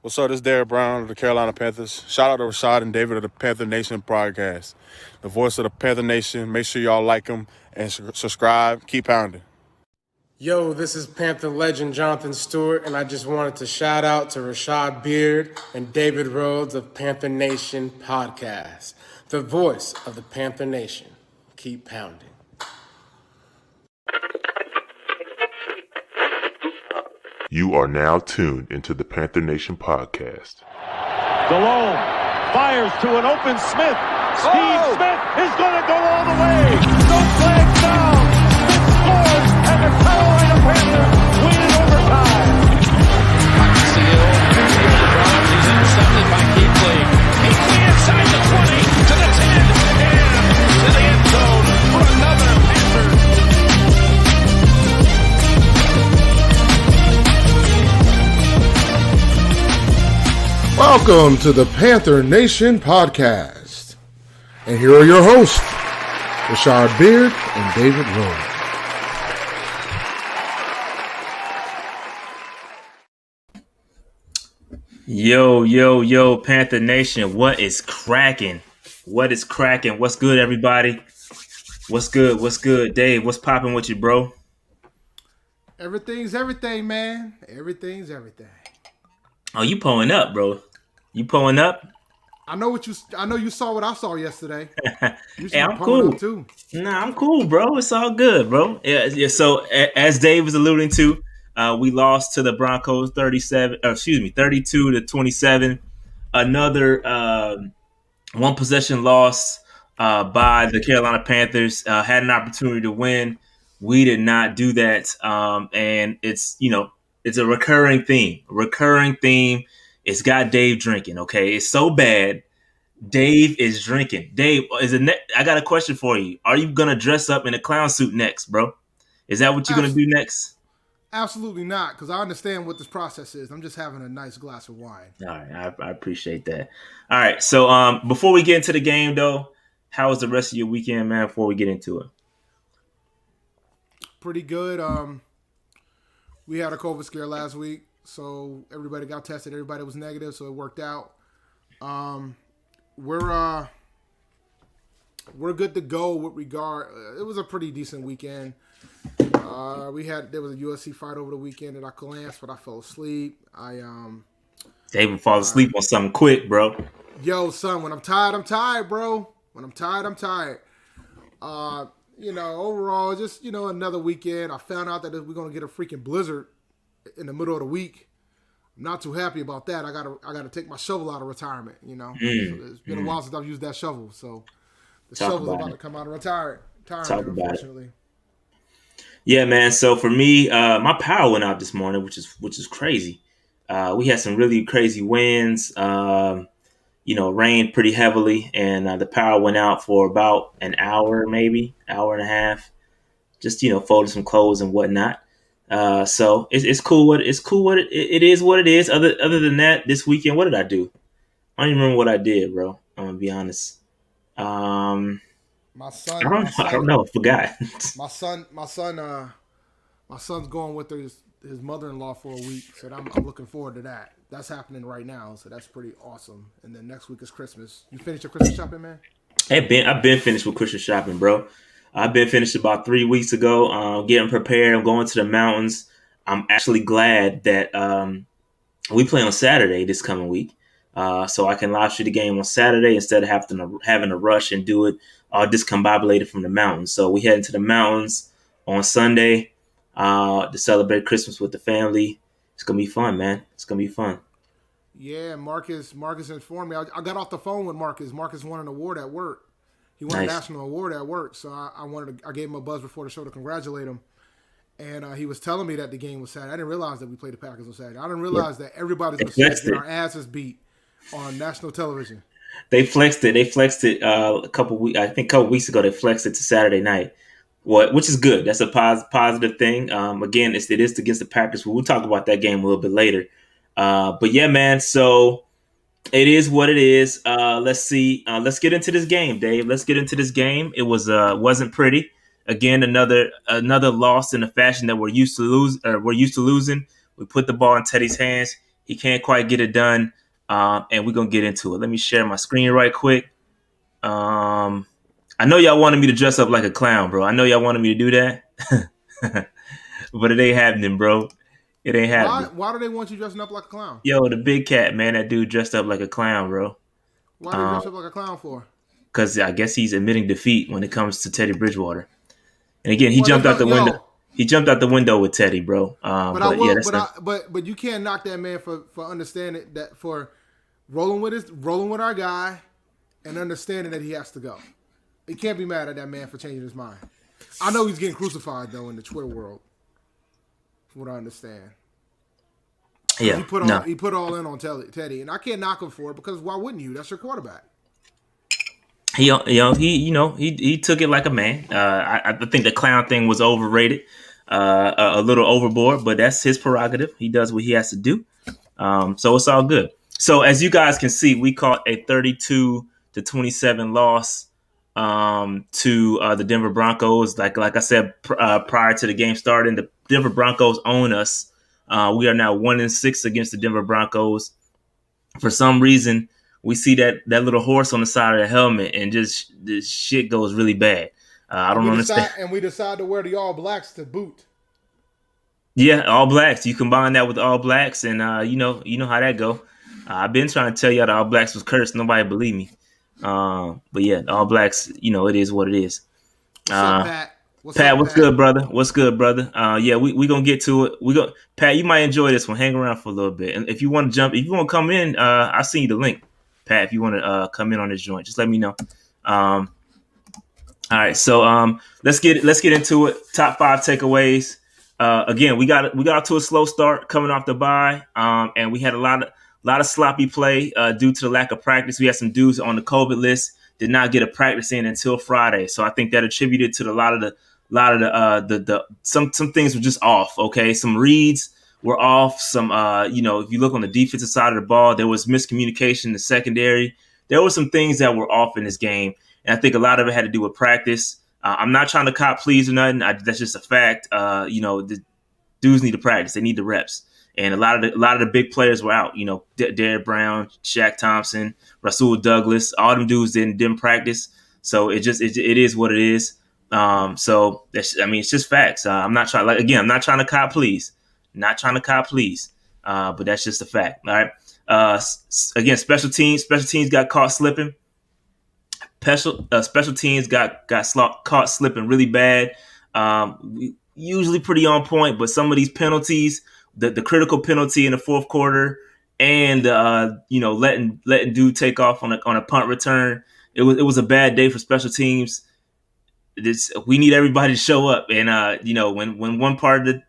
What's up? This is Derek Brown of the Carolina Panthers. Shout out to Rashad and David of the Panther Nation podcast. The voice of the Panther Nation. Make sure y'all like them and subscribe. Keep pounding. Yo, this is Panther legend Jonathan Stewart, and I just wanted to shout out to Rashad Beard and David Rhodes of Panther Nation podcast, the voice of the Panther Nation. Keep pounding. You are now tuned into the Panther Nation podcast. Delone fires to an open Smith. Steve Smith is going to go all the way. No flag down. Smith scores, and the Carolina Panthers win in overtime. Seal, here's the drive. He's intercepted by Keekly. Keekly inside the 20 to the 10 and to the end zone for another Panthers. Welcome to the Panther Nation podcast. And here are your hosts, Rashad Beard and David Rhodes. Yo, Panther Nation, what is cracking? What's good, everybody? What's good? Dave, what's popping with you, bro? Everything's everything, man. Everything's everything. Oh, you pulling up, bro. You pulling up? I know you saw what I saw yesterday. You Hey, I'm cool. Too. Nah, I'm cool, bro. It's all good, bro. Yeah. So as Dave was alluding to, we lost to the Broncos 32-27. Another one possession loss by the Carolina Panthers. Had an opportunity to win. We did not do that. And it's a recurring theme. It's got Dave drinking. Okay, it's so bad. Dave is drinking. Dave, I got a question for you. Are you gonna dress up in a clown suit next, bro? Is that what you're gonna do next? Absolutely not, because I understand what this process is. I'm just having a nice glass of wine. All right, I appreciate that. All right, so before we get into the game, though, how was the rest of your weekend, man? Before we get into it, Pretty good. We had a COVID scare last week, so everybody got tested. Everybody was negative, so it worked out. We're good to go with regard. It was a pretty decent weekend. There was a UFC fight over the weekend that I glanced, but I fell asleep. Dave would fall asleep on something quick, bro. Yo, son, when I'm tired, bro. When I'm tired. Overall, just another weekend. I found out that we're gonna get a freaking blizzard in the middle of the week. I'm not too happy about that. I gotta take my shovel out of retirement. So it's been a while since I've used that shovel, so the shovel's about to come out of retirement. Unfortunately. Yeah, man. So for me, my power went out this morning, which is crazy. We had some really crazy winds. Rained pretty heavily, and the power went out for about an hour, maybe hour and a half. Just folded some clothes and whatnot. So it's cool. It is what it is. Other than that, this weekend, what did I do? I don't even remember what I did, bro. I'm gonna be honest. My son. I don't know. I forgot. My son's going with his mother-in-law for a week, so I'm looking forward to that. That's happening right now, so that's pretty awesome. And then next week is Christmas. You finished your Christmas shopping, man? I've been finished with Christmas shopping, bro. I've been finished about 3 weeks ago. Getting prepared. I'm going to the mountains. I'm actually glad that we play on Saturday this coming week, so I can live stream the game on Saturday instead of having to rush and do it all discombobulated from the mountains. So we head into the mountains on Sunday to celebrate Christmas with the family. It's gonna be fun, man. It's gonna be fun. Yeah, Marcus informed me. I got off the phone with Marcus. Marcus won an award at work. He won a national award at work, so I gave him a buzz before the show to congratulate him. And he was telling me that the game was Saturday. I didn't realize that we played the Packers on Saturday. I didn't realize that everybody's going to get our asses beat on national television. They flexed it. A couple weeks ago. They flexed it to Saturday night. Which is good. That's a positive thing. Again, it is against the Packers. We'll talk about that game a little bit later. But yeah, man. So it is what it is. Let's see. Let's get into this game, Dave. Let's get into this game. It wasn't pretty. Again, another loss in a fashion that we're used to losing. We put the ball in Teddy's hands. He can't quite get it done, and we're gonna get into it. Let me share my screen right quick. I know y'all wanted me to dress up like a clown, bro. I know y'all wanted me to do that, but it ain't happening, bro. It ain't happening. Why do they want you dressing up like a clown? Yo, the big cat, man, that dude dressed up like a clown, bro. Why do they dress up like a clown for? Because I guess he's admitting defeat when it comes to Teddy Bridgewater. And again, he jumped out the window. He jumped out the window with Teddy, bro. But you can't knock that man for understanding that, for rolling with our guy and understanding that he has to go. You can't be mad at that man for changing his mind. I know he's getting crucified though in the Twitter world, from what I understand. Yeah, he put all in on Teddy, and I can't knock him for it because why wouldn't you? That's your quarterback. He took it like a man. I think the clown thing was overrated, a little overboard, but that's his prerogative. He does what he has to do. So it's all good. So as you guys can see, we caught a 32-27 loss to the Denver Broncos. Like I said prior to the game starting, the Denver Broncos own us. We are now 1-6 against the Denver Broncos. For some reason, we see that little horse on the side of the helmet, and just this shit goes really bad. I don't understand. And we decide to wear the All Blacks to boot. Yeah, All Blacks. You combine that with All Blacks, and you know how that go. I've been trying to tell y'all the All Blacks was cursed. Nobody believe me. But yeah, the All Blacks. It is what it is. What's up, Pat? What's good, brother? What's good, brother? Yeah, we gonna get to it. Pat, you might enjoy this one. Hang around for a little bit, and if you want to jump, if you want to come in, I'll send you the link, Pat. If you want to come in on this joint, just let me know. All right, so let's get into it. Top 5 takeaways. Again, we got off to a slow start coming off the bye, and we had a lot of sloppy play due to the lack of practice. We had some dudes on the COVID list did not get a practice in until Friday, so I think that attributed to a lot of the some things were just off. Okay, some reads were off. Some if you look on the defensive side of the ball, there was miscommunication in the secondary. There were some things that were off in this game, and I think a lot of it had to do with practice. I'm not trying to cop please or nothing. That's just a fact. The dudes need to practice. They need the reps. And a lot of the big players were out. Derrick Brown, Shaq Thompson, Rasul Douglas. All them dudes didn't practice. So it is what it is. So it's just facts. I'm not trying to cop please. Not trying to cop please. But that's just a fact. All right. Again, special teams got caught slipping. Special teams got caught slipping really bad. Usually pretty on point, but some of these penalties, the critical penalty in the fourth quarter, and letting dude take off on a punt return, it was a bad day for special teams. We need everybody to show up, and when one part of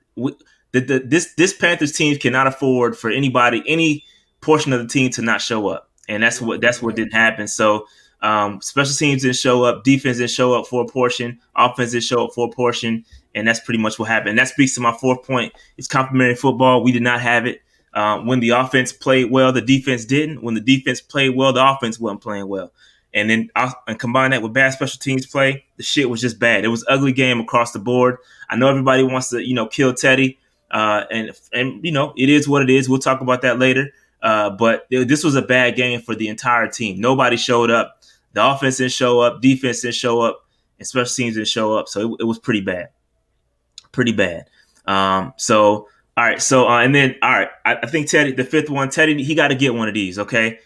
this Panthers team cannot afford for any portion of the team to not show up, and that's what didn't happen. So. Special teams didn't show up, defense didn't show up for a portion, offense didn't show up for a portion, and that's pretty much what happened. And that speaks to my fourth point. It's complementary football. We did not have it. When the offense played well, the defense didn't. When the defense played well, the offense wasn't playing well. And then combine that with bad special teams play, the shit was just bad. It was an ugly game across the board. I know everybody wants to, kill Teddy, and it is what it is. We'll talk about that later. But this was a bad game for the entire team. Nobody showed up. The offense didn't show up, defense didn't show up, and special teams didn't show up. So it was pretty bad. Pretty bad. So, all right. So, and then, all right, I think Teddy, the fifth one, Teddy, he got to get one of these, okay?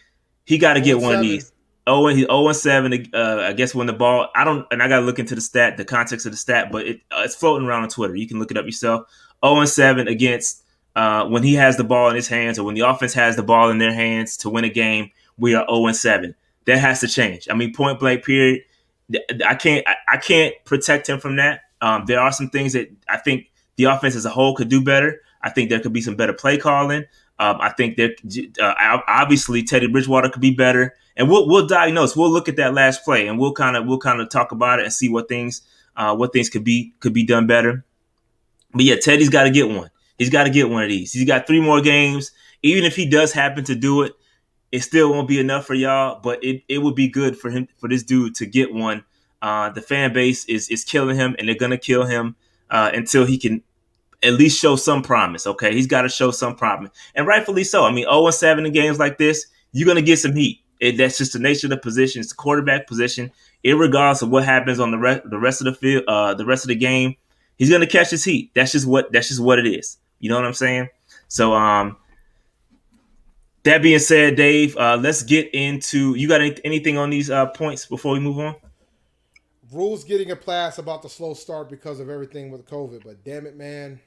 He got to get one of these. He's 0-7, I guess, when the ball, I got to look into the context of the stat, but it's floating around on Twitter. You can look it up yourself. 0-7 against when he has the ball in his hands, or when the offense has the ball in their hands to win a game, we are 0-7. That has to change. I mean, point blank, period. I can't protect him from that. There are some things that I think the offense as a whole could do better. I think there could be some better play calling. I think that obviously Teddy Bridgewater could be better, and we'll diagnose. We'll look at that last play, and we'll kind of talk about it and see what things could be done better. But yeah, Teddy's got to get one. He's got to get one of these. He's got 3 more games. Even if he does happen to do it, it still won't be enough for y'all, but it would be good for this dude to get one. The fan base is killing him, and they're gonna kill him until he can at least show some promise. Okay, he's got to show some promise, and rightfully so. I mean, 0-7 in games like this, you're gonna get some heat. That's just the nature of the position. It's the quarterback position. Irregardless of what happens on the rest of the field, the rest of the game, he's gonna catch his heat. That's just what it is. You know what I'm saying? So, that being said, Dave, let's get into. You got anything on these points before we move on? Rules getting a pass about the slow start because of everything with COVID, but damn it, man.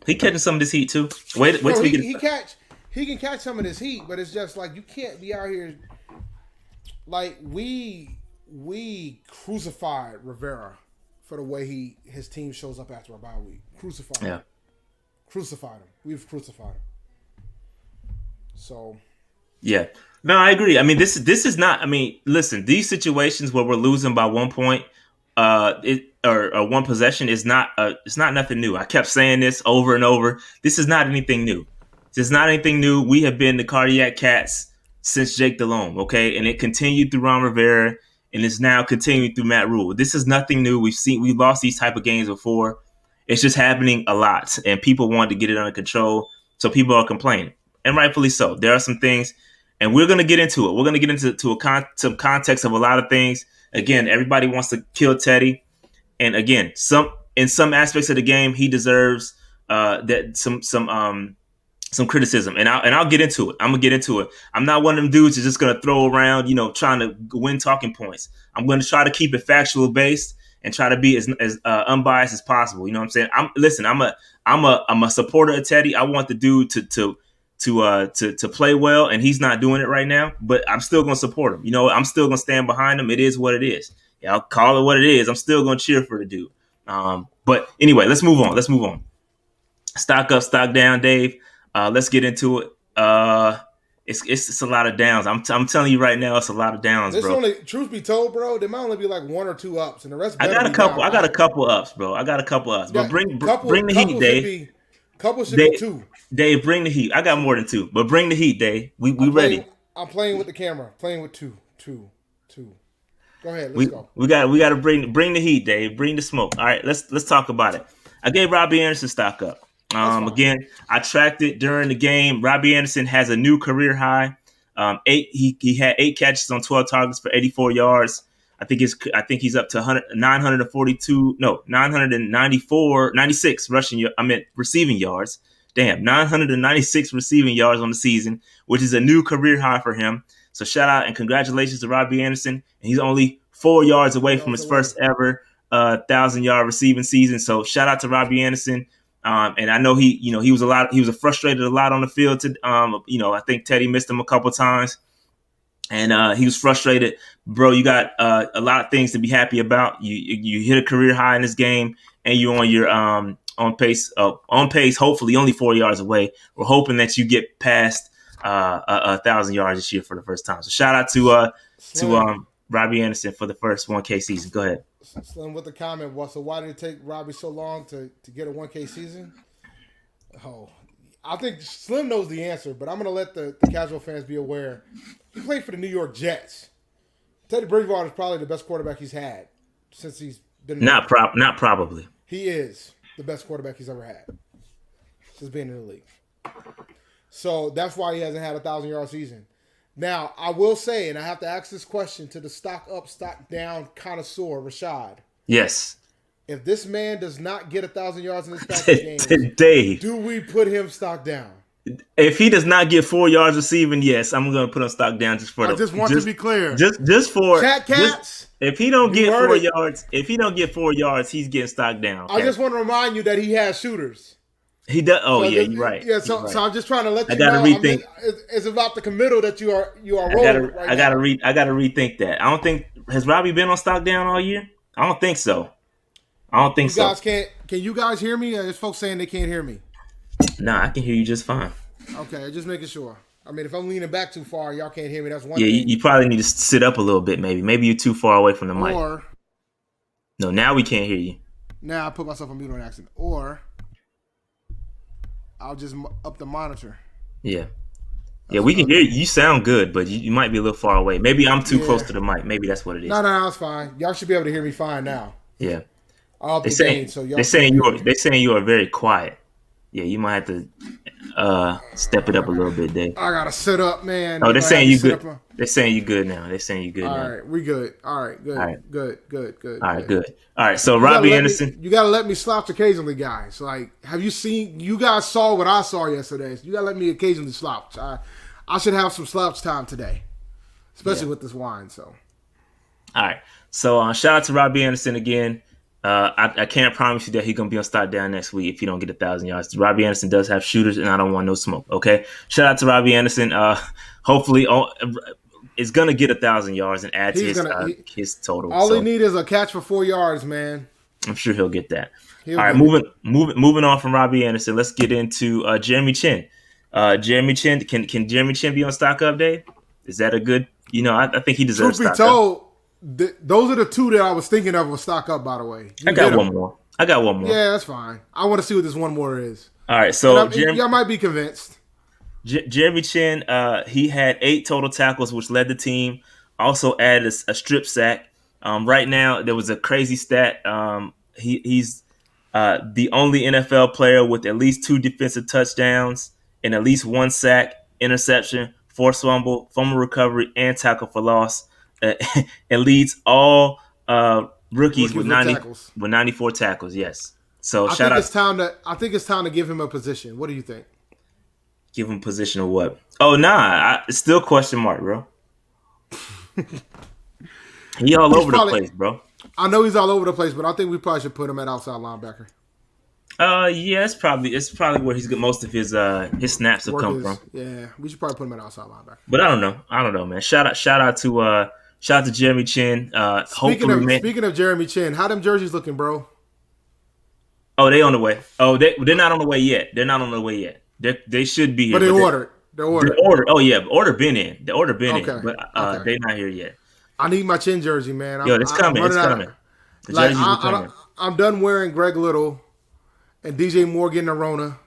He catching some of this heat too. Wait till we get. He can catch some of this heat, but it's just like you can't be out here. Like we crucified Rivera for the way his team shows up after a bye week. Crucified him. We've crucified him. So. Yeah. No, I agree. I mean, this is not. I mean, listen, these situations where we're losing by 1 point, or one possession is not. It's not nothing new. I kept saying this over and over. This is not anything new. This is not anything new. We have been the cardiac cats since Jake Delhomme, okay, and it continued through Ron Rivera, and it's now continuing through Matt Rule. This is nothing new. We've lost these type of games before. It's just happening a lot, and people want to get it under control, so people are complaining, and rightfully so. There are some things, and we're going to get into it. We're going to get into some context of a lot of things. Again, everybody wants to kill Teddy, and again, in some aspects of the game, he deserves some criticism, and I'll get into it. I'm gonna get into it. I'm not one of them dudes who's just gonna throw around, trying to win talking points. I'm gonna try to keep it factual based and try to be as unbiased as possible. You know what I'm saying? I'm a supporter of Teddy. I want the dude to play well, and he's not doing it right now. But I'm still gonna support him. I'm still gonna stand behind him. It is what it is. Yeah, I'll call it what it is. I'm still gonna cheer for the dude. But anyway, let's move on. Stock up, stock down, Dave. Let's get into it. It's a lot of downs. I'm telling you right now, it's a lot of downs, bro. Truth be told, bro, there might only be like 1 or 2 ups, and the rest. I got a couple ups, bro. But bring the heat, Dave. Couple should be 2. Dave, bring the heat. I got more than 2, but bring the heat, Dave. We ready. I'm playing with the camera. Playing with 2. Go ahead. Let's go. We got to bring the heat, Dave. Bring the smoke. All right, let's talk about it. I gave Robbie Anderson stock up. Again, I tracked it during the game. Robbie Anderson has a new career high. He had 8 catches on 12 targets for 84 yards. I think he's up to 96 receiving yards. Damn, 996 receiving yards on the season, which is a new career high for him. So shout out and congratulations to Robbie Anderson. And he's only 4 yards away from his first ever 1,000-yard receiving season. So shout out to Robbie Anderson. And I know he was frustrated a lot on the field. I think Teddy missed him a couple times, and he was frustrated. Bro, you got a lot of things to be happy about. You hit a career high in this game, and you're on your on pace. Hopefully, only 4 yards away. We're hoping that you get past 1,000 yards this year for the first time. So shout out to Robbie Anderson for the first 1K season. Go ahead. Slim with the comment was, so why did it take Robbie so long to get a 1K season? Oh, I think Slim knows the answer, but I'm going to let the casual fans be aware. He played for the New York Jets. Teddy Bridgewater is probably the best quarterback he's had since he's been. Not probably. He is the best quarterback he's ever had since being in the league. So that's why he hasn't had a 1,000-yard season. Now, I will say, and I have to ask this question to the stock up, stock down connoisseur, Rashad. Yes. If this man does not get 1,000 yards in this package game, today, do we put him stock down? If he does not get 4 yards receiving, yes, I'm going to put him stock down just for. I just want to be clear. Just for cats. If he don't get 4 yards, he's getting stock down. Okay? I just want to remind you that he has shooters. He does. Oh, so you're right. Yeah, so I'm just trying to let you know. I gotta rethink. It's about the committal that you are rolling right now. I gotta rethink that. I don't think has Robbie been on stock down all year. I don't think so. You guys can you guys hear me? There's folks saying they can't hear me. Nah, I can hear you just fine. Okay, just making sure. I mean, if I'm leaning back too far, y'all can't hear me. That's one thing. Yeah, you probably need to sit up a little bit. Maybe you're too far away from the mic. No, now we can't hear you. Now I put myself on mute on accident. Or I'll just up the monitor. Yeah. Yeah, we can hear you. You sound good, but you might be a little far away. Maybe I'm too close to the mic. Maybe that's what it is. No, it's fine. Y'all should be able to hear me fine now. Yeah. I'll They the saying game. So y'all they saying you are very quiet. Yeah, you might have to step it up a little bit, Dave. I gotta sit up, man. Oh, You're they're gonna have saying me you sit good. up. They're saying you good now. They're saying you good All now. right, we good. All right, good, All right. good. All right, good. All right, so You gotta Robbie let Anderson. you gotta let me slouch occasionally, guys. Like, have you seen? You guys saw what I saw yesterday. So you gotta let me occasionally slouch. I should have some slouch time today, especially with this wine. So, All right, so shout out to Robbie Anderson again. I can't promise you that he's gonna be on start down next week if he don't get 1,000 yards. Robbie Anderson does have shooters, and I don't want no smoke. Okay, shout out to Robbie Anderson. Hopefully, is gonna get 1,000 yards and add to his total. All he need is a catch for 4 yards, man. I'm sure he'll get that. All right, moving on from Robbie Anderson. Let's get into Jeremy Chin. Jeremy Chin, can Jeremy Chin be on stock up, Dave? Is that a good? I think he deserves. Truth be told, those are the two that I was thinking of with stock up. By the way, I got one more. Yeah, that's fine. I want to see what this one more is. All right, so y'all might be convinced. Jeremy Chin, he had 8 total tackles, which led the team. Also added a strip sack. Right now, there was a crazy stat. He's the only NFL player with at least 2 defensive touchdowns and at least 1 sack, interception, forced fumble recovery, and tackle for loss. It leads all rookies with 94 tackles. Yes. So I think it's time to give him a position. What do you think? Give him position of what? Oh, nah. It's still question mark, bro. He all over the place, bro. I know he's all over the place, but I think we probably should put him at outside linebacker. Yeah, it's probably where he's got most of his snaps have come from. Yeah, we should probably put him at outside linebacker. But I don't know, man. Shout out to Jeremy Chin. Speaking of Jeremy Chin, how them jerseys looking, bro? Oh, they on the way. Oh, they're not on the way yet. They should be here. But ordered. They're ordered. Oh yeah, order been in. The order been in, but they're not here yet. I need my Chin jersey, man. It's coming. It's coming. The jerseys are coming. I'm done wearing Greg Little and DJ Moore getting a Rona.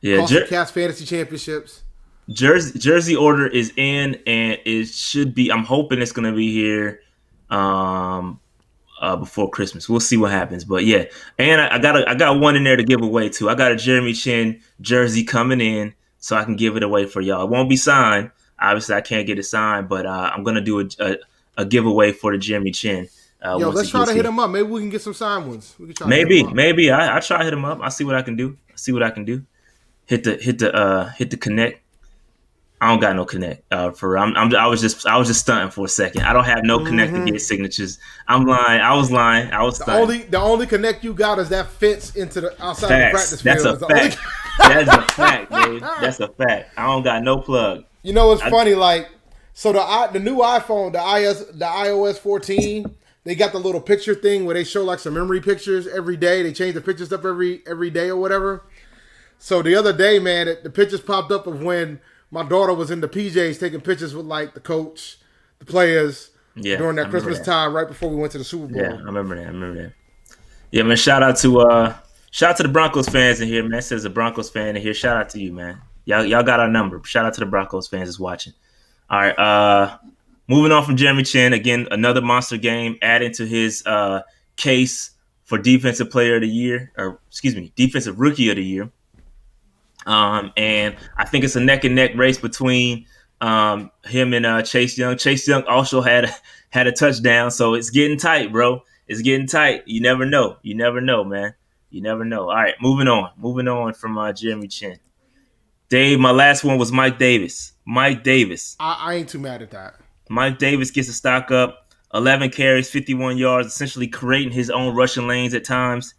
Yeah, Cats fantasy championships. Jersey order is in, and it should be. I'm hoping it's gonna be here before Christmas. We'll see what happens, but yeah. And I got one in there to give away too. I got a Jeremy Chin jersey coming in, so I can give it away for y'all. It won't be signed. Obviously, I can't get it signed, but I'm gonna do a giveaway for the Jeremy Chin. Let's try to hit him up. Maybe we can get some signed ones. We can try. Maybe I try to hit him up. I see what I can do. Hit the connect. I don't got no connect for. I was just stunting for a second. I don't have no connect to get signatures. I'm lying. I was lying. I was stunting. The only connect you got is that fits into the outside of the practice field. That's a fact. That's a fact, dude. That's a fact. I don't got no plug. You know, it's funny. Like, so the new iPhone, the iOS 14. They got the little picture thing where they show like some memory pictures every day. They change the pictures up every day or whatever. So the other day, man, the pictures popped up of when my daughter was in the PJs taking pictures with like the coach, the players during that Christmas time right before we went to the Super Bowl. Yeah, I remember that. Yeah, man. Shout out to the Broncos fans in here, man. It says a Broncos fan in here. Shout out to you, man. Y'all got our number. Shout out to the Broncos fans that's watching. All right. Moving on from Jeremy Chin, again, another monster game adding to his case for Defensive Player of the Year, Defensive Rookie of the Year. And I think it's a neck and neck race between him and Chase Young. Chase Young also had a touchdown, so it's getting tight, bro. It's getting tight. You never know, man. You never know. All right, moving on from Jeremy Chin. Dave, my last one was Mike Davis. I ain't too mad at that. Mike Davis gets a stock up, 11 carries, 51 yards, essentially creating his own rushing lanes at times.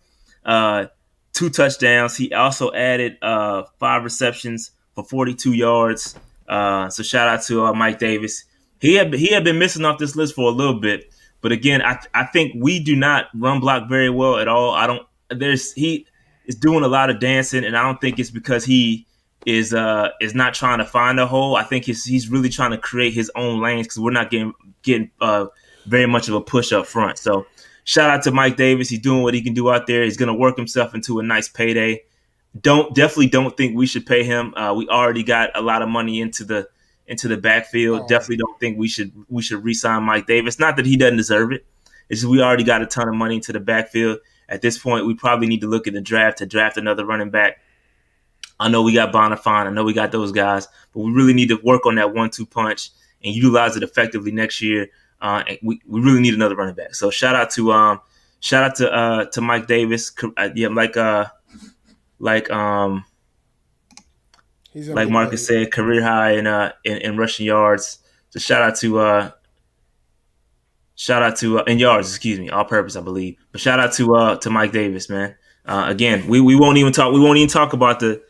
2 touchdowns. He also added 5 receptions for 42 yards. So shout out to Mike Davis. He had been missing off this list for a little bit, but again, I think we do not run block very well at all. He is doing a lot of dancing, and I don't think it's because he is not trying to find a hole. I think he's really trying to create his own lanes because we're not getting very much of a push up front. So shout out to Mike Davis. He's doing what he can do out there. He's going to work himself into a nice payday. Definitely don't think we should pay him. We already got a lot of money into the backfield. Definitely don't think we should re-sign Mike Davis. Not that he doesn't deserve it. It's just we already got a ton of money into the backfield. At this point, we probably need to look at the draft to draft another running back. I know we got Bonifant. I know we got those guys, but we really need to work on that 1-2 punch and utilize it effectively next year. And we really need another running back. So shout out to Mike Davis. Like Marcus said, career high in rushing yards. So shout out to in yards, excuse me, all purpose, I believe. But shout out to Mike Davis, man. Again, we won't even talk about the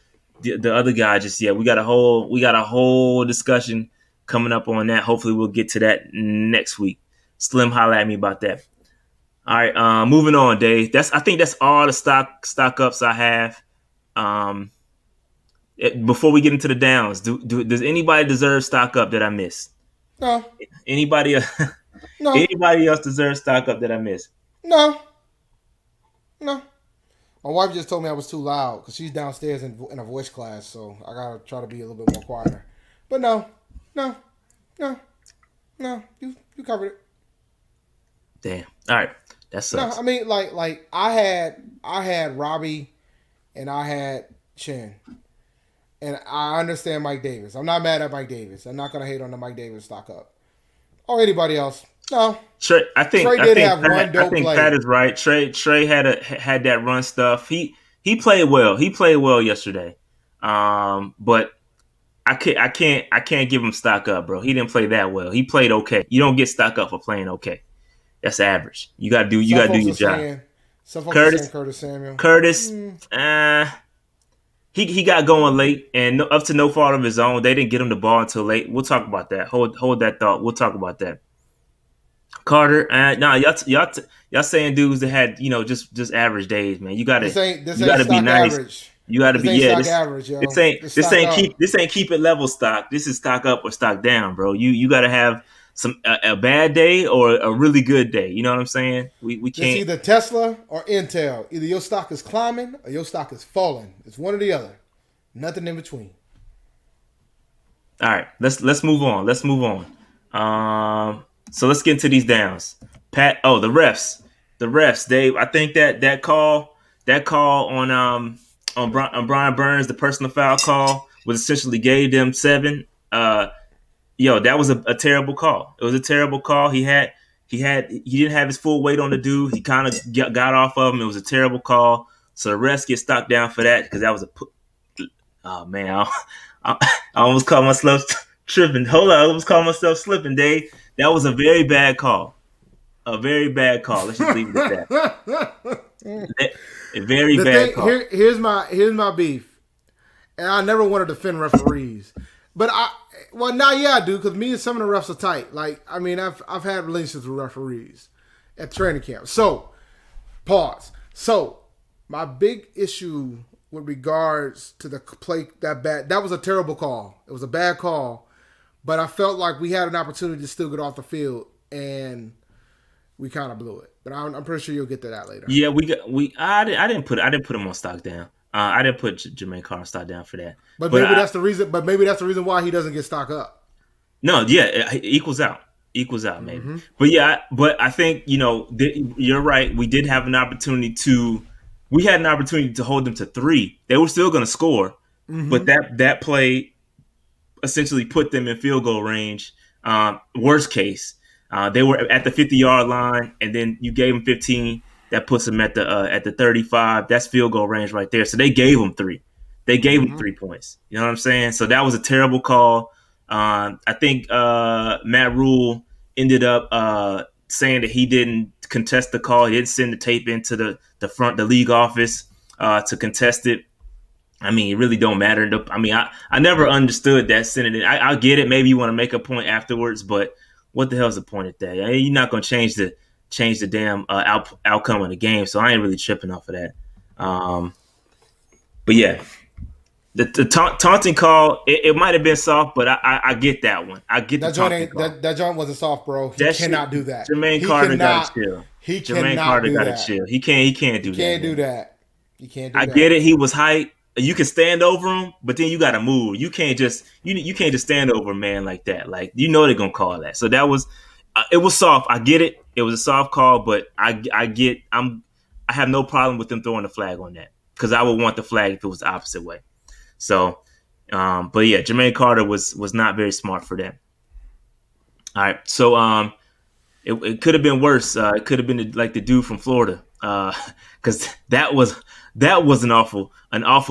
other guy just yet. We got a whole discussion coming up on that. Hopefully we'll get to that next week. Slim, holla at me about that. All right, moving on, Dave. I think that's all the stock ups I have. Before we get into the downs, does anybody deserve stock up that I missed? No. Anybody? No. Anybody else deserves stock up that I missed? No. My wife just told me I was too loud because she's downstairs in a voice class, so I gotta try to be a little bit more quieter. But no, you covered it. Damn. All right, that sucks. No, I mean like I had Robbie, and I had Chin, and I understand Mike Davis. I'm not mad at Mike Davis. I'm not gonna hate on the Mike Davis stock up or anybody else. No, Trey. I think play. Pat is right. Trey had that run stuff. He played well. He played well yesterday. But I can't give him stock up, bro. He didn't play that well. He played okay. You don't get stock up for playing okay. That's average. You gotta do your job. Curtis Samuel. He got going late, and up to no fault of his own. They didn't get him the ball until late. We'll talk about that. Hold that thought. We'll talk about that. Carter, y'all saying dudes that had just average days, man. You gotta be nice. Average. You gotta be average, yo. This ain't keep it level stock. This is stock up or stock down, bro. You gotta have a bad day or a really good day. You know what I'm saying? We can't. It's either Tesla or Intel. Either your stock is climbing or your stock is falling. It's one or the other. Nothing in between. All right, let's move on. So let's get into these downs. Pat, the refs, Dave. I think that call on Brian Burns, the personal foul call, was essentially gave them 7. That was a terrible call. It was a terrible call. He didn't have his full weight on the dude. He kind of got off of him. It was a terrible call. So the refs get stocked down for that because that was oh man, I almost called myself tripping. Hold on, I almost called myself slipping, Dave. That was a very bad call. A very bad call. Let's just leave it at that. A very bad call. Here's my beef. And I never want to defend referees. But now I do, because me and some of the refs are tight. Like, I mean, I've had relationships with referees at training camp. So, pause. So, my big issue with regards to the play that was a terrible call. It was a bad call. But I felt like we had an opportunity to still get off the field, and we kind of blew it. But I'm pretty sure you'll get to that later. Yeah, I didn't put him on stock down. I didn't put Jermaine Carr on stock down for that. But maybe that's the reason. But maybe that's the reason why he doesn't get stock up. No, yeah, it equals out, maybe. Mm-hmm. But I think you're right. We did have an opportunity we had an opportunity to hold them to 3. They were still going to score, but that play essentially put them in field goal range. Worst case, they were at the 50-yard line, and then you gave them 15. That puts them at the 35. That's field goal range right there. So they gave them 3. They gave them 3 points. You know what I'm saying? So that was a terrible call. I think Matt Rule ended up saying that he didn't contest the call. He didn't send the tape into the league office to contest it. I mean, it really don't matter. I mean, I never understood that sending it. I get it. Maybe you want to make a point afterwards, but what the hell's the point of that? You're not going to change the damn outcome of the game, so I ain't really tripping off of that. But yeah, the taunting call, it might have been soft, but I get that one. I get that that joint wasn't soft, bro. He cannot do that. Jermaine Carter got to chill. Jermaine Carter got to chill. He can't do that. You can't do that. I get it. He was hyped. You can stand over him, but then you got to move. You can't just stand over a man like that. Like, they're gonna call that. So that was it was soft. I get it. It was a soft call, but I have no problem with them throwing the flag on that because I would want the flag if it was the opposite way. So, but yeah, Jermaine Carter was not very smart for that. All right, so it could have been worse. It could have been like the dude from Florida, because that was an awful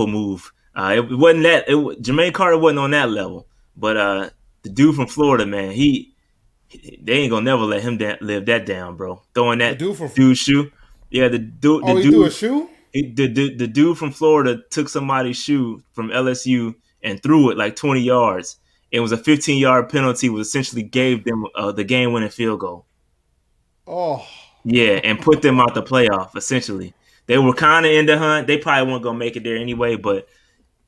move. It wasn't that Jermaine Carter wasn't on that level, but the dude from Florida, man, they ain't gonna never let him live that down, bro. Throwing that dude's shoe, yeah, the dude. Oh, he threw a shoe. The dude from Florida took somebody's shoe from LSU and threw it like 20 yards. It was a 15-yard penalty, which essentially gave them the game-winning field goal. Oh. Yeah, and put them out the playoff, essentially. They were kind of in the hunt. They probably weren't going to make it there anyway, but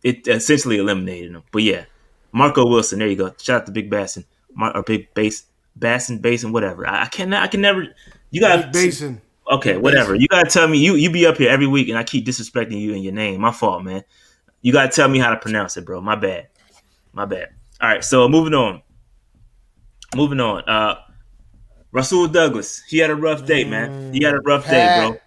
it essentially eliminated them. But yeah, Marco Wilson, there you go. Shout out to Big Basson. Or Big Basin, whatever. I can never. You got Basin. Okay, Big whatever. Basin. You got to tell me. You be up here every week, and I keep disrespecting you and your name. My fault, man. You got to tell me how to pronounce it, bro. My bad. All right, so moving on. Rasul Douglas, he had a rough day, man. He had a rough day, bro.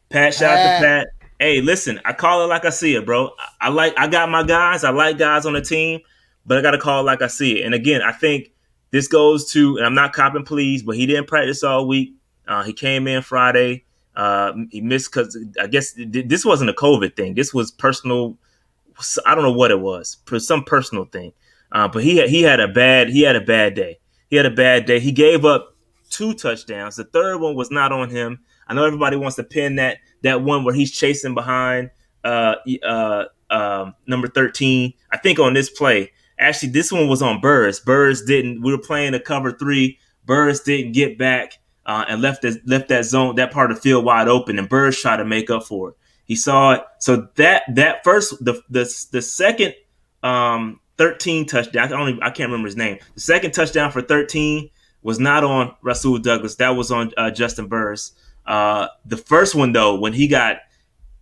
Pat, shout out to Pat. Hey, listen, I call it like I see it, bro. I got my guys. I like guys on the team, but I got to call it like I see it. And again, I think this goes to, and I'm not copping please, but he didn't practice all week. He came in Friday. He missed because I guess this wasn't a COVID thing. This was personal. I don't know what it was, some personal thing. But he had a bad day. He gave up 2 touchdowns. The third one was not on him. I know everybody wants to pin that one where he's chasing behind number 13. I think on this play, actually, this one was on Burris. Burris didn't. We were playing a cover 3. Burris didn't get back and left that zone, that part of the field wide open, and Burris tried to make up for it. He saw it. So that first, the second 13 touchdown. I can't remember his name. The second touchdown for 13 was not on Rasul Douglas. That was on Justin Burris. The first one though, when he got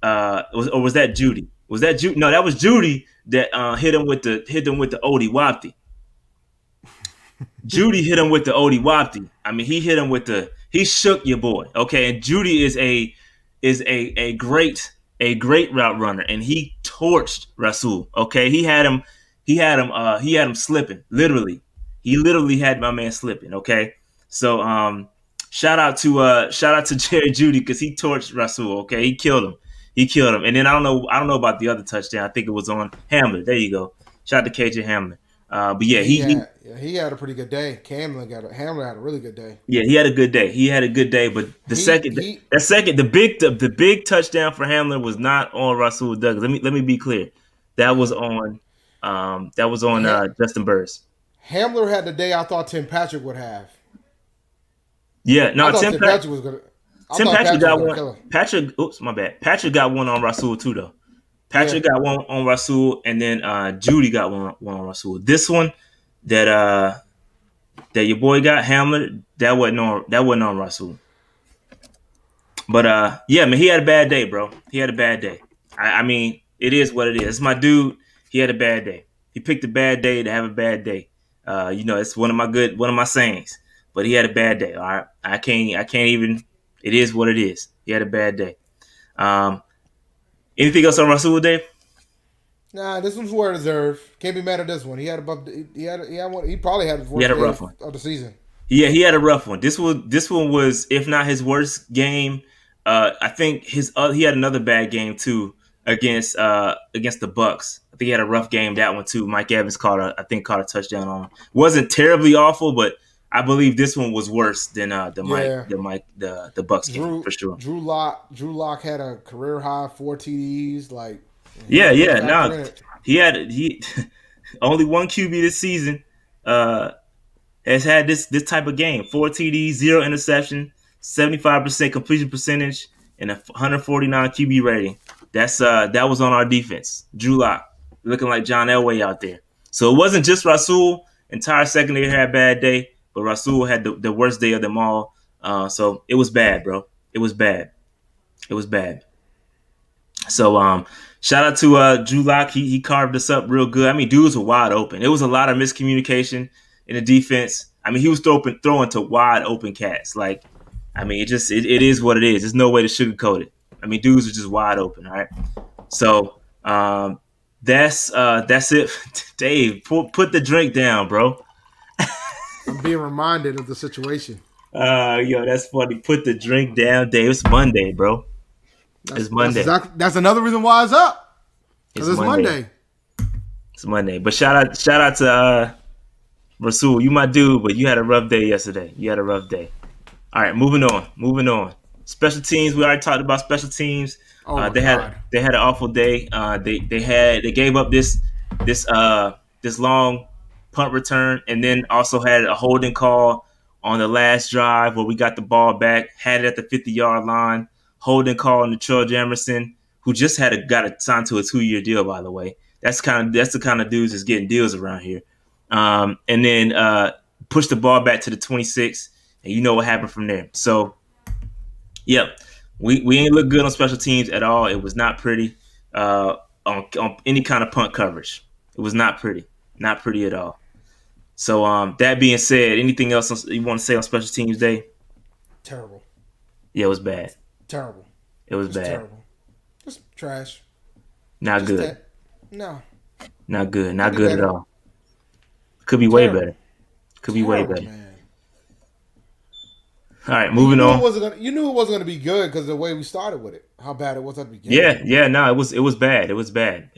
was that Judy? Was that Judy? No, that was Judy that hit him with the Odie Wapti. Judy hit him with the Odie Wapti. I mean, he shook your boy. Okay, and Judy is a great route runner, and he torched Rasul. Okay, he had him slipping. Literally, he literally had my man slipping. Okay, so shout out to Jerry Judy because he torched Rasul. Okay, he killed him. And then I don't know about the other touchdown. I think it was on Hamler. There you go. Shout out to KJ Hamler. But yeah, he had a pretty good day. Hamler had a really good day. Yeah, he had a good day. But the big touchdown for Hamler was not on Rasul Douglas. Let me be clear. That was on Justin Burris. Hamler had the day I thought Tim Patrick would have. Yeah, no, Tim Patrick was gonna. Tim Patrick got one. Oops, my bad. Patrick got one on Rasul too, though. Patrick got one on Rasul, and then Judy got one on Rasul. This one that your boy got, Hamler, that wasn't on Rasul. But yeah, man, he had a bad day, bro. He had a bad day. I mean, it is what it is. It's my dude. He had a bad day. He picked a bad day to have a bad day. It's one of my sayings. But he had a bad day. All right, I can't even. It is what it is. He had a bad day. Anything else on Rasul, Dave? Nah, this one's well deserved. Can't be mad at this one. He had above. He probably had his worst rough game one of the season. Yeah, he had a rough one. This one was, if not his worst game. I think he had another bad game too against the Bucks. I think he had a rough game that one too. Mike Evans caught a touchdown on him. Wasn't terribly awful, but I believe this one was worse than the Bucks game for sure. Drew Lock had a career high 4 TDs. He only one QB this season has had this type of game. 4 TDs, 0 interception, 75% completion percentage, and a 149 QB rating. That was on our defense. Drew Lock looking like John Elway out there. So it wasn't just Rasul. Entire secondary had a bad day. But Rasul had the worst day of them all. So it was bad, bro. It was bad. So shout out to Drew Lock. He carved us up real good. I mean, dudes were wide open. It was a lot of miscommunication in the defense. I mean, he was throwing to wide open cats. Like, I mean, it is what it is. There's no way to sugarcoat it. I mean, dudes are just wide open. All right. So that's it. Dave, put the drink down, bro. I'm being reminded of the situation. Yo, that's funny. Put the drink down, Dave. It's Monday, bro. It's Monday. That's another reason why it's up. Because it's Monday. Monday. It's Monday. But shout out to Rasul. You my dude, but you had a rough day yesterday. You had a rough day. All right, moving on. Special teams. We already talked about special teams. They had an awful day. They gave up this long punt return, and then also had a holding call on the last drive where we got the ball back, had it at the 50-yard line. Holding call on the Troy Jamerson, who just got signed to a 2-year deal, by the way. That's the kind of dudes that's getting deals around here. And then pushed the ball back to the 26, and you know what happened from there. So, yep, we ain't look good on special teams at all. It was not pretty on any kind of punt coverage. It was not pretty at all. So, that being said, anything else you want to say on special teams day? Terrible. Yeah, it was bad. Terrible. It was bad. Terrible. Just trash. Not good. No. Not good. Not good at all. Could be way better. Could be way better. Man. All right, moving on. You knew it wasn't going to be good because of the way we started with it. How bad it was at the beginning. Yeah. No, it was bad. It was bad.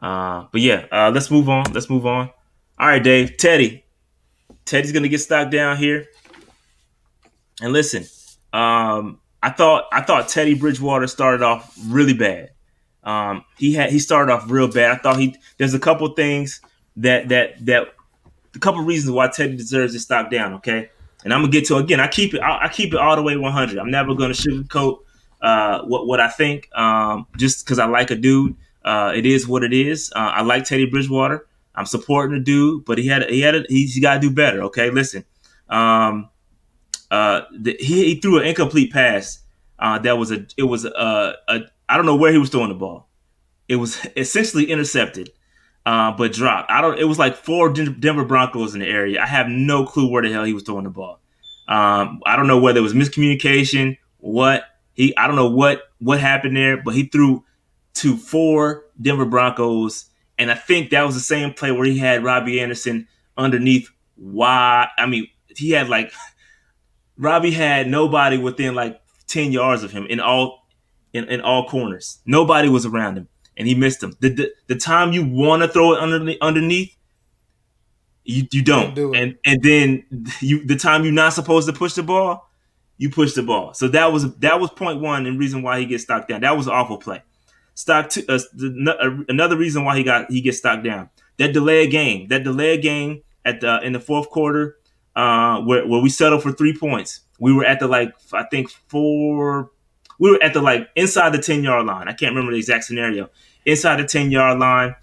But yeah, let's move on. All right, Dave. Teddy's gonna get stocked down here. And listen, I thought Teddy Bridgewater started off really bad. He started off real bad. I thought there's a couple things that a couple reasons why Teddy deserves to stock down. Okay, and I'm gonna get to again. I keep it all the way 100. I'm never gonna sugarcoat what I think. Just because I like a dude, it is what it is. I like Teddy Bridgewater. I'm supporting the dude, but he's got to do better. Okay, listen. He threw an incomplete pass. I don't know where he was throwing the ball. It was essentially intercepted, but dropped. It was like 4 Denver Broncos in the area. I have no clue where the hell he was throwing the ball. I don't know whether it was miscommunication. I don't know what happened there, but he threw to 4 Denver Broncos, and I think that was the same play where he had Robbie Anderson underneath. He had Robbie had nobody within 10 yards of him in all corners. Nobody was around him, and he missed him. The time you want to throw it underneath, you don't. Do it. And then the time you're not supposed to push the ball, you push the ball. So that was point one and reason why he gets stocked down. That was an awful play. Another reason why he gets stocked down. That delayed game in the fourth quarter. Where we settled for 3 points. We were at inside the 10-yard line. I can't remember the exact scenario. Inside the 10-yard line,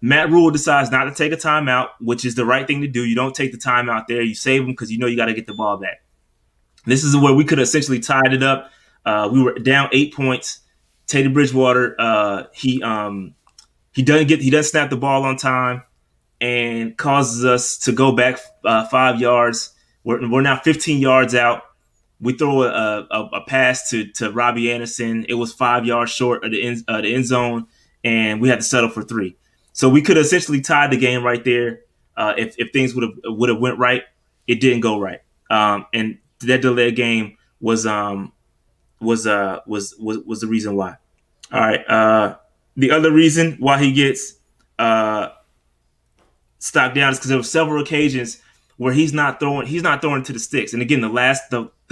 Matt Rule decides not to take a timeout, which is the right thing to do. You don't take the timeout there. You save them because you know you got to get the ball back. This is where we could have essentially tied it up. We were down 8 points. Teddy Bridgewater, he doesn't snap the ball on time and causes us to go back 5 yards. We're now 15 yards out. We throw a pass to Robbie Anderson. It was 5 yards short of the end zone, and we had to settle for 3. So we could have essentially tied the game right there if things would have went right. It didn't go right, and that delayed game was the reason why. All right, the other reason why he gets stocked down is because there were several occasions where he's not throwing to the sticks. And again, the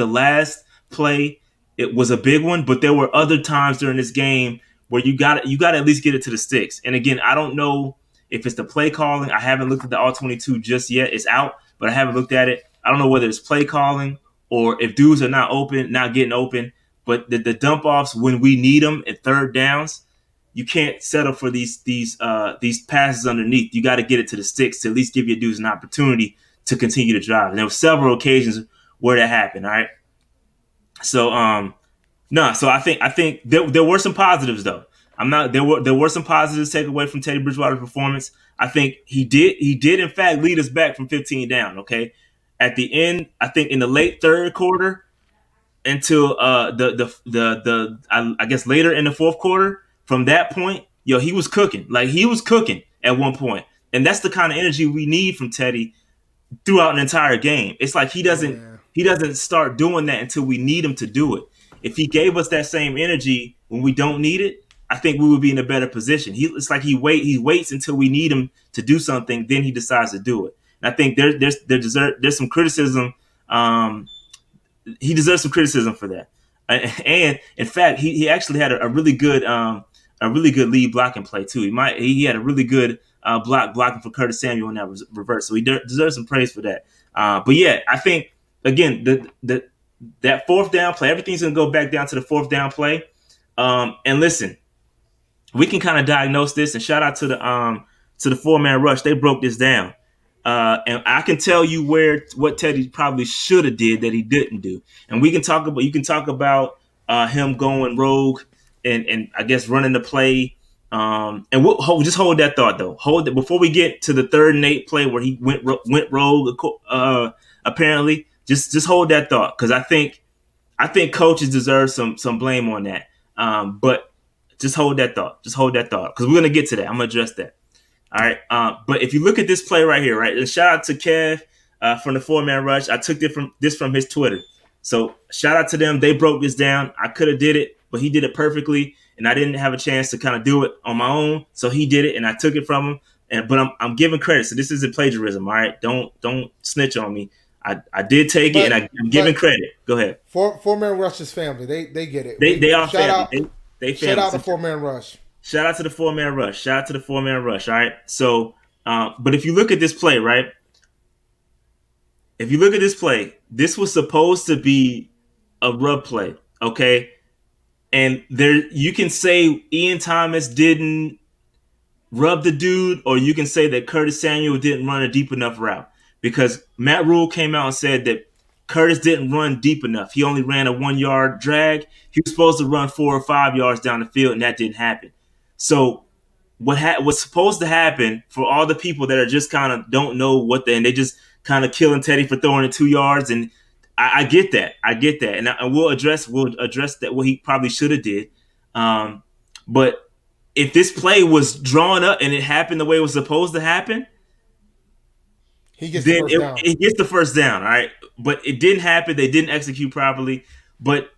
last play, it was a big one, but there were other times during this game where you got to at least get it to the sticks. And again, I don't know if it's the play calling. I haven't looked at the all-22 just yet. It's out, but I haven't looked at it. I don't know whether it's play calling or if dudes are not getting open. But the dump offs when we need them at third downs, you can't settle for these passes underneath. You got to get it to the sticks to at least give your dudes an opportunity to continue to drive. And there were several occasions where that happened. All right. So So I think there were some positives though. There were some positives to take away from Teddy Bridgewater's performance. I think he did in fact lead us back from 15 down. Okay. At the end, I think in the late third quarter, until I guess later in the fourth quarter. From that point, he was cooking. Like, he was cooking at one point. And that's the kind of energy we need from Teddy throughout an entire game. It's like he doesn't start doing that until we need him to do it. If he gave us that same energy when we don't need it, I think we would be in a better position. It's like he waits until we need him to do something, then he decides to do it. And I think there's some criticism. He deserves some criticism for that. And in fact, he actually had a really good lead blocking play too. He had a really good blocking for Curtis Samuel in that reverse. So he deserves some praise for that. But yeah, I think again that fourth down play, everything's gonna go back down to the fourth down play. And listen, we can kind of diagnose this. And shout out to the 4-man rush. They broke this down. And I can tell you what Teddy probably should have did that he didn't do. And you can talk about him going rogue and I guess running the play. And we'll just hold that thought though. Hold it before we get to the 3rd and 8 play where he went rogue. Apparently, just hold that thought, because I think coaches deserve some blame on that. But just hold that thought. Just hold that thought, because we're gonna get to that. I'm gonna address that. All right. But if you look at this play right here, right, and shout out to Kev from the 4-man rush. I took this from his Twitter. So shout out to them. They broke this down. I could have did it, but he did it perfectly, and I didn't have a chance to kind of do it on my own. So he did it, and I took it from him. But I'm giving credit. So this isn't plagiarism. All right. Don't snitch on me. I did take it, and I'm giving credit. Go ahead. 4-man rush's family. They get it. They are family. They family. Shout out to 4-man rush. Shout out to the 4-man rush. Shout out to the 4-man rush. All right. So, but if you look at this play, right? If you look at this play, this was supposed to be a rub play, okay? And there, you can say Ian Thomas didn't rub the dude, or you can say that Curtis Samuel didn't run a deep enough route, because Matt Rule came out and said that Curtis didn't run deep enough. He only ran a 1-yard drag. He was supposed to run 4 or 5 yards down the field, and that didn't happen. So what's supposed to happen for all the people that are just kind of don't know and they just kind of killing Teddy for throwing it 2 yards, and I get that, and we'll address that what he probably should have did. But if this play was drawn up and it happened the way it was supposed to happen, he gets the first down. It gets the first down, all right? But it didn't happen. They didn't execute properly. But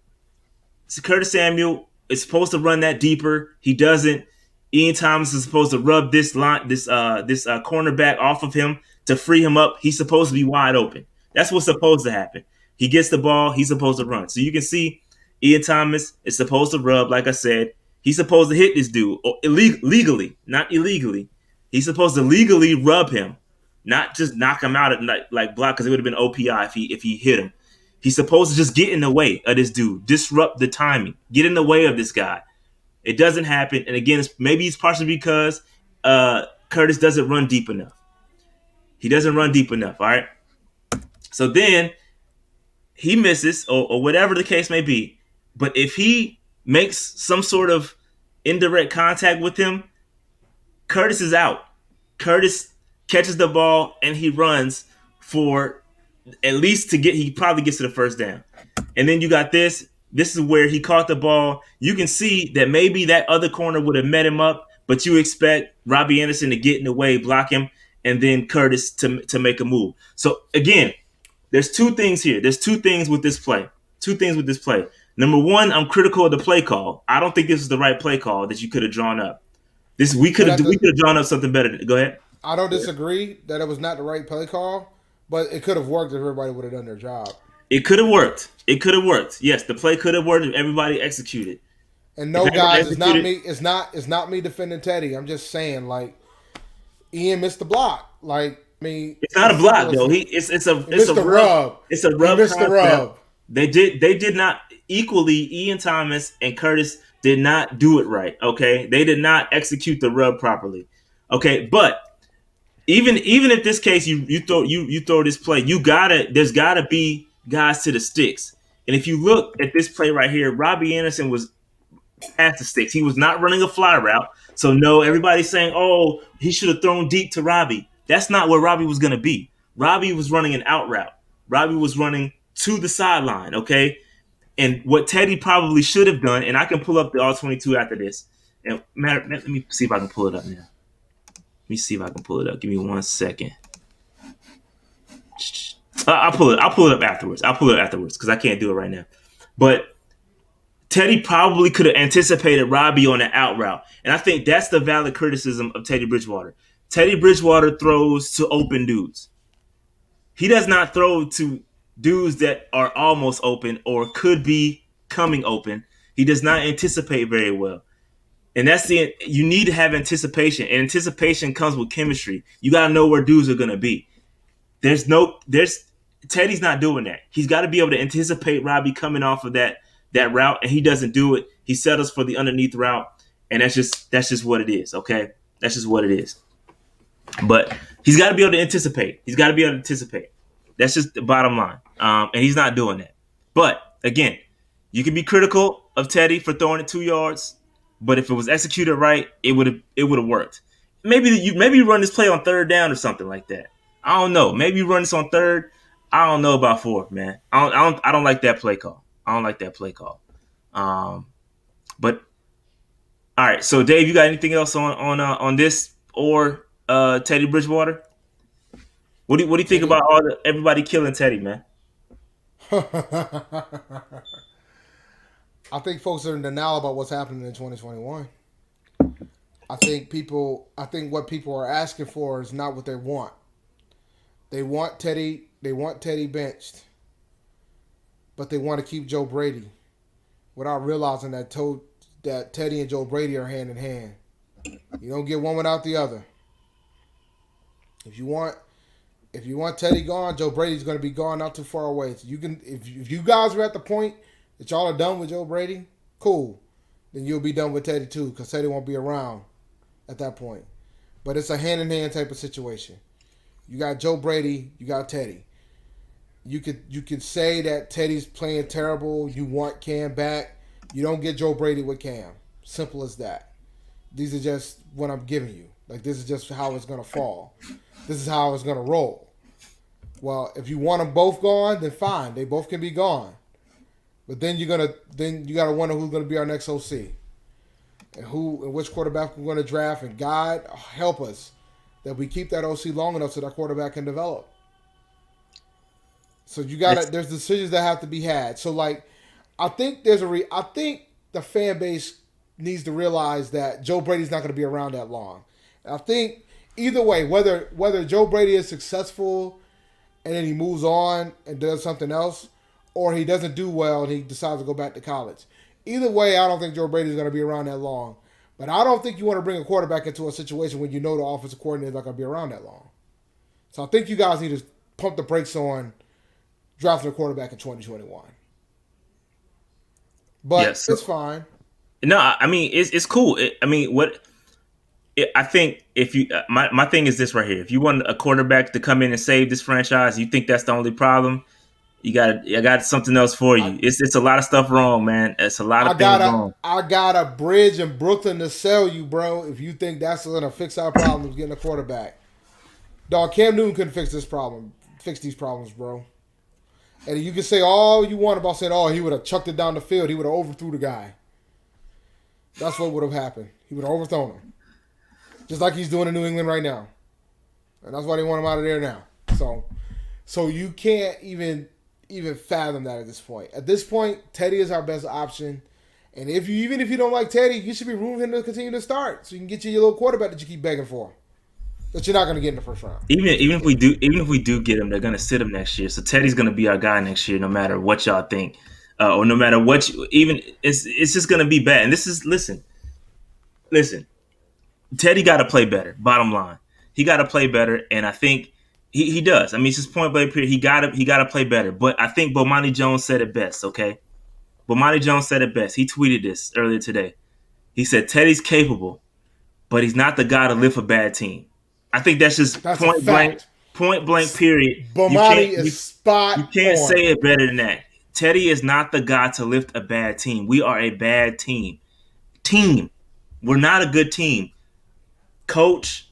Curtis Samuel is supposed to run that deeper. He doesn't. Ian Thomas is supposed to rub this cornerback off of him to free him up. He's supposed to be wide open. That's what's supposed to happen. He gets the ball. He's supposed to run. So you can see Ian Thomas is supposed to rub, like I said. He's supposed to hit this dude legally, not illegally. He's supposed to legally rub him, not just knock him out like block, because it would have been OPI if he hit him. He's supposed to just get in the way of this dude, disrupt the timing, get in the way of this guy. It doesn't happen. And again, maybe it's partially because Curtis doesn't run deep enough. He doesn't run deep enough, all right? So then he misses, or whatever the case may be. But if he makes some sort of indirect contact with him, Curtis is out. Curtis catches the ball and he runs for at least he probably gets to the first down. And then you got this. This is where he caught the ball. You can see that maybe that other corner would have met him up, but you expect Robbie Anderson to get in the way, block him, and then Curtis to make a move. So again, there's 2 things here. There's 2 things with this play. 2 things with this play. Number one, I'm critical of the play call. I don't think this is the right play call that you could have drawn up. We could have drawn up something better. Go ahead. I don't disagree that it was not the right play call, but it could have worked if everybody would have done their job. It could have worked. Yes, the play could have worked if everybody executed. And no, guys, it's not me. It's not me defending Teddy. I'm just saying, like, Ian missed the block. Like, I mean, it's not a block though. It's a rub. It's a rub. He missed the rub. They did not equally. Ian Thomas and Curtis did not do it right. Okay, they did not execute the rub properly. Okay, but even if this case you throw this play, there's gotta be guys to the sticks. And if you look at this play right here, Robbie Anderson was past the sticks. He was not running a fly route. So no, everybody's saying, oh, he should have thrown deep to Robbie. That's not where Robbie was going to be. Robbie was running an out route. Robbie was running to the sideline, okay? And what Teddy probably should have done, and I can pull up the all-22 after this. And let me see if I can pull it up now. Let me see if I can pull it up. Give me 1 second. I'll pull it up afterwards. Because I can't do it right now. But Teddy probably could have anticipated Robbie on the out route. And I think that's the valid criticism of Teddy Bridgewater. Teddy Bridgewater throws to open dudes. He does not throw to dudes that are almost open or could be coming open. He does not anticipate very well. And you need to have anticipation. And anticipation comes with chemistry. You got to know where dudes are going to be. Teddy's not doing that. He's got to be able to anticipate Robbie coming off of that route, and he doesn't do it. He settles for the underneath route, and that's just what it is, okay? That's just what it is. But he's got to be able to anticipate. That's just the bottom line. And he's not doing that. But, again, you can be critical of Teddy for throwing it 2 yards, but if it was executed right, it would have worked. Maybe you run this play on third down or something like that. I don't know. Maybe you run this on third. I don't know about fourth, man. I don't like that play call. But all right. So Dave, you got anything else on this or Teddy Bridgewater? What do you think about everybody killing Teddy, man? I think folks are in denial about what's happening in 2021. I think what people are asking for is not what they want. They want Teddy benched, but they want to keep Joe Brady without realizing that Teddy and Joe Brady are hand in hand. You don't get one without the other. If you want Teddy gone, Joe Brady's going to be gone not too far away. So if you guys are at the point that y'all are done with Joe Brady, cool. Then you'll be done with Teddy too, because Teddy won't be around at that point. But it's a hand-in-hand type of situation. You got Joe Brady, you got Teddy. You could say that Teddy's playing terrible. You want Cam back. You don't get Joe Brady with Cam. Simple as that. These are just what I'm giving you. Like, this is just how it's going to fall. This is how it's going to roll. Well, if you want them both gone, then fine. They both can be gone. But then you got to wonder who's going to be our next OC. And which quarterback we're going to draft. And God help us that we keep that OC long enough so that quarterback can develop. So there's decisions that have to be had. So like, I think the fan base needs to realize that Joe Brady's not going to be around that long. And I think either way, whether Joe Brady is successful and then he moves on and does something else, or he doesn't do well and he decides to go back to college. Either way, I don't think Joe Brady's going to be around that long. But I don't think you want to bring a quarterback into a situation when you know the offensive coordinator is not going to be around that long. So I think you guys need to pump the brakes on drafting a quarterback in 2021. But it's fine. No, I mean it's cool. I think if you my thing is this right here. If you want a quarterback to come in and save this franchise, you think that's the only problem? I got something else for you. It's a lot of stuff wrong, man. It's a lot of things wrong. I got a bridge in Brooklyn to sell you, bro. If you think that's gonna fix our problems getting a quarterback, dog, Cam Newton couldn't fix these problems, bro. And you can say all you want about saying, oh, he would have chucked it down the field, he would have overthrew the guy. That's what would have happened. He would have overthrown him, just like he's doing in New England right now, and that's why they want him out of there now. So you can't even fathom that at this point. At this point, Teddy is our best option. And even if you don't like Teddy, you should be rooting him to continue to start so you can get you your little quarterback that you keep begging for, that you're not going to get in the first round. Even if we do get him, they're going to sit him next year. So Teddy's going to be our guy next year, no matter what y'all think, or no matter what. It's just going to be bad. And this is listen. Teddy got to play better. Bottom line, he got to play better, and I think. He does. I mean, it's just point blank period. He got to play better. But I think Bomani Jones said it best, okay? Bomani Jones said it best. He tweeted this earlier today. He said, Teddy's capable, but he's not the guy to lift a bad team. I think that's point blank period. Bomani is spot on. You can't say it better than that. Teddy is not the guy to lift a bad team. We are a bad team. We're not a good team. Coach,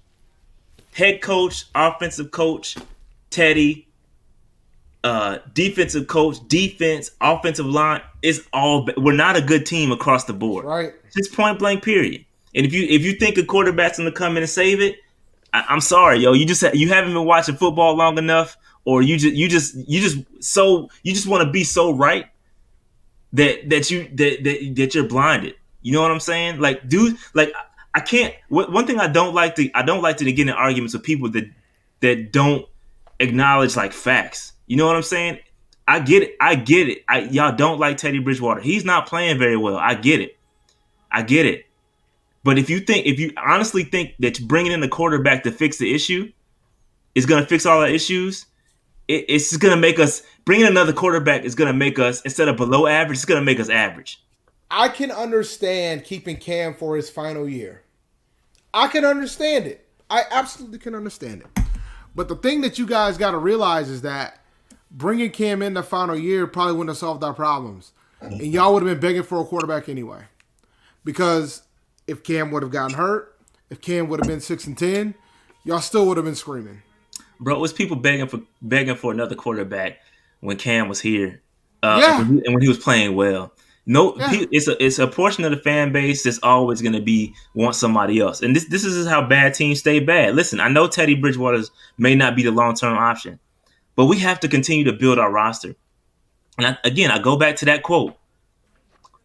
head coach, offensive coach, Teddy, defensive coach, defense, offensive line is all. We're not a good team across the board. That's right. Just point blank, period. And if you think a quarterback's gonna come in and save it, I'm sorry, yo. You haven't been watching football long enough, or you just want to be so right that you're blinded. You know what I'm saying? Like, dude, like I can't. One thing I don't like to get in arguments with people that don't acknowledge like facts. You know what I'm saying? I get it. Y'all don't like Teddy Bridgewater. He's not playing very well. I get it. But if you honestly think that bringing in the quarterback to fix the issue is going to fix all the issues, it's going to make us bringing another quarterback is going to make us, instead of below average, it's going to make us average. I can understand keeping Cam for his final year. I can understand it. I absolutely can understand it. But the thing that you guys got to realize is that bringing Cam in the final year probably wouldn't have solved our problems. And y'all would have been begging for a quarterback anyway. Because if Cam would have gotten hurt, if Cam would have been 6-10, y'all still would have been screaming. Bro, it was people begging for another quarterback when Cam was here. And when he was playing well. It's a portion of the fan base that's always going to want somebody else. And this is how bad teams stay bad. Listen, I know Teddy Bridgewater may not be the long-term option, but we have to continue to build our roster. And I go back to that quote.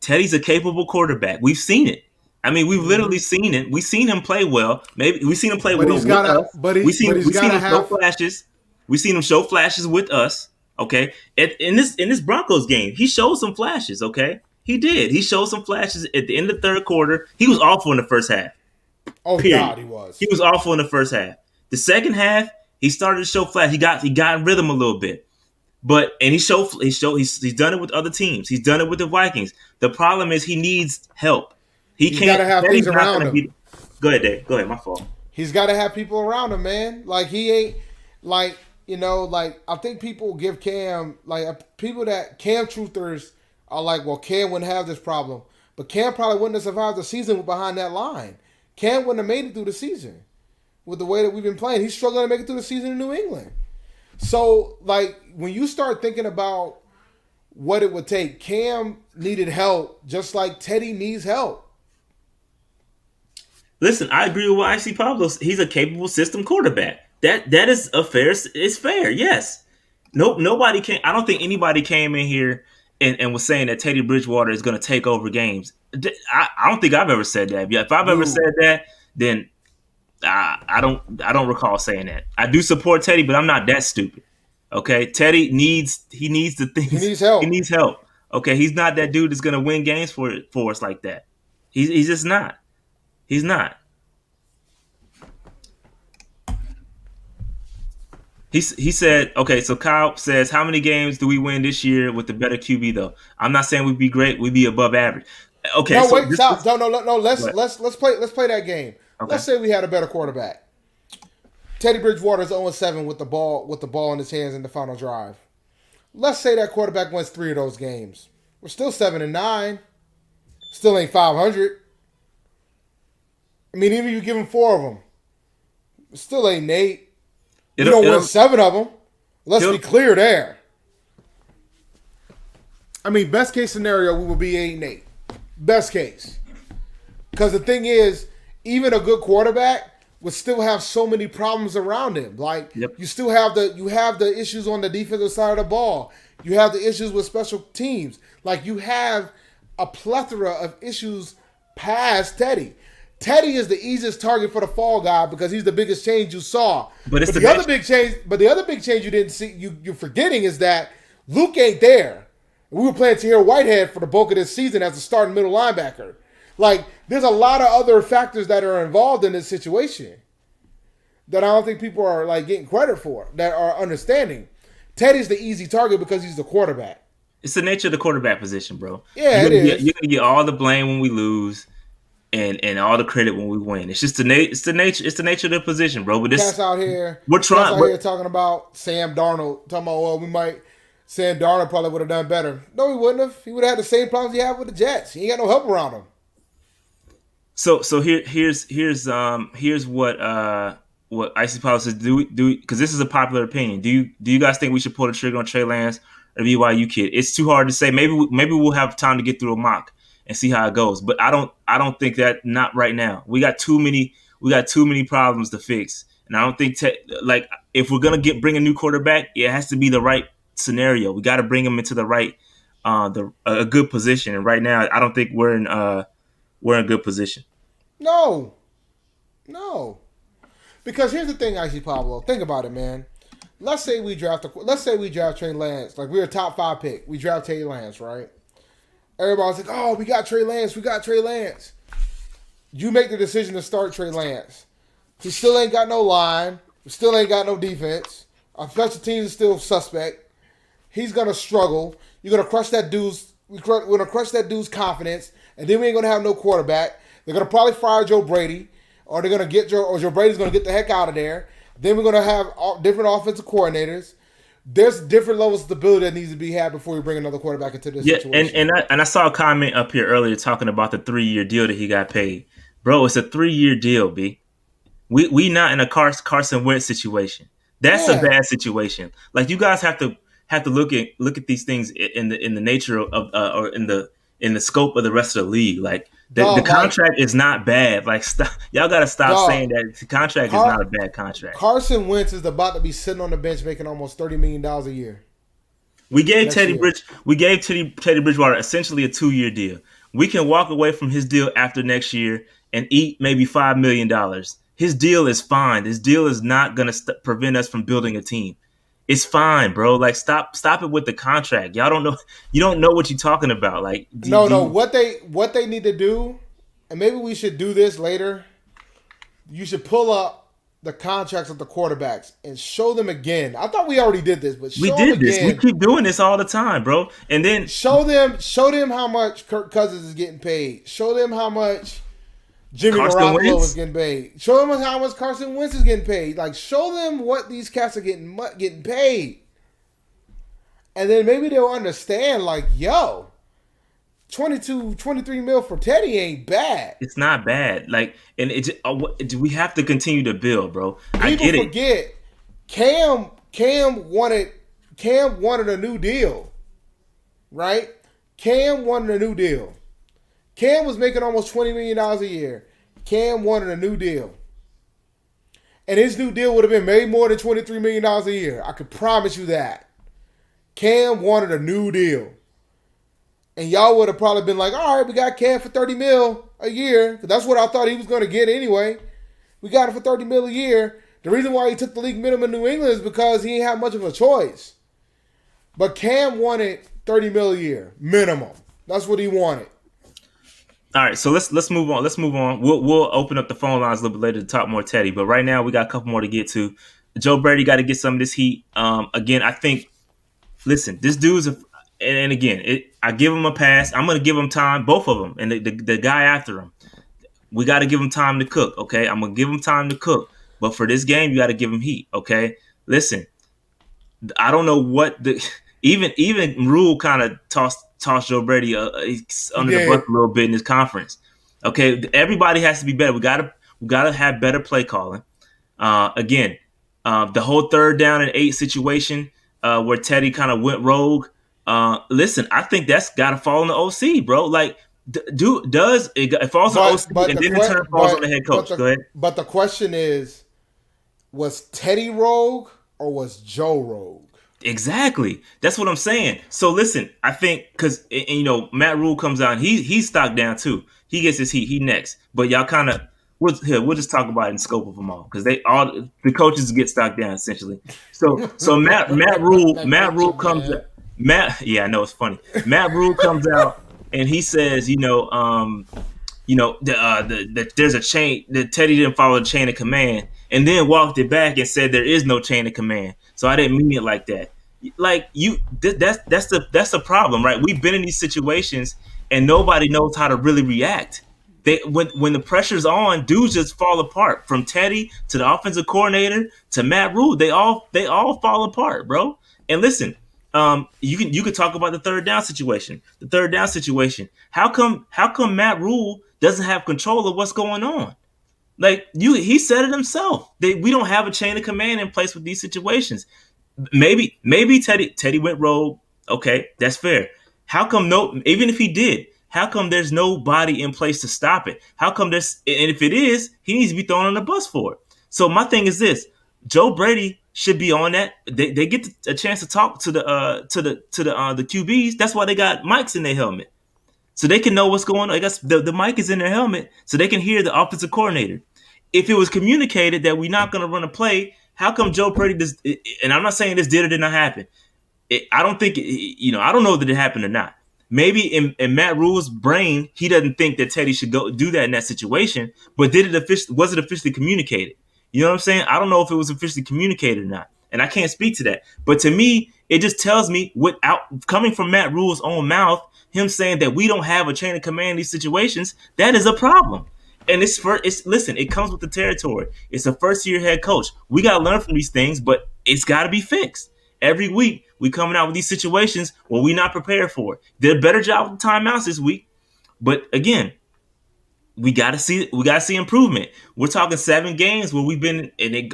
Teddy's a capable quarterback. We've seen it. I mean, we've literally seen it. We've seen him play well. Maybe we've seen him play well with us. We've seen him show flashes. We've seen him show flashes with us. Okay, in this Broncos game, he showed some flashes. Okay, he did. He showed some flashes at the end of the third quarter. He was awful in the first half. Oh God, he was. He was awful in the first half. The second half, he started to show flash. He got in rhythm a little bit. He's done it with other teams. He's done it with the Vikings. The problem is he needs help. He's got to have things around him. Go ahead, Dave. Go ahead. My fault. He's got to have people around him, man. Like he ain't like, you know, like I think people give Cam, like people that Cam truthers are like, well, Cam wouldn't have this problem, but Cam probably wouldn't have survived the season behind that line. Cam wouldn't have made it through the season with the way that we've been playing. He's struggling to make it through the season in New England. So, like, when you start thinking about what it would take, Cam needed help just like Teddy needs help. Listen, I agree with what I see Pablo. He's a capable system quarterback. That is a fair. It's fair. Yes. Nobody can. I don't think anybody came in here and was saying that Teddy Bridgewater is going to take over games. I don't think I've ever said that. If I've ever said that, then I don't recall saying that. I do support Teddy, but I'm not that stupid. Okay, Teddy needs the things. He needs help. He needs help. Okay, he's not that dude that's going to win games for us like that. He's just not. He's not. He said, okay, so Kyle says, how many games do we win this year with the better QB, though? I'm not saying we'd be great. We'd be above average. Okay. No, wait, stop. No. Let's play that game. Okay. Let's say we had a better quarterback. Teddy Bridgewater is 0-7 with the ball in his hands in the final drive. Let's say that quarterback wins 3 of those games. We're still 7-9. Still ain't 500. I mean, even if you give him 4 of them, it still ain't 8. You don't win 7 of them. Let's be clear there. I mean, best case scenario, we will be 8-8. Best case. Because the thing is, even a good quarterback would still have so many problems around him. Like, you still have the issues on the defensive side of the ball. You have the issues with special teams. Like, you have a plethora of issues past Teddy. Teddy is the easiest target for the fall guy because he's the biggest change you saw. But the other big change you didn't see, you're forgetting is that Luke ain't there. We were playing Tahir Whitehead for the bulk of this season as a starting middle linebacker. Like, there's a lot of other factors that are involved in this situation that I don't think people are like getting credit for, that are understanding. Teddy's the easy target because he's the quarterback. It's the nature of the quarterback position, bro. Yeah, it is. You're gonna get all the blame when we lose. And all the credit when we win. It's just the nature of the position, bro. But this cats out here, we're here talking about Sam Darnold. Talking about, well, Sam Darnold probably would have done better. No, he wouldn't have. He would have had the same problems he had with the Jets. He ain't got no help around him. So here's what what Icy Power says. Because this is a popular opinion. Do you guys think we should pull the trigger on Trey Lance or BYU kid? It's too hard to say. Maybe we'll have time to get through a mock and see how it goes. But I don't think that, not right now. We got too many problems to fix, and I don't think like if we're gonna bring a new quarterback, it has to be the right scenario. We got to bring him into the right a good position. And right now, I don't think we're in a good position. No. Because here's the thing, Icy Pablo. Think about it, man. Let's say we draft Trey Lance. Like, we're a top 5 pick. We draft Trey Lance, right? Everybody's like, oh, we got Trey Lance. You make the decision to start Trey Lance. He still ain't got no line. He still ain't got no defense. Our special teams is still suspect. He's going to struggle. You're going to crush that dude's confidence, and then we ain't going to have no quarterback. They're going to probably fire Joe Brady, or Joe Brady's going to get the heck out of there. Then we're going to have different offensive coordinators. There's different levels of stability that needs to be had before we bring another quarterback into this situation. And I saw a comment up here earlier talking about the 3-year deal that he got paid. Bro, it's a 3-year deal, B. We not in a Carson Wentz situation. That's a bad situation. Like, you guys have to look at these things in the nature of or in the scope of the rest of the league. Like, the contract is not bad. Like, y'all got to stop saying that the contract is not a bad contract. Carson Wentz is about to be sitting on the bench making almost $30 million a year. We gave Teddy Bridgewater essentially a 2-year deal. We can walk away from his deal after next year and eat maybe $5 million. His deal is fine. His deal is not going to prevent us from building a team. It's fine, bro. Like, stop it with the contract. Y'all don't know. You don't know what you're talking about. Like, what they need to do, and maybe we should do this later. You should pull up the contracts of the quarterbacks and show them again. I thought we already did this, but we did this. We keep doing this all the time, bro. And then show them how much Kirk Cousins is getting paid. Show them how much Jimmy Garoppolo is getting paid. Show them how much Carson Wentz is getting paid. Like, show them what these cats are getting paid. And then maybe they'll understand, like, yo, 23 mil for Teddy ain't bad. It's not bad. Like, and we have to continue to build, bro. People forget Cam wanted a new deal, right? Cam wanted a new deal. Cam was making almost $20 million a year. Cam wanted a new deal. And his new deal would have been made more than $23 million a year. I could promise you that. Cam wanted a new deal. And y'all would have probably been like, all right, we got Cam for $30 mil a year. Because that's what I thought he was going to get anyway. We got him for $30 mil a year. The reason why he took the league minimum in New England is because he didn't have much of a choice. But Cam wanted $30 mil a year, minimum. That's what he wanted. All right, so let's move on. We'll open up the phone lines a little bit later to talk more Teddy. But right now we got a couple more to get to. Joe Brady got to get some of this heat. Again, I think. Listen, this dude's and again, I give him a pass. I'm gonna give him time, both of them, and the guy after him. We got to give him time to cook. Okay, I'm gonna give him time to cook. But for this game, you got to give him heat. Okay, listen. I don't know what even Rule kind of tossed Joe Brady under the bus a little bit in this conference. Okay, everybody has to be better. We gotta have better play calling. Again, the whole 3rd down and 8 situation where Teddy kind of went rogue. Listen, I think that's got to fall on the OC, bro. Like, it falls on the OC and then in turn falls on the head coach. Go ahead. But the question is, was Teddy rogue or was Joe rogue? Exactly. That's what I'm saying. So listen, I think because Matt Rule comes out and he's stocked down too. He gets his heat. He next. But y'all kind of we'll just talk about it in scope of them all because the coaches get stocked down essentially. So Matt Rule comes out. I know it's funny. Matt Rule comes out and he says, there's a chain that Teddy didn't follow the chain of command, and then walked it back and said there is no chain of command. So I didn't mean it like that. Like that's the problem, right? We've been in these situations and nobody knows how to really react. When the pressure's on, dudes just fall apart. From Teddy to the offensive coordinator to Matt Rule, they all fall apart, bro. And listen, you could talk about the 3rd down situation. The 3rd down situation. How come Matt Rule doesn't have control of what's going on? Like he said it himself. We don't have a chain of command in place with these situations. Maybe Teddy went rogue. Okay, that's fair. How come even if he did, how come there's nobody in place to stop it? How come and if it is, he needs to be thrown on the bus for it. So my thing is this: Joe Brady should be on that. They get a chance to talk to the QBs. That's why they got mics in their helmet, so they can know what's going on. I guess the mic is in their helmet, so they can hear the offensive coordinator. If it was communicated that we're not going to run a play, how come Joe Brady does? And I'm not saying this did or did not happen. I don't think, I don't know that it happened or not. Maybe in Matt Rule's brain, he doesn't think that Teddy should go do that in that situation. But was it officially communicated? You know what I'm saying? I don't know if it was officially communicated or not, and I can't speak to that. But to me, it just tells me, without coming from Matt Rule's own mouth, him saying that we don't have a chain of command in these situations, that is a problem. And listen, it comes with the territory. It's a first-year head coach. We got to learn from these things, but it's got to be fixed. Every week, we coming out with these situations where we're not prepared for it. Did a better job with the timeouts this week. But again, we gotta see improvement. We're talking 7 games where we've been, and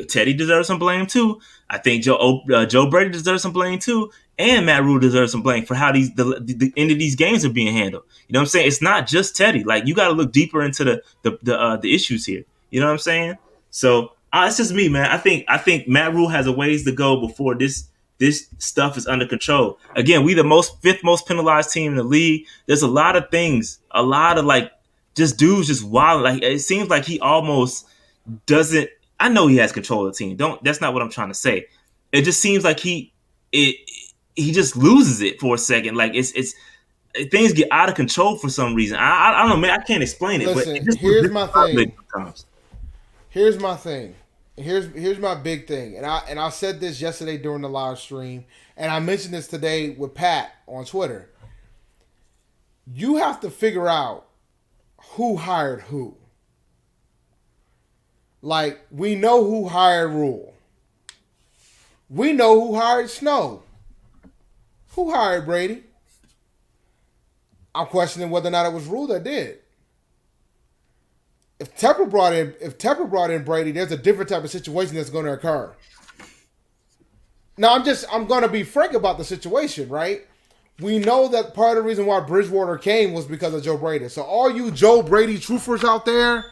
Teddy deserves some blame too. I think Joe Brady deserves some blame too, and Matt Rule deserves some blame for how the end of these games are being handled. You know what I'm saying? It's not just Teddy. Like, you got to look deeper into the issues here. You know what I'm saying? So it's just me, man. I think Matt Rule has a ways to go before this stuff is under control. Again, we the fifth most penalized team in the league. There's a lot of things, a lot of just dudes just wild. Like, it seems like he almost doesn't. I know he has control of the team. That's not what I'm trying to say. It just seems like he just loses it for a second. Like, it's things get out of control for some reason. I don't know, man. I can't explain it. Listen, but here's my thing. Here's my thing. Here's my big thing. And I said this yesterday during the live stream, and I mentioned this today with Pat on Twitter. You have to figure out who hired who. Like, we know who hired Rule. We know who hired Snow. Who hired Brady? I'm questioning whether or not it was Rule that did. If Tepper brought in Brady, there's a different type of situation that's going to occur. Now, I'm going to be frank about the situation, right? We know that part of the reason why Bridgewater came was because of Joe Brady. So all you Joe Brady truthers out there,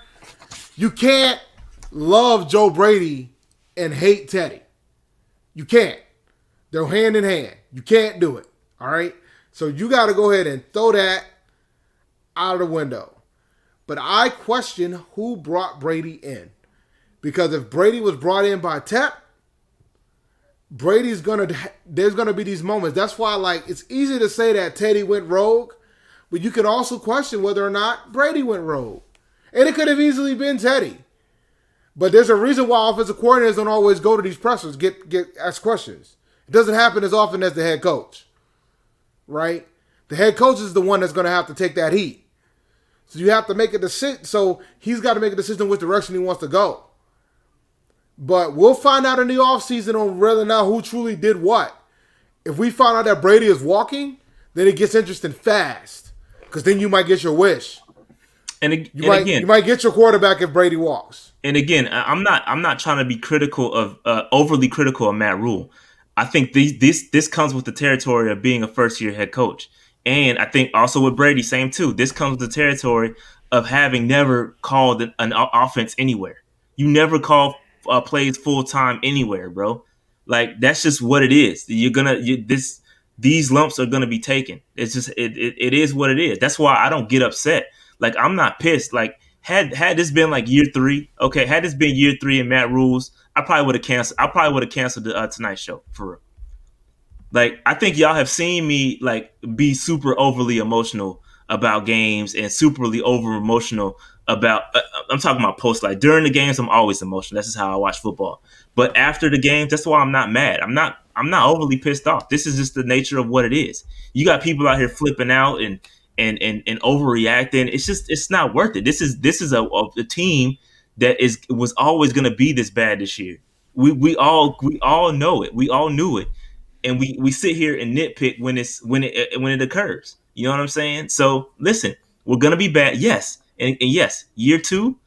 you can't love Joe Brady and hate Teddy. You can't. They're hand in hand. You can't do it. All right? So you got to go ahead and throw that out of the window. But I question who brought Brady in. Because if Brady was brought in by Tep, there's going to be these moments. That's why, it's easy to say that Teddy went rogue, but you can also question whether or not Brady went rogue. And it could have easily been Teddy. But there's a reason why offensive coordinators don't always go to these pressers, get asked questions. It doesn't happen as often as the head coach, right? The head coach is the one that's going to have to take that heat. So you have to make a decision. So he's got to make a decision which direction he wants to go. But we'll find out in the offseason on whether or not who truly did what. If we find out that Brady is walking, then it gets interesting fast. Because then you might get your wish. You might get your quarterback if Brady walks. And again, I'm not trying to be critical of overly critical of Matt Rule. I think this comes with the territory of being a first-year head coach. And I think also with Brady, same too. This comes with the territory of having never called an offense anywhere. You never call plays full-time anywhere, bro. Like, that's just what it is. These lumps are gonna be taken. It's just it is what it is. That's why I don't get upset. Like, I'm not pissed. Like, had this been like year 3, okay, had this been year 3 in Matt Rules, I probably would have canceled the Tonight Show, for real. Like, I think y'all have seen me be super overly emotional about games and superly over emotional about. I'm talking about post. Like, during the games, I'm always emotional. That's just how I watch football. But after the games, that's why I'm not mad. I'm not overly pissed off. This is just the nature of what it is. You got people out here flipping out and overreacting. It's not worth it. This is a team that was always going to be this bad this year. We all know it. We all knew it. And we sit here and nitpick when it occurs. You know what I'm saying? So listen, we're gonna be bad, yes, and yes, year 2,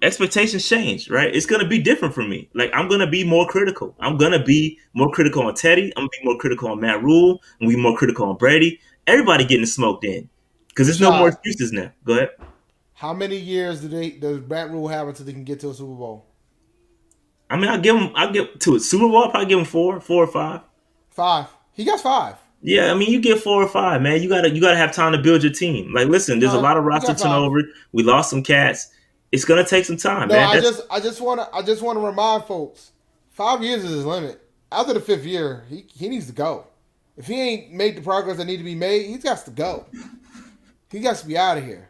expectations change, right? It's gonna be different for me. Like I'm gonna be more critical. I'm gonna be more critical on Teddy. I'm gonna be more critical on Matt Rule. I'm gonna be more critical on Brady. Everybody getting smoked in because there's no more Rashad, excuses now. Go ahead. how many years does Matt Rule have until they can get to a Super Bowl? I mean, I'll give to a Super Bowl. I'll probably give him four or five. 5. He got 5. Yeah, I mean, you get 4 or 5, man. You gotta have time to build your team. Like, listen, there's a lot of He roster got 5. turnover. We lost some cats. It's gonna take some time, No, man. I just want to remind folks, 5 years is his limit. After the 5th year, he needs to go. If he ain't made the progress that need to be made, he's got to go. He got to be out of here.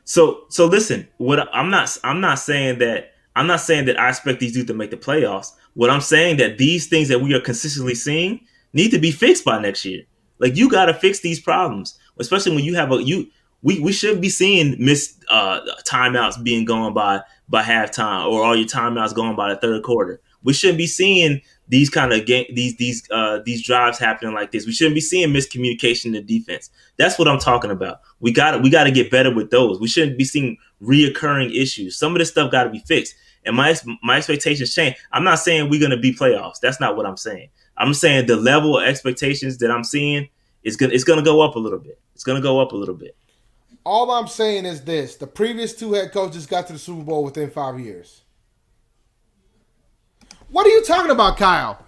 So listen. I'm not saying that I expect these dudes to make the playoffs. What I'm saying that these things that we are consistently seeing need to be fixed by next year. Like you got to fix these problems, especially when you have we shouldn't be seeing missed timeouts being gone by halftime or all your timeouts going by the third quarter. We shouldn't be seeing these kind of these drives happening like this. We shouldn't be seeing miscommunication in the defense. That's what I'm talking about. We got to get better with those. We shouldn't be seeing reoccurring issues. Some of this stuff got to be fixed. And my expectations change. I'm not saying we're going to be playoffs. That's not what I'm saying. I'm saying the level of expectations that I'm seeing it's going to go up a little bit. It's going to go up a little bit. All I'm saying is this: the previous 2 head coaches got to the Super Bowl within 5 years. What are you talking about, Kyle?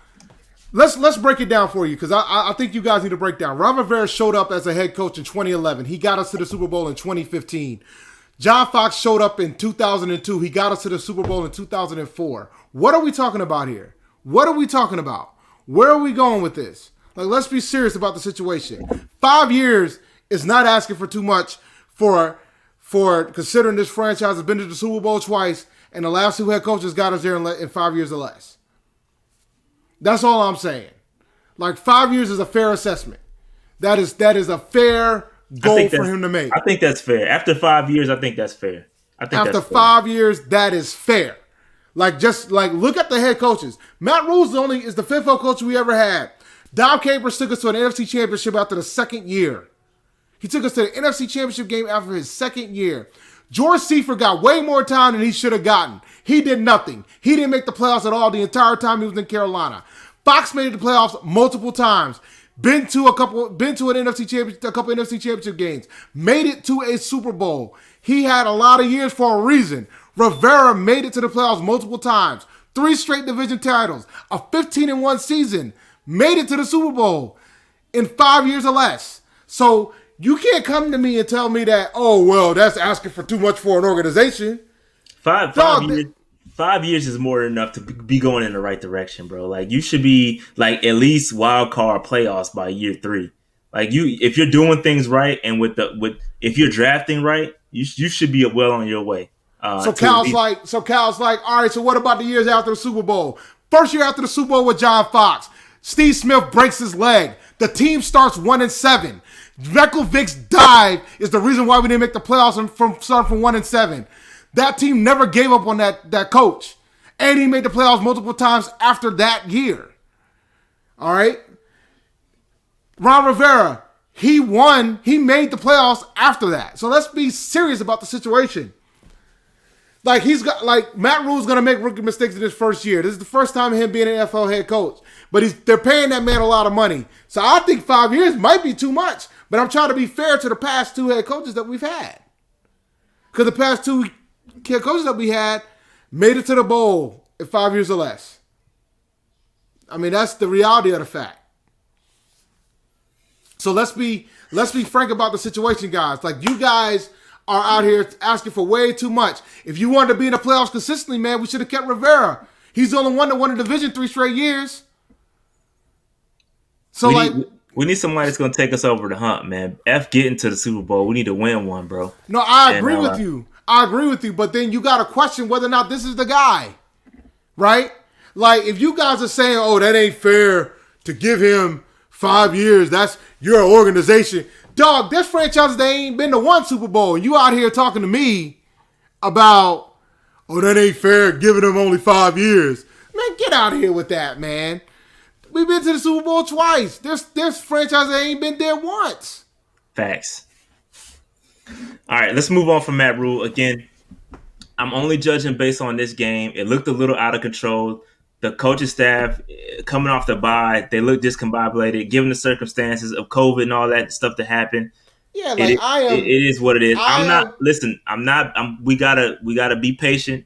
Let's break it down for you because I think you guys need to break down. Ron Rivera showed up as a head coach in 2011. He got us to the Super Bowl in 2015. John Fox showed up in 2002. He got us to the Super Bowl in 2004. What are we talking about here? What are we talking about? Where are we going with this? Like, let's be serious about the situation. 5 years is not asking for too much for considering this franchise has been to the Super Bowl twice and the last 2 head coaches got us there in 5 years or less. That's all I'm saying. Like 5 years is a fair assessment. That is a fair goal for him to make. I think that's fair. After 5 years, I think that's fair. After 5 years, that is fair. Like look at the head coaches. Matt Rule is the 5th head coach we ever had. Dom Capers took us to an NFC Championship after the 2nd year. He took us to the NFC Championship game after his 2nd year. George Seifert got way more time than he should have gotten. He did nothing. He didn't make the playoffs at all the entire time he was in Carolina. Fox made the playoffs multiple times. Been to a couple NFC Championship games. Made it to a Super Bowl. He had a lot of years for a reason. Rivera made it to the playoffs multiple times. 3 straight division titles. A 15-1 season. Made it to the Super Bowl in 5 years or less. So you can't come to me and tell me that, oh, well, that's asking for too much for an organization. 5 years. 5 years is more than enough to be going in the right direction, bro. Like you should be like at least wild card playoffs by year 3. Like if you're doing things right and if you're drafting right, you should be well on your way. So Cal's like, all right. So what about the years after the Super Bowl? First year after the Super Bowl with John Fox, Steve Smith breaks his leg. The team starts 1-7. Michael Vick's dive is the reason why we didn't make the playoffs starting from 1-7. That team never gave up on that coach. And he made the playoffs multiple times after that year. All right? Ron Rivera, he won. He made the playoffs after that. So let's be serious about the situation. Like Matt Rule's gonna make rookie mistakes in his first year. This is the first time him being an NFL head coach. But they're paying that man a lot of money. So I think 5 years might be too much. But I'm trying to be fair to the past 2 head coaches that we've had. Because the past 2 head coaches that we had made it to the bowl in 5 years or less. I mean, that's the reality of the fact. So let's be frank about the situation, guys. Like, you guys are out here asking for way too much. If you wanted to be in the playoffs consistently, man, we should have kept Rivera. He's the only one that won the division 3 straight years. So we need somebody that's going to take us over the hump, man. Getting to the Super Bowl. We need to win one, bro. No, I agree with you. But then you got to question whether or not this is the guy, right? Like, if you guys are saying, oh, that ain't fair to give him 5 years, that's your organization. Dog, this franchise, they ain't been to 1 Super Bowl. And you out here talking to me about, oh, that ain't fair, giving him only 5 years. Man, get out of here with that, man. We've been to the Super Bowl twice. This franchise ain't been there once. Facts. All right, let's move on from Matt Rule. Again, I'm only judging based on this game. It looked a little out of control. The coaching staff coming off the bye, they look discombobulated, given the circumstances of COVID and all that stuff that happened. Yeah, It like is, it is what it is. I am. We gotta be patient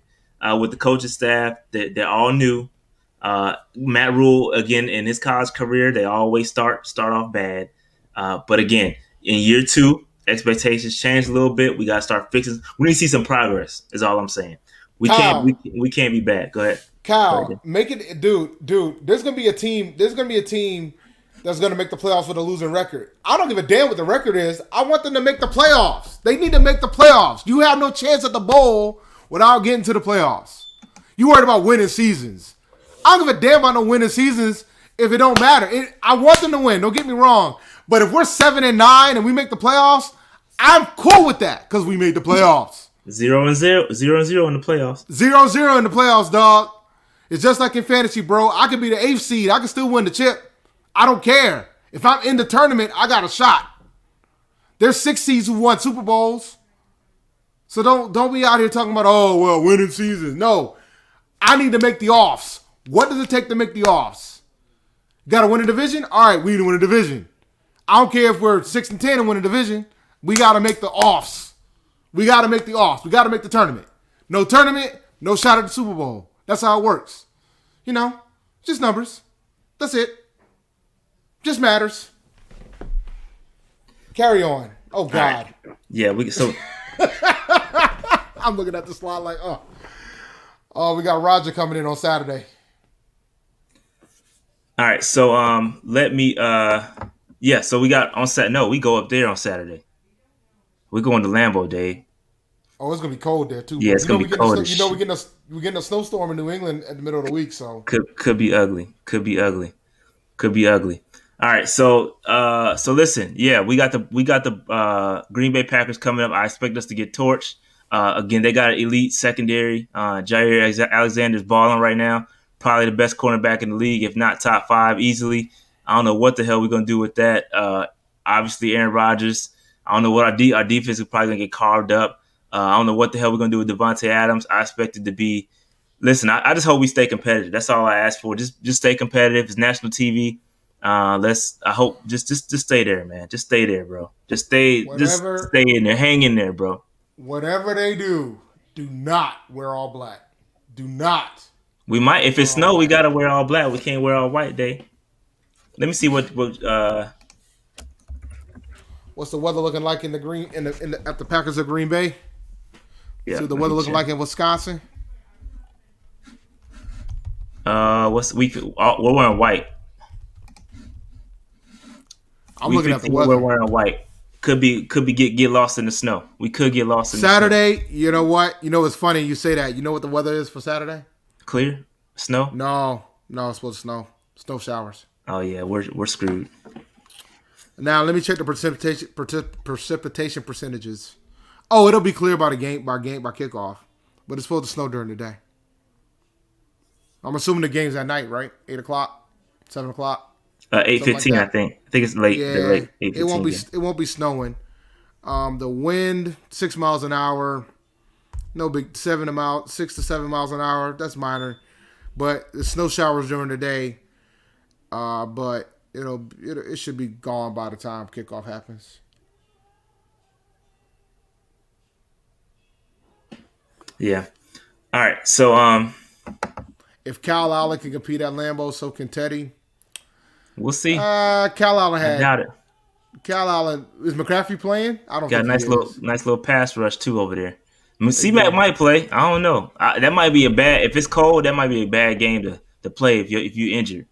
with the coaching staff. They're all new. Matt Rule, again, in his college career, they always start off bad. But again, in year 2, expectations change a little bit. We got to start fixing. We need to see some progress. Is all I'm saying. Kyle, We can't be bad. Go ahead. Kyle, make it, dude. There's gonna be a team. There's gonna be a team that's gonna make the playoffs with a losing record. I don't give a damn what the record is. I want them to make the playoffs. They need to make the playoffs. You have no chance at the bowl without getting to the playoffs. You worried about winning seasons. I don't give a damn about no winning seasons if it don't matter. I want them to win. Don't get me wrong. But if we're 7-9 and we make the playoffs, I'm cool with that because we made the playoffs. 0-0 in the playoffs. 0-0 in the playoffs, dog. It's just like in fantasy, bro. I could be the 8th seed. I can still win the chip. I don't care. If I'm in the tournament, I got a shot. There's 6 seeds who won Super Bowls. So don't be out here talking about, oh, well, winning seasons. No. I need to make the offs. What does it take to make the offs? Got to win a division? All right, we need to win a division. I don't care if we're 6-10 and win a division. We got to make the offs. We got to make the offs. We got to make the tournament. No tournament, no shot at the Super Bowl. That's how it works. You know, just numbers. That's it. Just matters. Carry on. Oh, God. Right. Yeah, I'm looking at the slide like, oh, we got Roger coming in on Saturday. All right, so let me so we got on Sat. No, we go up there on Saturday. We're going to Lambeau, Dave. Oh, it's gonna be cold there too. Yeah, it's gonna be cold. We're getting a snowstorm in New England at the middle of the week, so could be ugly. All right, so listen, yeah, we got the Green Bay Packers coming up. I expect us to get torched. Again, they got an elite secondary. Jair Alexander's balling right now. Probably the best cornerback in the league, if not top 5 easily. I don't know what the hell we're going to do with that. Obviously, Aaron Rodgers. I don't know what our defense is probably going to get carved up. I don't know what the hell we're going to do with Devontae Adams. I expect it to be – listen, I just hope we stay competitive. That's all I ask for. Just stay competitive. It's national TV. I hope just stay there, man. Just stay there, bro. Just stay in there. Hang in there, bro. Whatever they do not wear all black. Do not. We might, if it's snow, we gotta wear all black. We can't wear all white, Day. Let me see what's the weather looking like in the green at the Packers of Green Bay? Yeah. See the weather looking like in Wisconsin? We're wearing white. I'm looking at the weather. We're wearing white. Could be get lost in the snow. We could get lost in Saturday. The snow. You know what? You know it's funny you say that. You know what the weather is for Saturday? Clear snow? No, it's supposed to snow. Snow showers. Oh yeah, we're screwed. Now let me check the precipitation percentages. Oh, it'll be clear by kickoff, but it's supposed to snow during the day. I'm assuming the game's at night, right? 8:00, 7:00. 8:15, like I think. I think it's late. Yeah, late 8:15. It won't be snowing. The wind 6 miles an hour. No big 6 to 7 miles an hour. That's minor, but the snow showers during the day. But it should be gone by the time kickoff happens. Yeah. All right. So if Kyle Allen can compete at Lambeau, so can Teddy. We'll see. Kyle Allen I doubt it. Kyle Allen is McCaffrey playing? I don't. Got a nice little pass rush too over there. C-Mac might play. I don't know. That might be a bad. If it's cold, that might be a bad game to play if you injured.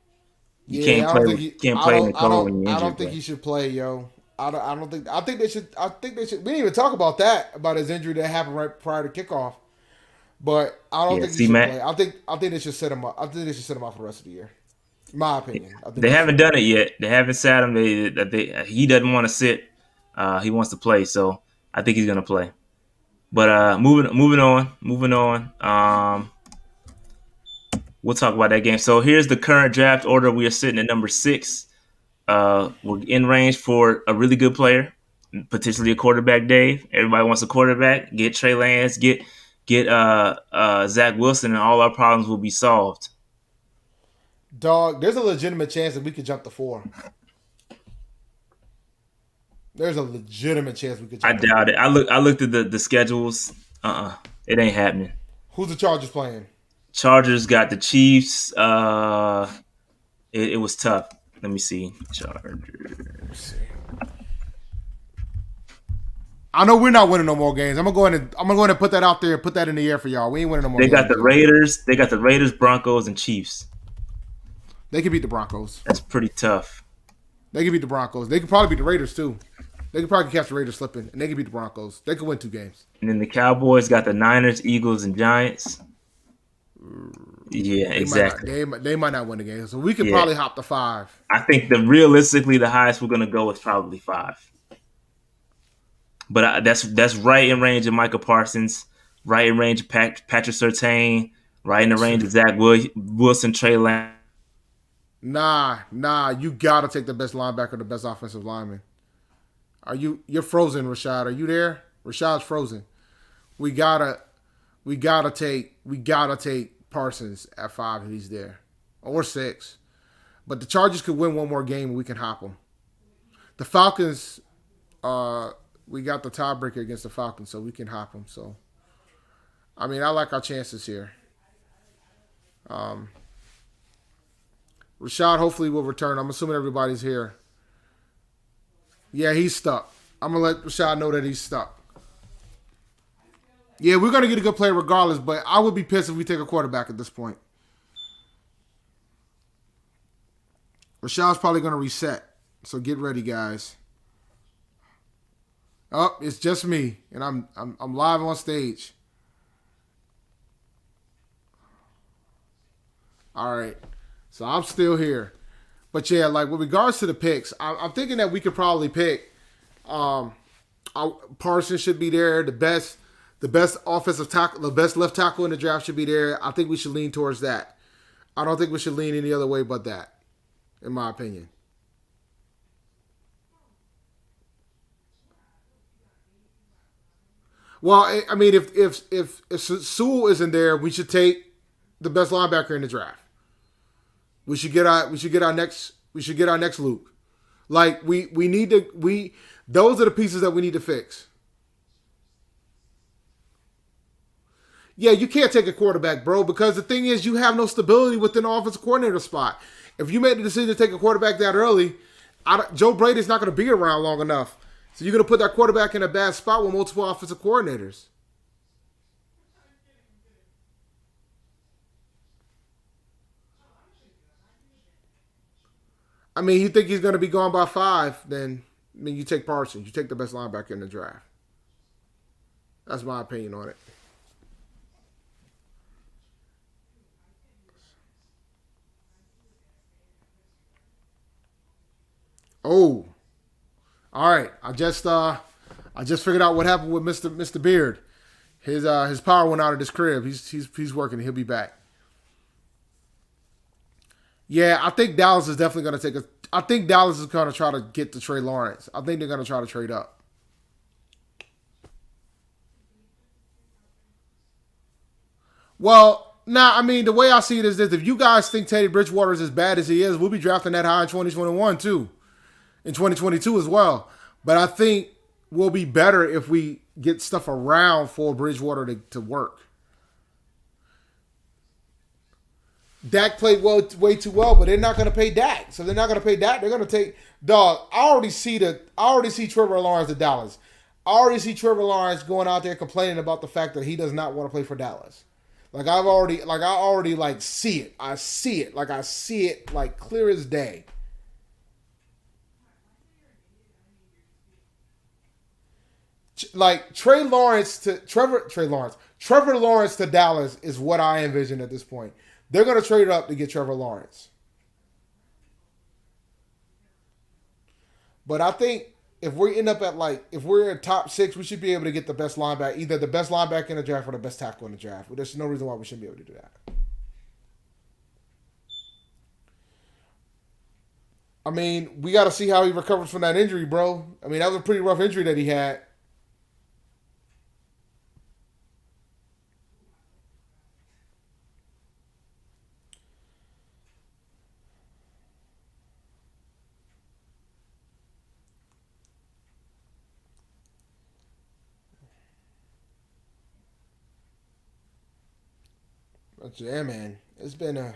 You can't play in the cold when you're injured. I don't think he should play, yo. I think they should. We didn't even talk about that about his injury that happened right prior to kickoff. But I don't think he should play. I think they should set him up. I think they should set him up for the rest of the year. My opinion. They haven't done it yet. They haven't sat him. He doesn't want to sit. He wants to play, so I think he's gonna play. But moving on. We'll talk about that game. So here's the current draft order. We are sitting at number 6. We're in range for a really good player, potentially a quarterback. Dave, everybody wants a quarterback. Get Trey Lance. Get get Zach Wilson, and all our problems will be solved. Dog, there's a legitimate chance that we could jump to 4. There's a legitimate chance we could I jump to doubt 4. it. I looked at the schedules. It ain't happening. Who's the Chargers playing? Chargers got the Chiefs. It was tough. Let me see. Chargers. I know we're not winning no more games. I'm gonna go ahead and put that out there and put that in the air for y'all. We ain't winning no more They games. got the Raiders. They got the Raiders, Broncos, and Chiefs. They could beat the Broncos. That's pretty tough. They could beat the Broncos. They could probably beat the Raiders too. They could probably catch the Raiders slipping, and they could beat the Broncos. They could win 2 games. And then the Cowboys got the Niners, Eagles, and Giants. Yeah, exactly. They might not win the game, so we could probably hop to 5. I think realistically the highest we're gonna go is probably 5. But that's right in range of Michael Parsons, right in range of Patrick Surtain, right in the range of Zach Wilson, Trey Lance. Nah, you gotta take the best linebacker, the best offensive lineman. You're frozen, Rashad. Are you there? Rashad's frozen. We gotta take Parsons at 5 if he's there, or 6. But the Chargers could win one more game and we can hop them. The Falcons, we got the tiebreaker against the Falcons, so we can hop them. So, I mean, I like our chances here. Rashad hopefully will return. I'm assuming everybody's here. Yeah, he's stuck. I'm going to let Rashad know that he's stuck. Yeah, we're going to get a good player regardless, but I would be pissed if we take a quarterback at this point. Rashad's probably going to reset, so get ready, guys. Oh, it's just me, and I'm live on stage. All right, so I'm still here, but yeah, like with regards to the picks, I'm thinking that we could probably pick. Parsons should be there. The best offensive tackle, the best left tackle in the draft should be there. I think we should lean towards that. I don't think we should lean any other way but that, in my opinion. Well, I mean, if Sewell isn't there, we should take the best linebacker in the draft. We should get our next Luke. Like those are the pieces that we need to fix. Yeah, you can't take a quarterback, bro, because the thing is you have no stability within the offensive coordinator spot. If you made the decision to take a quarterback that early, Joe Brady's not going to be around long enough. So you're going to put that quarterback in a bad spot with multiple offensive coordinators. I mean, you think he's going to be gone by 5, then you take Parsons. You take the best linebacker in the draft. That's my opinion on it. Oh. All right. I just figured out what happened with Mr. Beard. His power went out of his crib. He's working. He'll be back. Yeah, I think Dallas is definitely going to I think Dallas is going to try to get to Trey Lawrence. I think they're going to try to trade up. Well, I mean, the way I see it is this. If you guys think Teddy Bridgewater is as bad as he is, we'll be drafting that high in 2021 too. In 2022 as well. But I think we'll be better if we get stuff around for Bridgewater to work. Dak played way too well, but they're not going to pay Dak. So they're not going to pay Dak. They're going to take dog. I already see Trevor Lawrence at Dallas. I already see Trevor Lawrence going out there complaining about the fact that he does not want to play for Dallas. I already see it. I see it like clear as day. Like Trevor Lawrence to Dallas is what I envision at this point. They're going to trade up to get Trevor Lawrence. But I think if we end up if we're in top 6, we should be able to get the best linebacker, either the best linebacker in the draft or the best tackle in the draft. But there's no reason why we shouldn't be able to do that. I mean, we got to see how he recovers from that injury, bro. I mean, that was a pretty rough injury that he had. But yeah, man. It's been a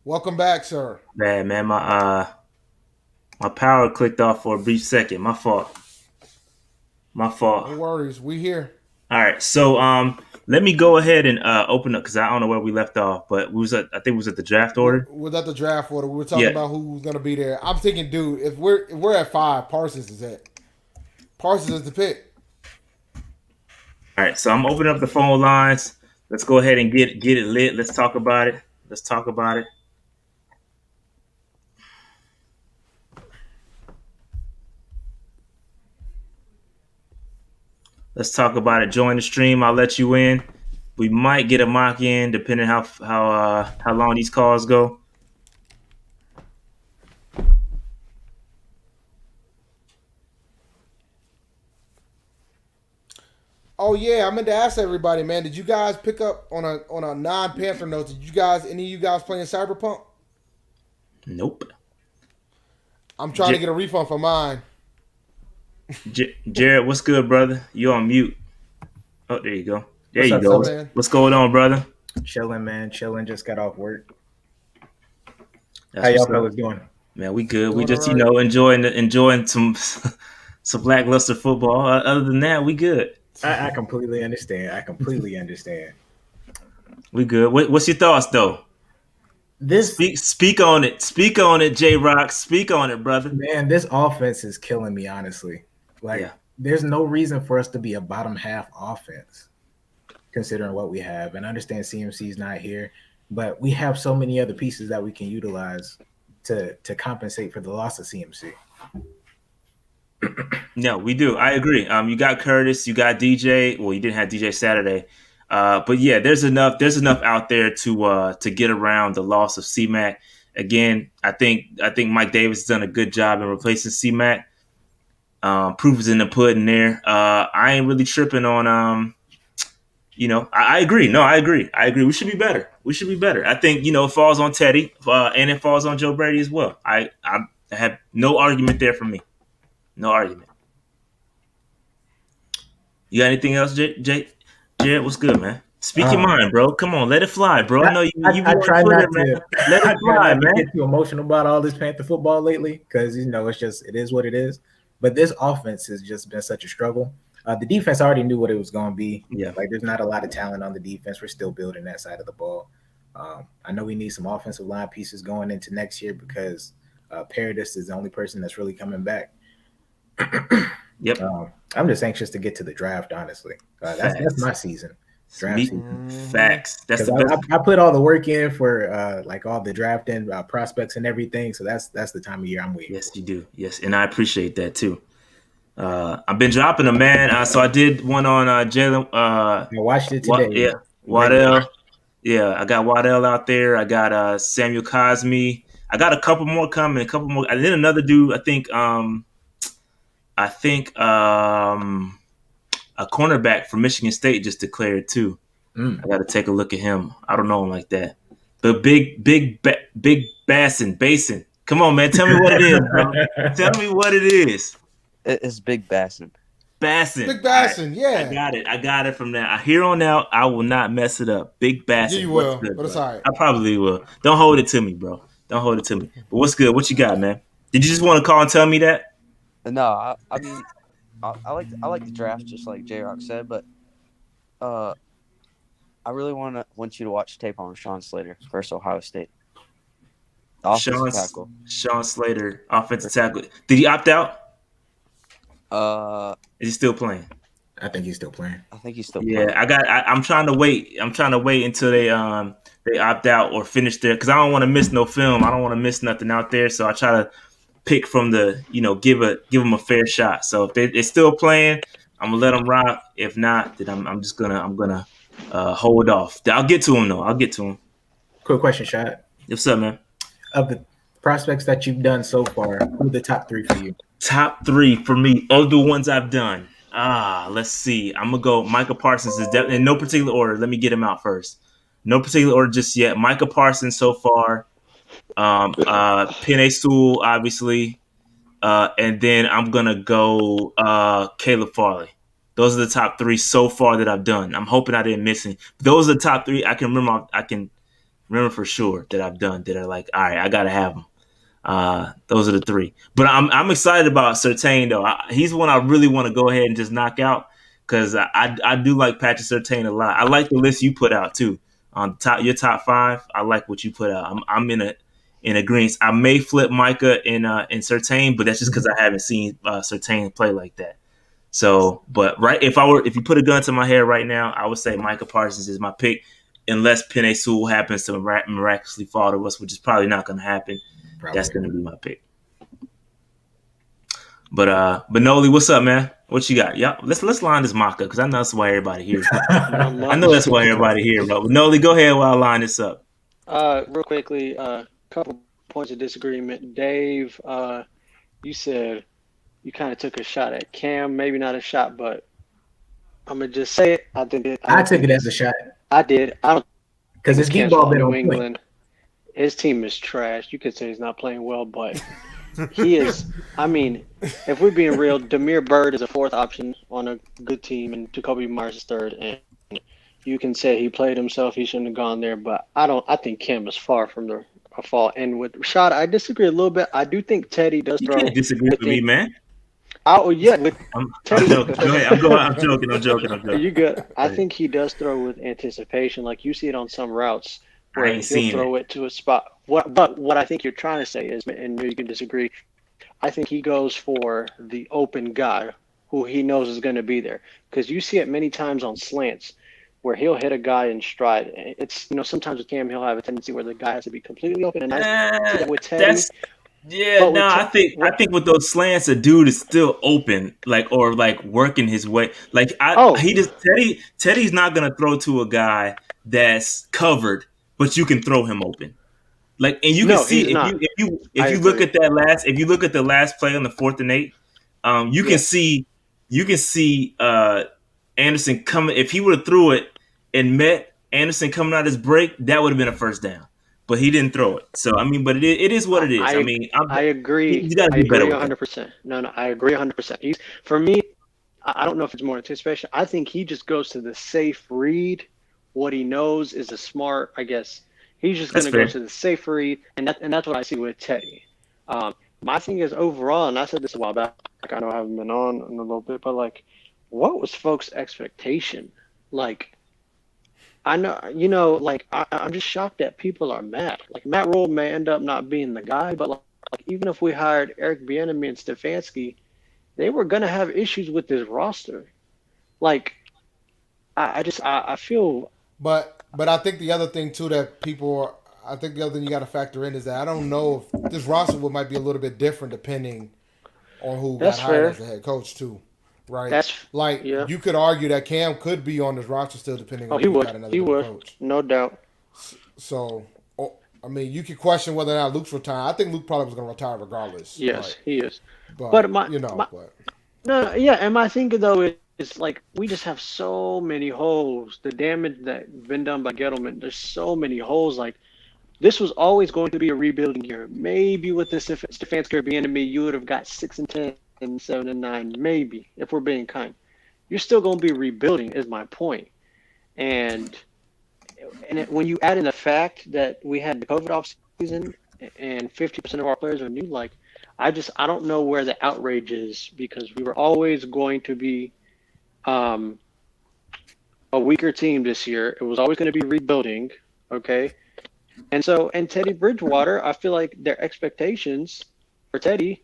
welcome back, sir. Bad man, my power clicked off for a brief second. My fault. My fault. No worries. We here. All right, so let me go ahead and open up because I don't know where we left off, but I think we was at the draft order. We're at the draft order. We were talking Yeah. about who's gonna be there. I'm thinking, dude, if we're at 5, Parsons is the pick. All right, so I'm opening up the phone lines. Let's go ahead and get it lit. Let's talk about it. Let's talk about it. Join the stream. I'll let you in. We might get a mock in depending how long these calls go. Oh yeah, I meant to ask everybody, man. Did you guys pick up on a non-Panther note? Any of you guys playing Cyberpunk? Nope. I'm trying to get a refund for mine. Jared, what's good, brother? You on mute? Oh, there you go. There you What's go. up, man? What's going on, brother? Chilling, man. Chilling. Just got off work. That's How y'all what's up. fellas doing? Man, we good. We Doing just all right. enjoying some some lackluster football. Other than that, we good. I completely understand. We good. What's your thoughts though? This Speak on it. Speak on it, J Rock. Speak on it, brother. man, this offense is killing me, honestly. Like, Yeah. there's no reason for us to be a bottom half offense, considering what we have. And I understand CMC's not here, but we have so many other pieces that we can utilize to compensate for the loss of CMC. No, we do. I agree. You got Curtis, you got DJ. Well, you didn't have DJ Saturday, but yeah, there's enough out there to get around the loss of C-Mac. Again, I think Mike Davis has done a good job in replacing C-Mac. Proof is in the pudding there. I ain't really tripping on. I agree. No, I agree. We should be better. I think it falls on Teddy, and it falls on Joe Brady as well. I have no argument there for me. No argument. You got anything else, Jared? What's good, man? Speak your mind, bro. Come on, let it fly, bro. I know you. I try not man. to. Let it fly, man. Get too emotional about all this Panther football lately because it is what it is. But this offense has just been such a struggle. The defense already knew what it was going to be. Yeah. Like, there's not a lot of talent on the defense. We're still building that side of the ball. I know we need some offensive line pieces going into next year because Paradis is the only person that's really coming back. Yep. I'm just anxious to get to the draft, honestly. That's my season. Draft season. Facts. That's the best. I put all the work in for like all the drafting prospects and everything. So that's the time of year I'm waiting. Yes, you do. Yes, and I appreciate that too. I've been dropping them, man. So I did one on Jalen. I watched it today. Waddell. Yeah, I got Waddell out there. I got Samuel Cosme. I got a couple more coming. And then another dude. I think a cornerback from Michigan State just declared too. I got to take a look at him. I don't know him like that. But big Basin. Come on, man. Tell me what it is, bro. Tell me what it is. It's Big Bassin. Big Bassin, yeah. I got it from that. Here on out, I will not mess it up. Big Bassin. Yeah, you will, but it's all right. I probably will. Don't hold it to me, bro. Don't hold it to me. But what's good? What you got, man? Did you just want to call and tell me that? No, I mean, I like the draft, just like J Rock said, but I really want you to watch tape on Rashawn Slater versus Ohio State. Offensive tackle. Sean Slater, offensive tackle. Did he opt out? Is he still playing? I think he's still playing. I think he's still playing. Yeah, I'm trying to wait. I'm trying to wait until they opt out or finish there because I don't want to miss no film. I don't want to miss nothing out there. So I try to pick from the, give them a fair shot. So if they're still playing, I'm gonna let them rock. If not, then I'm gonna hold off. I'll get to him though. I'll get to him. Quick question, Shad. What's up, man? Of the prospects that you've done so far, who are the top 3 for you? Top 3 for me of the ones I've done. Let's see. I'm gonna go. Micah Parsons is definitely in no particular order. Let me get him out first. No particular order just yet. Micah Parsons so far. Penei Sewell, obviously. And then I'm gonna go Caleb Farley. Those are the top 3 so far that I've done. I'm hoping I didn't miss any. Those are the top 3 I can remember. I can remember for sure that I've done that are like, all right, I gotta have them. Those are the 3. But I'm excited about Surtain though. He's one I really want to go ahead and just knock out because I do like Patrick Surtain a lot. I like the list you put out too. On your top 5, I like what you put out. I'm in agreement. I may flip Micah in Surtain, but that's just because I haven't seen Surtain play like that. So, but if you put a gun to my head right now, I would say Micah Parsons is my pick, unless Penei Sewell happens to miraculously fall to us, which is probably not going to happen. Probably. That's going to be my pick. But Noli, what's up, man? What you got? Yeah, let's line this mock up because I know that's why everybody here. I know that's why everybody here. But Noli, go ahead while I line this up. Real quickly, couple points of disagreement. Dave, you said you kind of took a shot at Cam. Maybe not a shot, but I'm gonna just say it. I took it as a shot. I did. I don't because his deep ball been New on England. His team is trash. You could say he's not playing well, but he is. I mean, if we're being real, Damiere Byrd is a 4th option on a good team, and Jacoby Myers is 3rd. And you can say he played himself. He shouldn't have gone there, but I think Cam is far from a fall. And with Rashad, I disagree a little bit. I do think Teddy does throw. You can't disagree with me, man. Oh yeah, I'm joking. Go ahead. I'm joking. You good? I think he does throw with anticipation. Like you see it on some routes where he'll throw it to a spot. But what I think you're trying to say is, and you can disagree, I think he goes for the open guy who he knows is going to be there. Because you see it many times on slants where he'll hit a guy in stride. It's sometimes with Cam he'll have a tendency where the guy has to be completely open. And I see that with Teddy. I think with those slants, a dude is still open, or working his way. Teddy's not gonna throw to a guy that's covered, but you can throw him open. And you can see if you look at the last play on the 4th and 8, you can see Anderson coming. If he would have threw it and met Anderson coming out his break, that would have been a first down. But he didn't throw it. So, I mean, but it is what it is. I agree. You got to be better 100%. No, I agree 100%. For me, I don't know if it's more anticipation. I think he just goes to the safe read. What he knows is a smart, I guess. He's just going to go to the safe read, and that's what I see with Teddy. My thing is overall, and I said this a while back, I know I haven't been on in a little bit, but, what was folks' expectation? I know, I'm just shocked that people are mad. Matt Rule may end up not being the guy, but even if we hired Eric Bieniemy and Stefanski, they were gonna have issues with this roster. I feel. But I think the other thing too that I think the other thing you got to factor in is that I don't know if this roster might be a little bit different depending on who got hired as the head coach too. Right, you could argue that Cam could be on this roster still, depending on who got another coach. No doubt. So, I mean, you could question whether or not Luke's retiring. I think Luke probably was going to retire regardless. Yes, he is. But and my thinking though is we just have so many holes. The damage that been done by Gettleman, there's so many holes. This was always going to be a rebuilding year. Maybe with the Stefanski or Bieniemy, you would have got 6-10. And 7-9, maybe, if we're being kind. You're still going to be rebuilding, is my point. And when you add in the fact that we had the COVID offseason and 50% of our players are new, I don't know where the outrage is, because we were always going to be a weaker team this year. It was always going to be rebuilding, okay? And Teddy Bridgewater, I feel like their expectations for Teddy,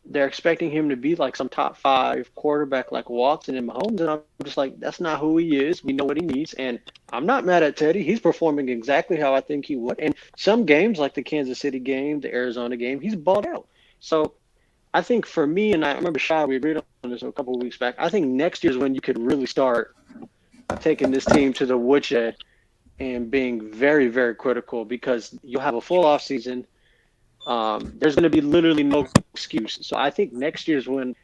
they're expecting him to be some top 5 quarterback like Watson and Mahomes, and I'm just that's not who he is. We know what he needs, and I'm not mad at Teddy. He's performing exactly how I think he would. And some games, like the Kansas City game, the Arizona game, he's balled out. So I think for me, and I remember Rashad, we agreed on this a couple of weeks back, I think next year is when you could really start taking this team to the woodshed and being very, very critical, because you'll have a full offseason. There's going to be literally no excuse. So I think next year is when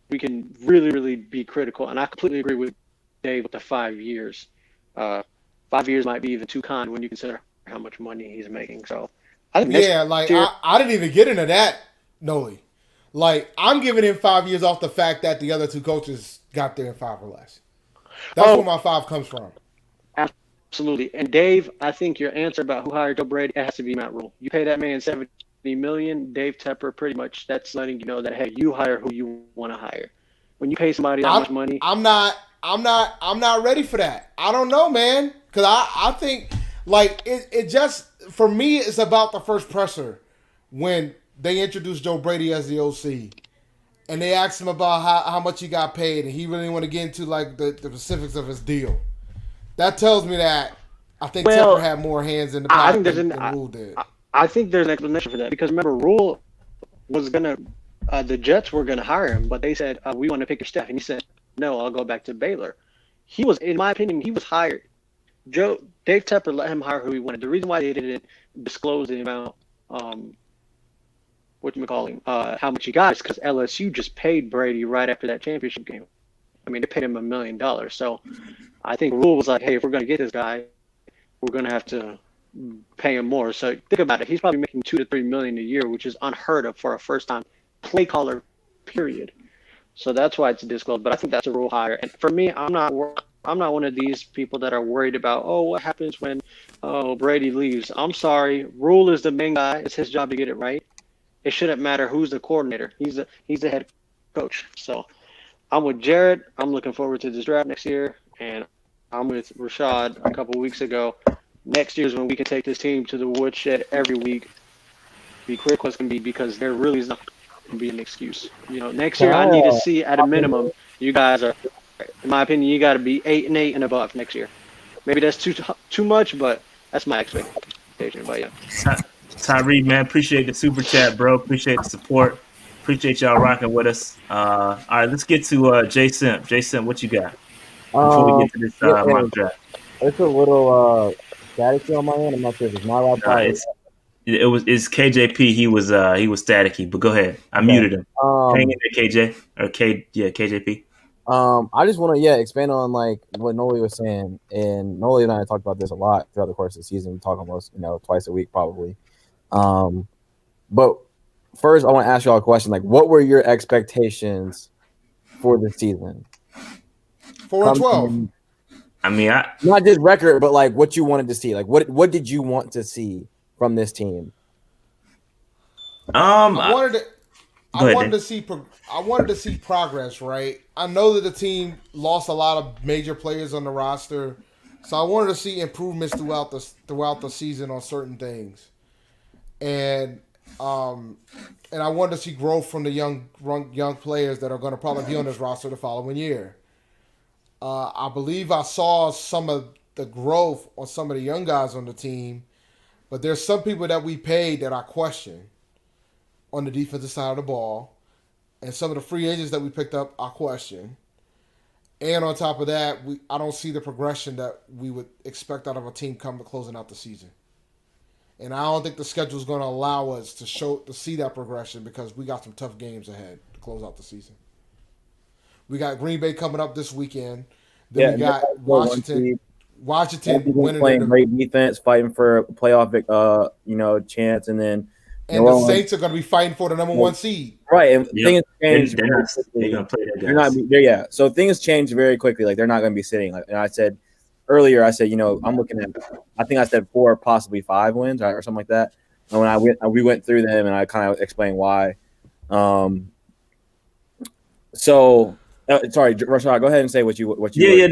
we can really, really be critical. And I completely agree with Dave with the 5 years. 5 years might be even too kind when you consider how much money he's making. So I think I didn't even get into that, Noli. Like, I'm giving him 5 years off the fact that the other two coaches got there in 5 or less. That's where my 5 comes from. Absolutely. And Dave, I think your answer about who hired Joe Brady, it has to be Matt Rule. You pay that man $70 million, Dave Tepper, pretty much that's letting you know that, hey, you hire who you want to hire. When you pay somebody that much money, I'm not ready for that. I don't know, man, because I think like it just for me it's about the first presser when they introduced Joe Brady as the OC and they asked him about how much he got paid and he really didn't want to get into like the specifics of his deal. That tells me that I think Tepper had more hands in the pot than Rule did. I think there's an explanation for that because remember Rule was gonna the Jets were gonna hire him, but they said we want to pick your staff, and he said no, I'll go back to Baylor. He was, in my opinion, he was hired. Dave Tepper let him hire who he wanted. The reason why they didn't disclose the amount, how much he got is because LSU just paid Brady right after that championship game. I mean, they paid him $1 million. So I think Rule was like, hey, if we're going to get this guy, we're going to have to pay him more. So think about it. He's probably making $2 to $3 million a year, which is unheard of for a first-time play caller, period. So that's why it's disclosed. But I think that's a Rule hire. And for me, I'm not one of these people that are worried about, what happens when Brady leaves. I'm sorry. Rule is the main guy. It's his job to get it right. It shouldn't matter who's the coordinator. He's the head coach. So I'm with Jared. I'm looking forward to this draft next year. And I'm with Rashad a couple of weeks ago. Next year is when we can take this team to the woodshed every week. Be quick what's going to be because there really is not going to be an excuse. Next year I need to see at a minimum you guys are, in my opinion, you got to be 8-8 and above next year. Maybe that's too much, but that's my expectation. But yeah. Tyree, man, appreciate the super chat, bro. Appreciate the support. Appreciate y'all rocking with us. All right, let's get to Jay Simp. Jay Simp, what you got before we get to this mock draft? It's a little staticky on my end. I'm not sure if it's my laptop. It's KJP. He was staticky, but go ahead. I muted him. Hang in there, KJ or KJP. I just want to expand on like what Noli was saying, and Noli and I talked about this a lot throughout the course of the season. We talk almost twice a week probably. But first, I want to ask y'all a question. Like, what were your expectations for the season? 4-12. I mean, not just record, but like what you wanted to see. Like, what did you want to see from this team? I wanted to see progress, right? I know that the team lost a lot of major players on the roster, so I wanted to see improvements throughout the season on certain things, and I wanted to see growth from the young players that are going to probably be on this roster the following year. I believe I saw some of the growth on some of the young guys on the team, but there's some people that we paid that I question on the defensive side of the ball. And some of the free agents that we picked up, I question. And on top of that, I don't see the progression that we would expect out of a team coming closing out the season. And I don't think the schedule is going to allow us to see that progression because we got some tough games ahead to close out the season. We got Green Bay coming up this weekend. Then we got Washington. Washington playing great defense, fighting for a playoff, chance, and then. And the Saints are going to be fighting for the number 1 seed. Right. And things change. They're going to play that guys. So things change very quickly. Like, they're not going to be sitting. Like, and I said earlier, I'm looking at, I think I said 4, possibly 5 wins or something like that. And when we went through them and I kind of explained why. Sorry, Rashad, go ahead and say what you.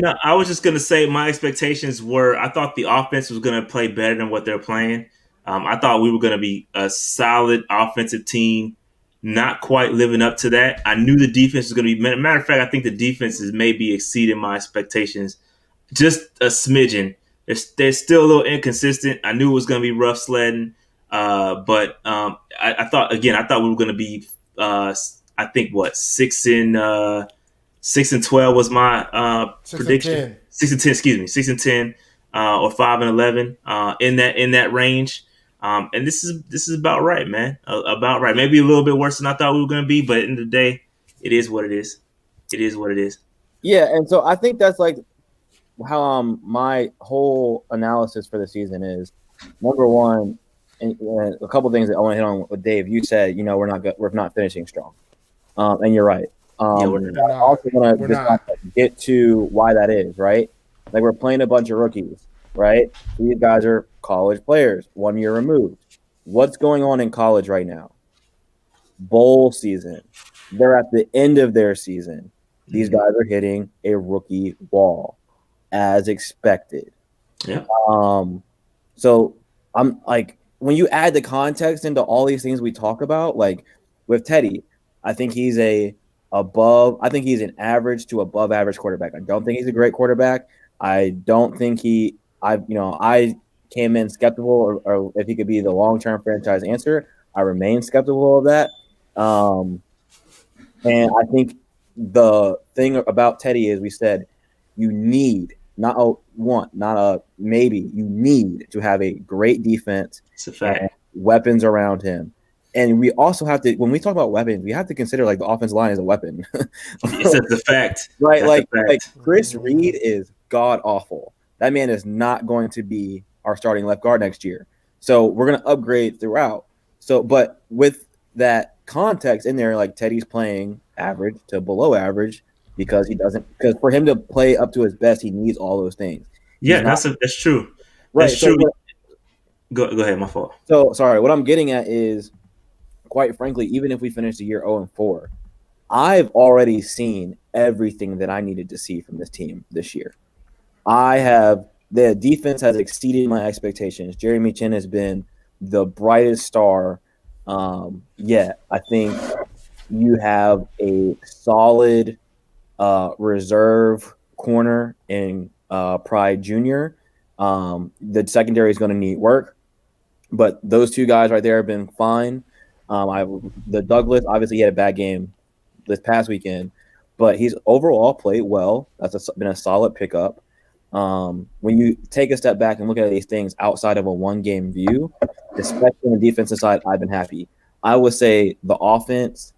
No, I was just going to say my expectations were, I thought the offense was going to play better than what they're playing. I thought we were going to be a solid offensive team, not quite living up to that. I knew the defense was going to be. Matter of fact, I think the defense is maybe exceeding my expectations just a smidgen. They're still a little inconsistent. I knew it was going to be rough sledding, but I thought we were going to be. I think 6-12 was my prediction. 6-10, excuse me, 6-10 or 5-11 in that range. And this is about right, man. About right. Maybe a little bit worse than I thought we were going to be, but at the end of the day, it is what it is. It is what it is. Yeah, and so I think that's like how my whole analysis for the season is. Number one, and a couple things that I want to hit on with Dave. You said, we're not finishing strong. And you're right. Yeah, We're I not. also want We're to just not. get to why that is, right? Like we're playing a bunch of rookies, right? These guys are college players, 1 year removed. What's going on in college right now? Bowl season. They're at the end of their season. These guys are hitting a rookie wall, as expected. Yeah. So I'm like, when you add the context into all these things we talk about, like with Teddy, I think he's I think he's an average to above average quarterback. I don't think he's a great quarterback. I don't think I came in skeptical or if he could be the long-term franchise answer. I remain skeptical of that. And I think the thing about Teddy is we said you need not a want, not a maybe. You need to have a great defense It's a fact. and weapons around him. And we also have to, when we talk about weapons, we have to consider like the offensive line is a weapon. It's a fact. Right? That's a Like fact. Chris Reed is god awful. That man is not going to be our starting left guard next year. So we're going to upgrade throughout. So, but with that context in there, like Teddy's playing average to below average because because for him to play up to his best, he needs all those things. Yeah, that's true. Right. That's true. Go ahead, my fault. So sorry, what I'm getting at is, quite frankly, even if we finish the year 0-4, I've already seen everything that I needed to see from this team this year. The defense has exceeded my expectations. Jeremy Chin has been the brightest star yet. I think you have a solid reserve corner in Pride Jr. The secondary is going to need work, but those two guys right there have been fine. The Douglas, obviously, he had a bad game this past weekend, but he's overall played well. That's been a solid pickup. When you take a step back and look at these things outside of a one-game view, especially on the defensive side, I've been happy. I would say the offense,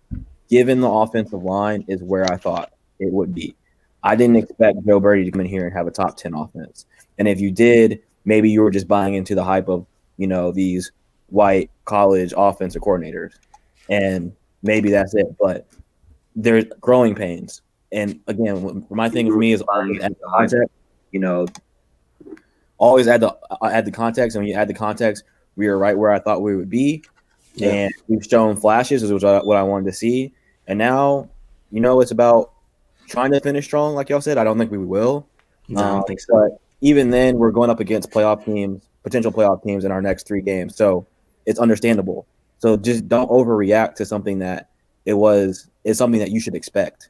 given the offensive line, is where I thought it would be. I didn't expect Joe Brady to come in here and have a top 10 offense. And if you did, maybe you were just buying into the hype of, these white college offensive coordinators. And maybe that's it. But there's growing pains. And again, my thing for me is always add the context, always add the context. And when you add the context, we are right where I thought we would be. Yeah. And we've shown flashes, which is what I wanted to see. And now, it's about trying to finish strong, like y'all said. I don't think we will. No, I don't think so. But even then, we're going up against potential playoff teams in our next 3 games. So it's understandable. So just don't overreact to something that is something that you should expect.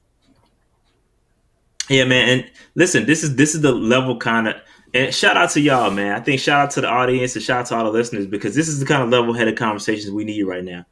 Yeah, man. And listen, this is the level kind of, and shout out to y'all, man. I think shout out to the audience and shout out to all the listeners, because this is the kind of level-headed conversations we need right now.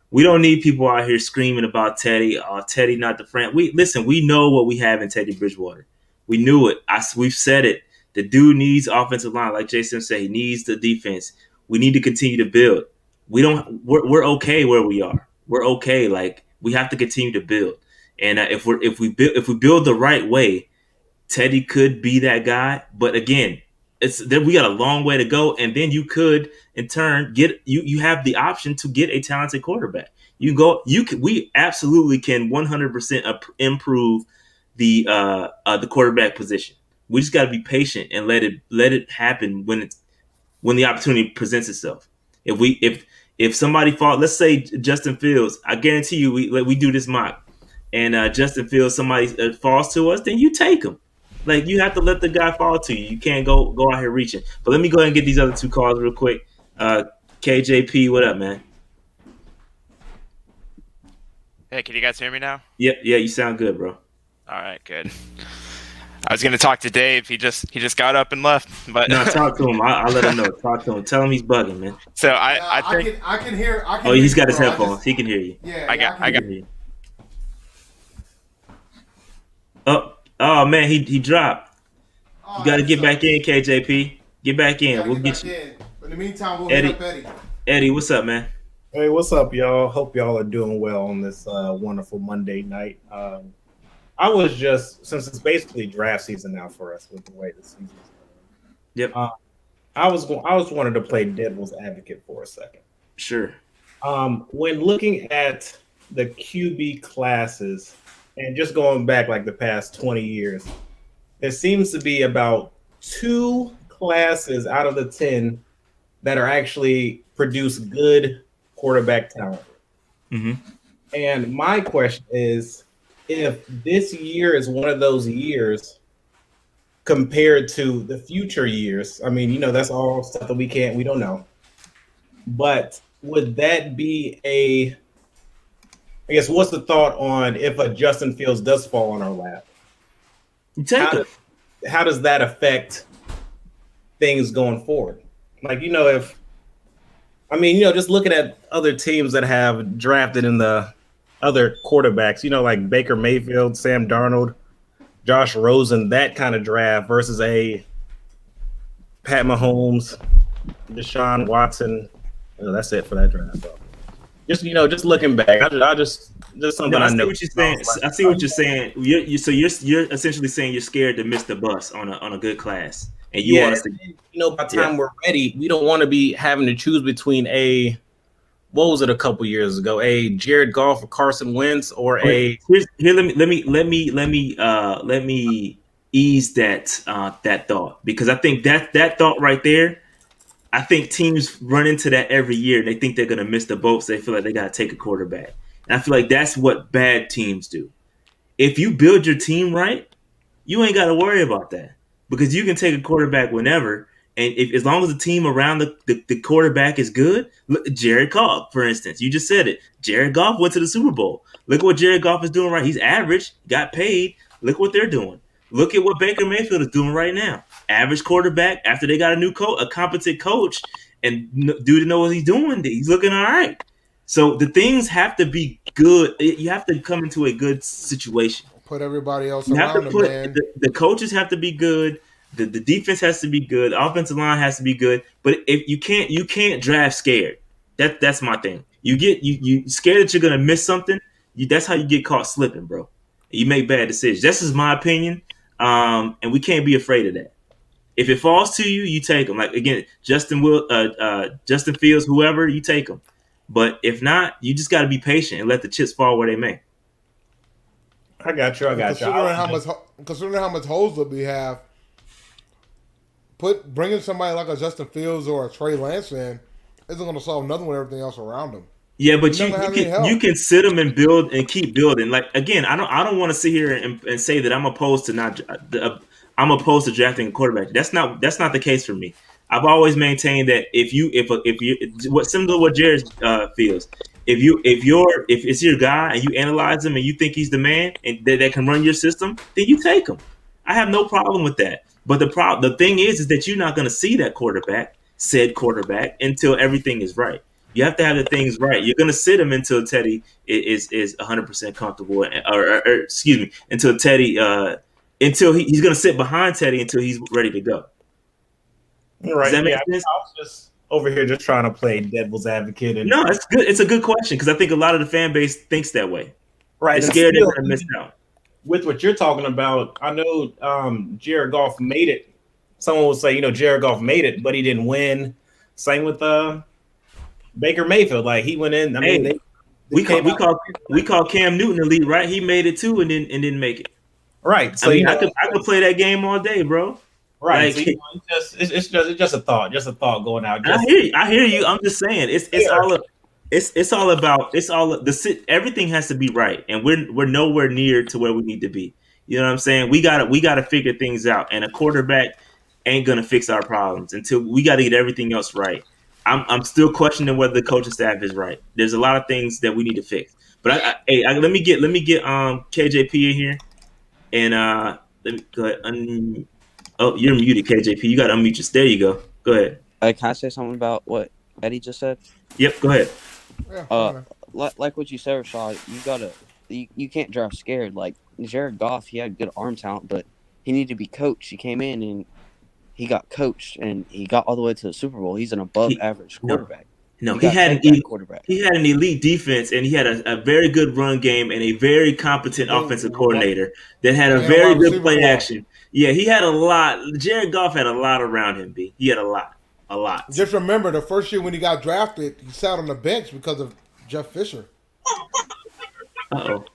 We don't need people out here screaming about Teddy. Teddy not the friend. We know what we have in Teddy Bridgewater. We knew it. We've said it. The dude needs offensive line, like Jason said. He needs the defense. We need to continue to build. We're okay where we are. We're okay. Like, we have to continue to build. And if we build the right way, Teddy could be that guy. But again, we got a long way to go, and then you could in turn you have the option to get a talented quarterback. We absolutely can 100% improve the quarterback position. We just got to be patient and let it happen when the opportunity presents itself. If somebody falls, let's say Justin Fields, I guarantee you we do this mock, and Justin Fields, somebody falls to us, then you take him. Like, you have to let the guy fall to you. You can't go out here reaching. But let me go ahead and get these other 2 calls real quick. KJP, what up, man? Hey, can you guys hear me now? Yeah, you sound good, bro. All right, good. I was gonna talk to Dave. He just got up and left. But no, talk to him. I'll let him know. Talk to him. Tell him he's bugging, man. So I think I can hear. He's got his headphones. He can hear you. Yeah, I got. You. Oh man, he dropped. You got to get back in, KJP. Get back in. We'll get you. In the meantime, we'll hit up Eddie. Eddie, what's up, man? Hey, what's up, y'all? Hope y'all are doing well on this wonderful Monday night. I was since it's basically draft season now for us with the way the season's going. Yep. I was wanted to play devil's advocate for a second. Sure. When looking at the QB classes, and just going back like the past 20 years, there seems to be about 2 classes out of the 10 that are actually produce good quarterback talent. Mm-hmm. And my question is, if this year is one of those years compared to the future years, I mean, that's all stuff that we don't know. But would that be I guess, what's the thought on if a Justin Fields does fall on our lap? How does that affect things going forward? Like, just looking at other teams that have drafted in the other quarterbacks, like Baker Mayfield, Sam Darnold, Josh Rosen, that kind of draft versus a Pat Mahomes, Deshaun Watson. That's it for that draft. So just looking back, I just something I know. What you're saying. I see what you're saying. You're essentially saying you're scared to miss the bus on a good class, and you want us to. By the time we're ready, we don't want to be having to choose between what was it a couple years ago? A Jared Goff or Carson Wentz or a. Here, let me ease that thought, because I think that thought right there. I think teams run into that every year. They think they're going to miss the boat, so they feel like they got to take a quarterback. And I feel like that's what bad teams do. If you build your team right, you ain't got to worry about that, because you can take a quarterback whenever. And as long as the team around the quarterback is good, look, Jared Goff, for instance, you just said it. Jared Goff went to the Super Bowl. Look what Jared Goff is doing right. He's average, got paid. Look what they're doing. Look at what Baker Mayfield is doing right now. Average quarterback after they got a competent coach, and dude know what he's doing. He's looking all right. So the things have to be good. You have to come into a good situation. Put everybody else you around them, man. The coaches have to be good. The defense has to be good. The offensive line has to be good. But if you can't draft scared. That's my thing. You scared that you're gonna miss something. That's how you get caught slipping, bro. You make bad decisions. This is my opinion. And we can't be afraid of that. If it falls to you, you take them. Like, again, Justin Fields, whoever, you take them. But if not, you just got to be patient and let the chips fall where they may. I got you. Considering how much holes that we have, bringing somebody like a Justin Fields or a Trey Lance in isn't going to solve nothing with everything else around them. Yeah, but you can sit them and build and keep building. Like, again, I don't want to sit here and say that I'm opposed to drafting a quarterback. That's not the case for me. I've always maintained that if you similar to what Jared feels, if it's your guy and you analyze him and you think he's the man and that can run your system, then you take him. I have no problem with that. But the thing is that you're not going to see that said quarterback until everything is right. You have to have the things right. You're going to sit him until Teddy is 100% comfortable, or excuse me, until Teddy until he's going to sit behind Teddy until he's ready to go. Right. Does that make sense? I was just over here just trying to play devil's advocate. No, it's good. It's a good question, because I think a lot of the fan base thinks that way. Right. They're scared they're going to miss out. With what you're talking about, I know Jared Goff made it. Someone will say, Jared Goff made it, but he didn't win. Same with Baker Mayfield. Like, he went in. I mean, we call Cam Newton elite, right? He made it too and didn't make it. Right. So I could play that game all day, bro. Right. Like, so it's just a thought. Just a thought going out. I hear you. I'm just saying everything has to be right, and we're nowhere near to where we need to be. You know what I'm saying? We gotta figure things out, and a quarterback ain't gonna fix our problems until we got to get everything else right. I'm still questioning whether the coaching staff is right. There's a lot of things that we need to fix. But let me get KJP in here, and let me go ahead. Oh, you're muted, KJP. You got to unmute There you go. Go ahead. Can I say something about what Eddie just said? Yep, go ahead. Like what you said, Rashad, you can't draft scared. Like Jared Goff, he had good arm talent, but he needed to be coached. He came in and he got coached, and he got all the way to the Super Bowl. He's an above-average quarterback. No, he had an elite defense, and he had a very good run game and a very competent offensive coordinator that had a very good play action. Yeah, he had a lot. Jared Goff had a lot around him, B. He had a lot. Just remember, the first year when he got drafted, he sat on the bench because of Jeff Fisher. Uh-oh.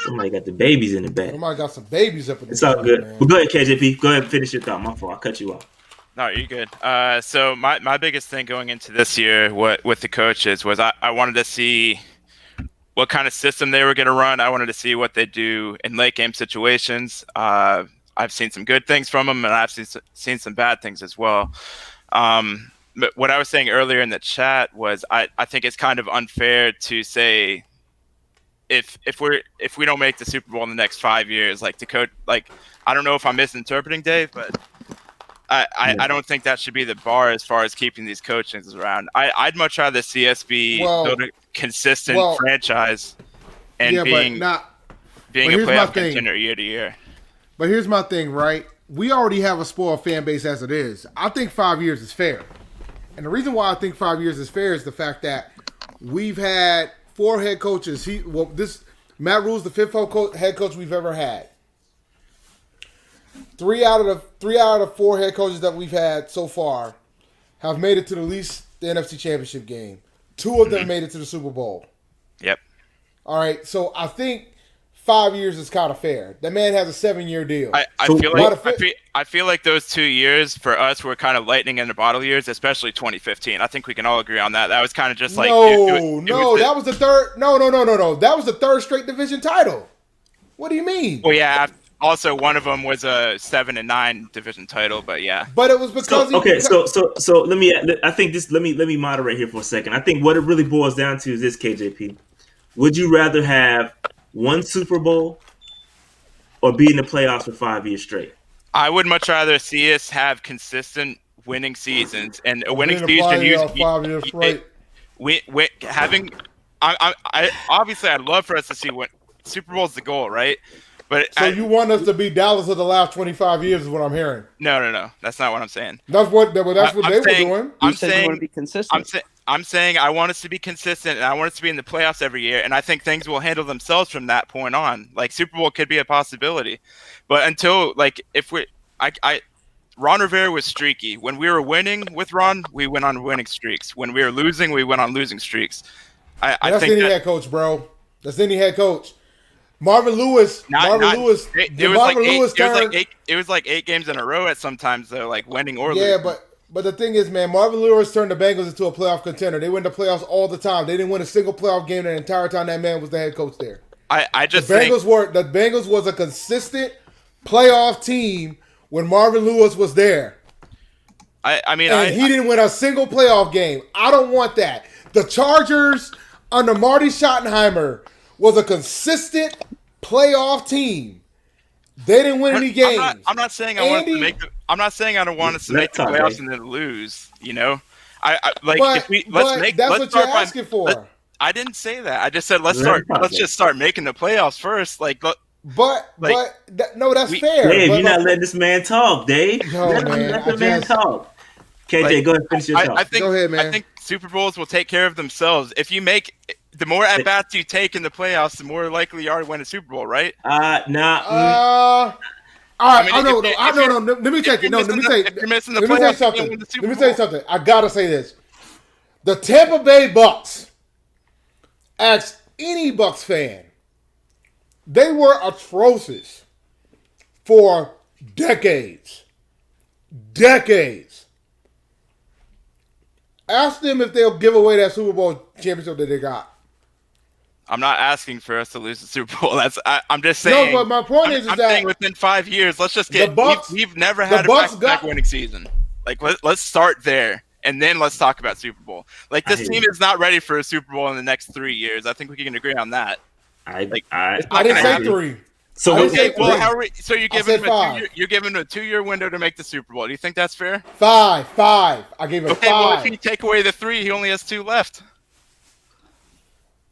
Somebody got the babies in the back. Somebody got some babies up in It's this all joint, good. man. But go ahead, KJP. Go ahead and finish your thought. My fault. I cut you off. No, you're good. So my biggest thing going into this year with the coaches was I wanted to see what kind of system they were going to run. I wanted to see what they do in late game situations. I've seen some good things from them, and I've seen some bad things as well. But what I was saying earlier in the chat was I think it's kind of unfair to say if we don't make the Super Bowl in the next 5 years, like the coach, like I don't know if I'm misinterpreting Dave, but I don't think that should be the bar as far as keeping these coaches around. I'd much rather see us build a consistent franchise and being a playoff contender year to year. But here's my thing, right? We already have a spoiled fan base as it is. I think 5 years is fair. And the reason why I think 5 years is fair is the fact that we've had 4 head coaches. Matt Rule's the 5th head coach we've ever had. 3 out of the 4 head coaches that we've had so far have made it to the NFC Championship game. 2 of them made it to the Super Bowl. Yep. All right, so I think 5 years is kind of fair. That man has a 7-year deal. I feel like those 2 years for us were kind of lightning in the bottle years, especially 2015. I think we can all agree on that. That was kind of just like that was the third. No. That was the 3rd straight division title. What do you mean? Well, yeah. Also, one of them was a 7-9 division title, but yeah. But it was because So let me moderate here for a second. I think what it really boils down to is this, KJP. Would you rather have 1 Super Bowl or be in the playoffs for 5 years straight? I would much rather see us have consistent winning seasons, and a winning season. 5 years straight. Obviously, I'd love for us to see what Super Bowl is the goal, right? But you want us to be Dallas of the last 25 years is what I'm hearing. No. That's not what I'm saying. That's what they were doing. I'm saying you want to be consistent. I'm saying I want us to be consistent, and I want us to be in the playoffs every year, and I think things will handle themselves from that point on. Like Super Bowl could be a possibility, but until Ron Rivera was streaky. When we were winning with Ron, we went on winning streaks. When we were losing, we went on losing streaks. That's any head coach, bro. That's any head coach. Marvin Lewis. It was like 8 games in a row at sometimes though, like winning or losing. Yeah, but the thing is, man, Marvin Lewis turned the Bengals into a playoff contender. They win the playoffs all the time. They didn't win a single playoff game the entire time that man was the head coach there. The Bengals was a consistent playoff team when Marvin Lewis was there. He didn't win a single playoff game. I don't want that. The Chargers under Marty Schottenheimer was a consistent playoff team. They didn't win any games. I'm not saying I want to make. I'm not saying I don't want us to make the playoffs and then lose. You know, let's what you're asking for. I didn't say that. I just said let's just start making the playoffs first. That's fair. Dave, you're not letting this man talk, Dave. Let the man talk. KJ, go ahead and finish your talk. Go ahead, man. I think Super Bowls will take care of themselves. If you make the more at bats you take in the playoffs, the more likely you are to win a Super Bowl, right? All right. No. Let me take it. No, let me say. You're missing the Let me say something. Let me tell you something. I gotta say this. The Tampa Bay Bucks. Ask any Bucks fan. They were atrocious for decades. Ask them if they'll give away that Super Bowl championship that they got. I'm not asking for us to lose the Super Bowl. I'm just saying. No, but my point is that saying within 5 years, let's just get. We've never had a back winning season. Like let's start there, and then let's talk about Super Bowl. Like this team is not ready for a Super Bowl in the next 3 years. I think we can agree on that. I didn't say 3. So how are we? So you're giving him a 2-year window to make the Super Bowl. Do you think that's fair? 5. I gave him 5. Well, if you take away the 3, he only has 2 left.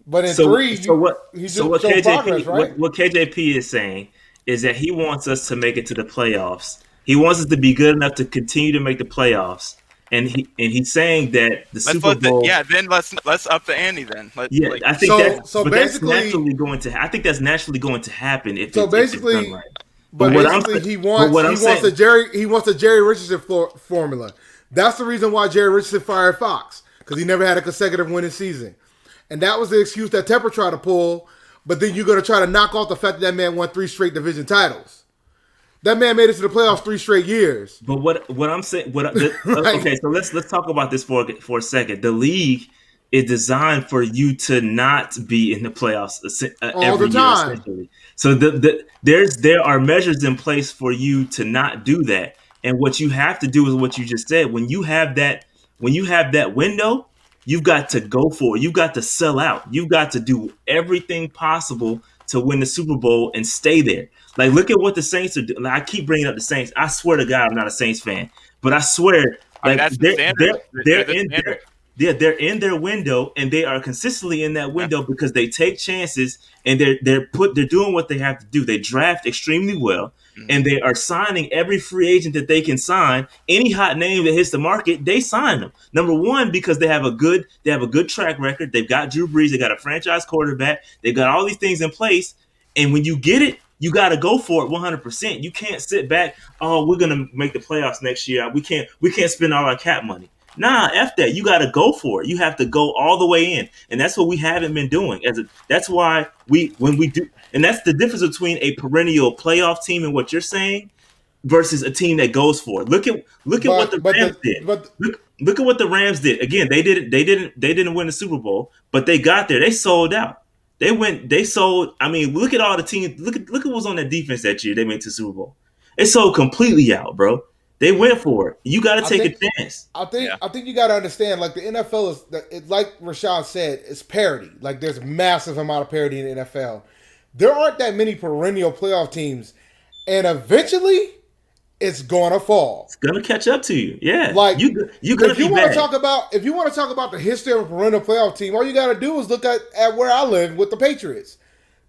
But in 3, what KJP is saying is that he wants us to make it to the playoffs. He wants us to be good enough to continue to make the playoffs. And he's saying that the Super Bowl. Then let's up the ante. Then I think that's naturally going to. I think that's naturally going to happen if. So if basically, it's done right. But basically, he wants a Jerry Richardson formula. That's the reason why Jerry Richardson fired Fox, because he never had a consecutive winning season, and that was the excuse that Tepper tried to pull But then you're going to try to knock off the fact that man won 3 straight division titles. That man made it to the playoffs 3 straight years. But what I'm saying, okay, so let's talk about this for a second. The league is designed for you to not be in the playoffs every year, essentially. So there are measures in place for you to not do that. And what you have to do is what you just said. When you have that window, you've got to go for it. You've got to sell out. You've got to do everything possible to win the Super Bowl and stay there. Like, look at what the Saints are doing. Like, I keep bringing up the Saints. I swear to God, I'm not a Saints fan, but I swear, like, that's the standard. they're in their window, and they are consistently in that window because they take chances and they're doing what they have to do. They draft extremely well, and they are signing every free agent that they can sign. Any hot name that hits the market, they sign them. Number one, because they have a good track record. They've got Drew Brees. They got a franchise quarterback. They've got all these things in place, and when you get it, you got to go for it 100%. You can't sit back. Oh, we're gonna make the playoffs next year. We can't spend all our cap money. Nah, F that. You got to go for it. You have to go all the way in, and that's what we haven't been doing. That's why when we do, and that's the difference between a perennial playoff team and what you're saying versus a team that goes for it. Look at what the Rams did. Look at what the Rams did. Again, they didn't win the Super Bowl, but they got there. They sold out. They sold. I mean, look at all the teams. Look at what was on that defense that year. They went to the Super Bowl. They sold completely out, bro. They went for it. You got to take a chance. I think you got to understand, like, the NFL is like Rashad said, it's parity. Like, there's a massive amount of parity in the NFL. There aren't that many perennial playoff teams, and eventually, it's gonna fall. It's gonna catch up to you. Yeah, like you gonna if you want to talk about the history of a perennial playoff team, all you got to do is look at where I live with the Patriots.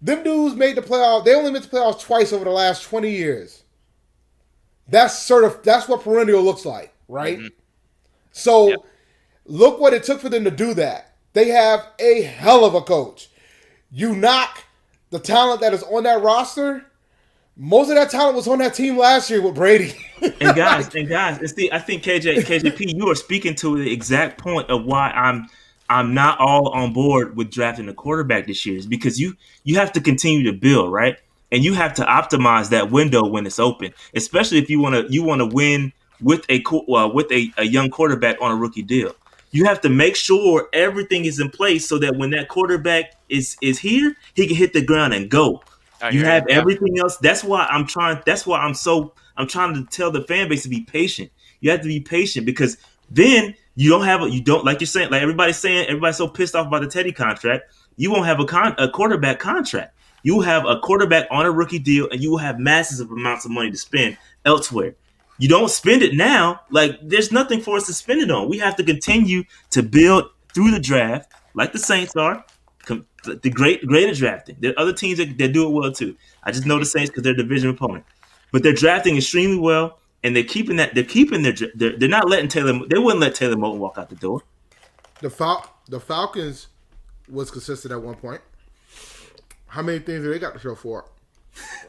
Them dudes made the playoff. They only made the playoffs twice over the last 20 years. That's what perennial looks like, right? Mm-hmm. So look what it took for them to do that. They have a hell of a coach. You knock the talent that is on that roster. Most of that talent was on that team last year with Brady. and guys, I think KJP, you are speaking to the exact point of why I'm not all on board with drafting a quarterback this year, is because you have to continue to build, right? And you have to optimize that window when it's open, especially if you want to win with a young quarterback on a rookie deal. You have to make sure everything is in place so that when that quarterback is here, he can hit the ground and go. You have everything else. That's why I'm trying to tell the fan base to be patient. You have to be patient, because then you don't like you're saying, like everybody's so pissed off about the Teddy contract. You won't have a quarterback contract. You will have a quarterback on a rookie deal, and you will have massive amounts of money to spend elsewhere. You don't spend it now. Like, there's nothing for us to spend it on. We have to continue to build through the draft, like the Saints are. The great at drafting. There are other teams that do it well too. I just know the Saints because they're a division opponent, but they're drafting extremely well, and they're keeping their. They're not letting Taylor. They wouldn't let Taylor Moton walk out the door. The Falcons was consistent at one point. How many things do they got to show for it?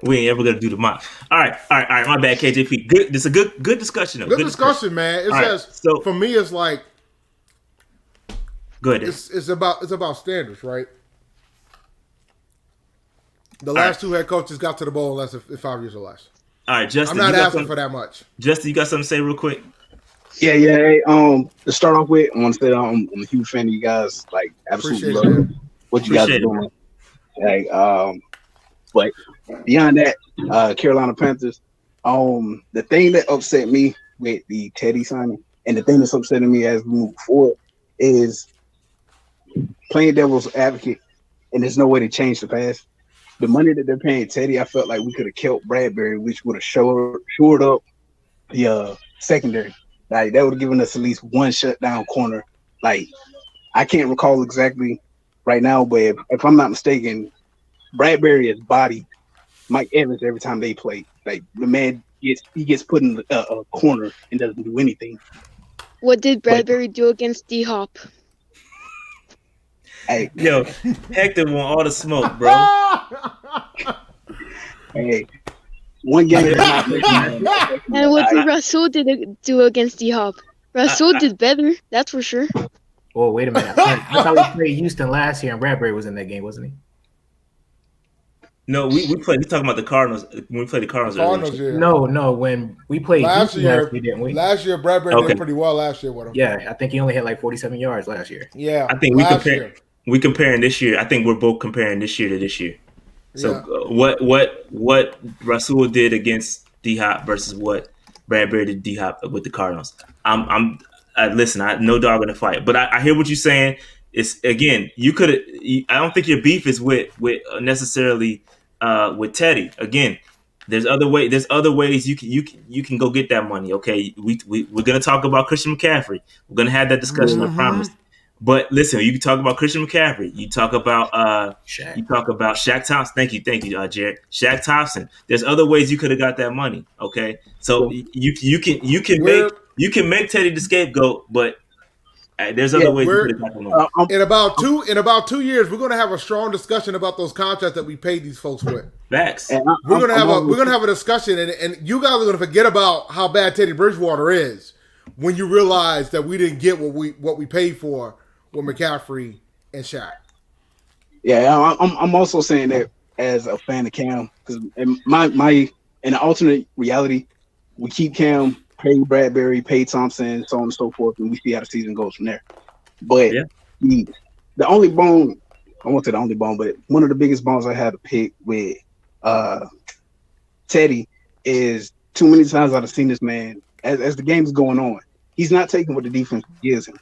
We ain't ever gonna do the mock. All right. My bad, KJP. Good. This is a good discussion. Good discussion, man. It's just for me, it's like. Good. It's about standards, right? The last two head coaches got to the bowl less in 5 years or less. All right, Justin. I'm not asking for that much. Justin, you got something to say real quick? Yeah. Hey, to start off with, I want to say I'm a huge fan of you guys. Like, absolutely love what you guys are doing. Like, but beyond that, Carolina Panthers. The thing that upset me with the Teddy signing, and the thing that's upsetting me as we move forward, is playing devil's advocate, and there's no way to change the past. The money that they're paying Teddy, I felt like we could have kept Bradbury, which would have shored up the secondary. Like, that would have given us at least one shutdown corner. Like, I can't recall exactly right now, but if I'm not mistaken, Bradbury has bodied Mike Evans every time they play. Like, the man gets put in a corner and doesn't do anything. What did Bradbury do against D-Hop? Hey, yo, Hector want all the smoke, bro. Hey, one game. And what did Russell do against D-Hop? Russell did better, that's for sure. Oh, wait a minute. I thought we played Houston last year, and Bradbury was in that game, wasn't he? No, we played. We talking about the Cardinals when we played the Cardinals Cardinals, earlier. yeah. No, when we played Last Houston year, last year, didn't we? Last year, Bradbury Okay. did pretty well last year with him. Yeah, I think he only had like 47 yards last year. Yeah, I think last year. we comparing this year. I think we're both comparing this year to this year. So Yeah. what Rasul did against D Hop versus what Bradbury did D Hop with the Cardinals. Listen. I no dog in the fight, but I hear what you're saying. It's again, I don't think your beef is with necessarily with Teddy. Again, there's other ways you can go get that money. Okay, we're gonna talk about Christian McCaffrey. We're gonna have that discussion. I promise. But listen, you can talk about Christian McCaffrey. You talk about Shaq. You talk about Shaq Thompson. Thank you, Jared. Shaq Thompson. There's other ways you could have got that money. Okay, so you can make Teddy the scapegoat, but there's other ways you could have got the money. In about 2 years, we're gonna have a strong discussion about those contracts that we paid these folks with. Facts. We're gonna have a discussion, and you guys are gonna forget about how bad Teddy Bridgewater is when you realize that we didn't get what we paid for with McCaffrey and Shaq. Yeah, I'm also saying that as a fan of Cam, because in an alternate reality, we keep Cam, pay Bradbury, pay Thompson, so on and so forth, and we see how the season goes from there. But the only bone, I won't say the only bone, but one of the biggest bones I had to pick with Teddy is too many times I've seen this man as the game's going on. He's not taking what the defense gives him.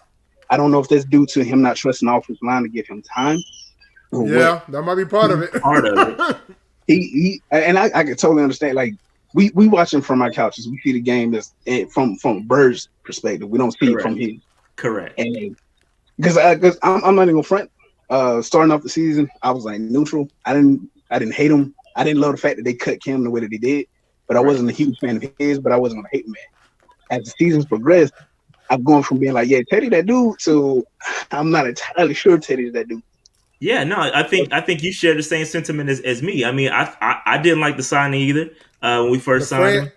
I don't know if that's due to him not trusting the offensive line to give him time. Yeah, that might be part of it. Part of it. He and I can totally understand. Like we watch him from our couches. We see the game as from a bird's perspective. We don't see it from him. Correct. And because I'm not even gonna front. Starting off the season, I was like neutral. I didn't hate him. I didn't love the fact that they cut Cam the way that they did. But I wasn't a huge fan of his. But I wasn't gonna hate him. As the seasons progressed, I'm going from being like, yeah, Teddy that dude, to I'm not entirely sure Teddy's that dude. Yeah, no, I think you share the same sentiment as me. I mean, I didn't like the signing either when we first signed him.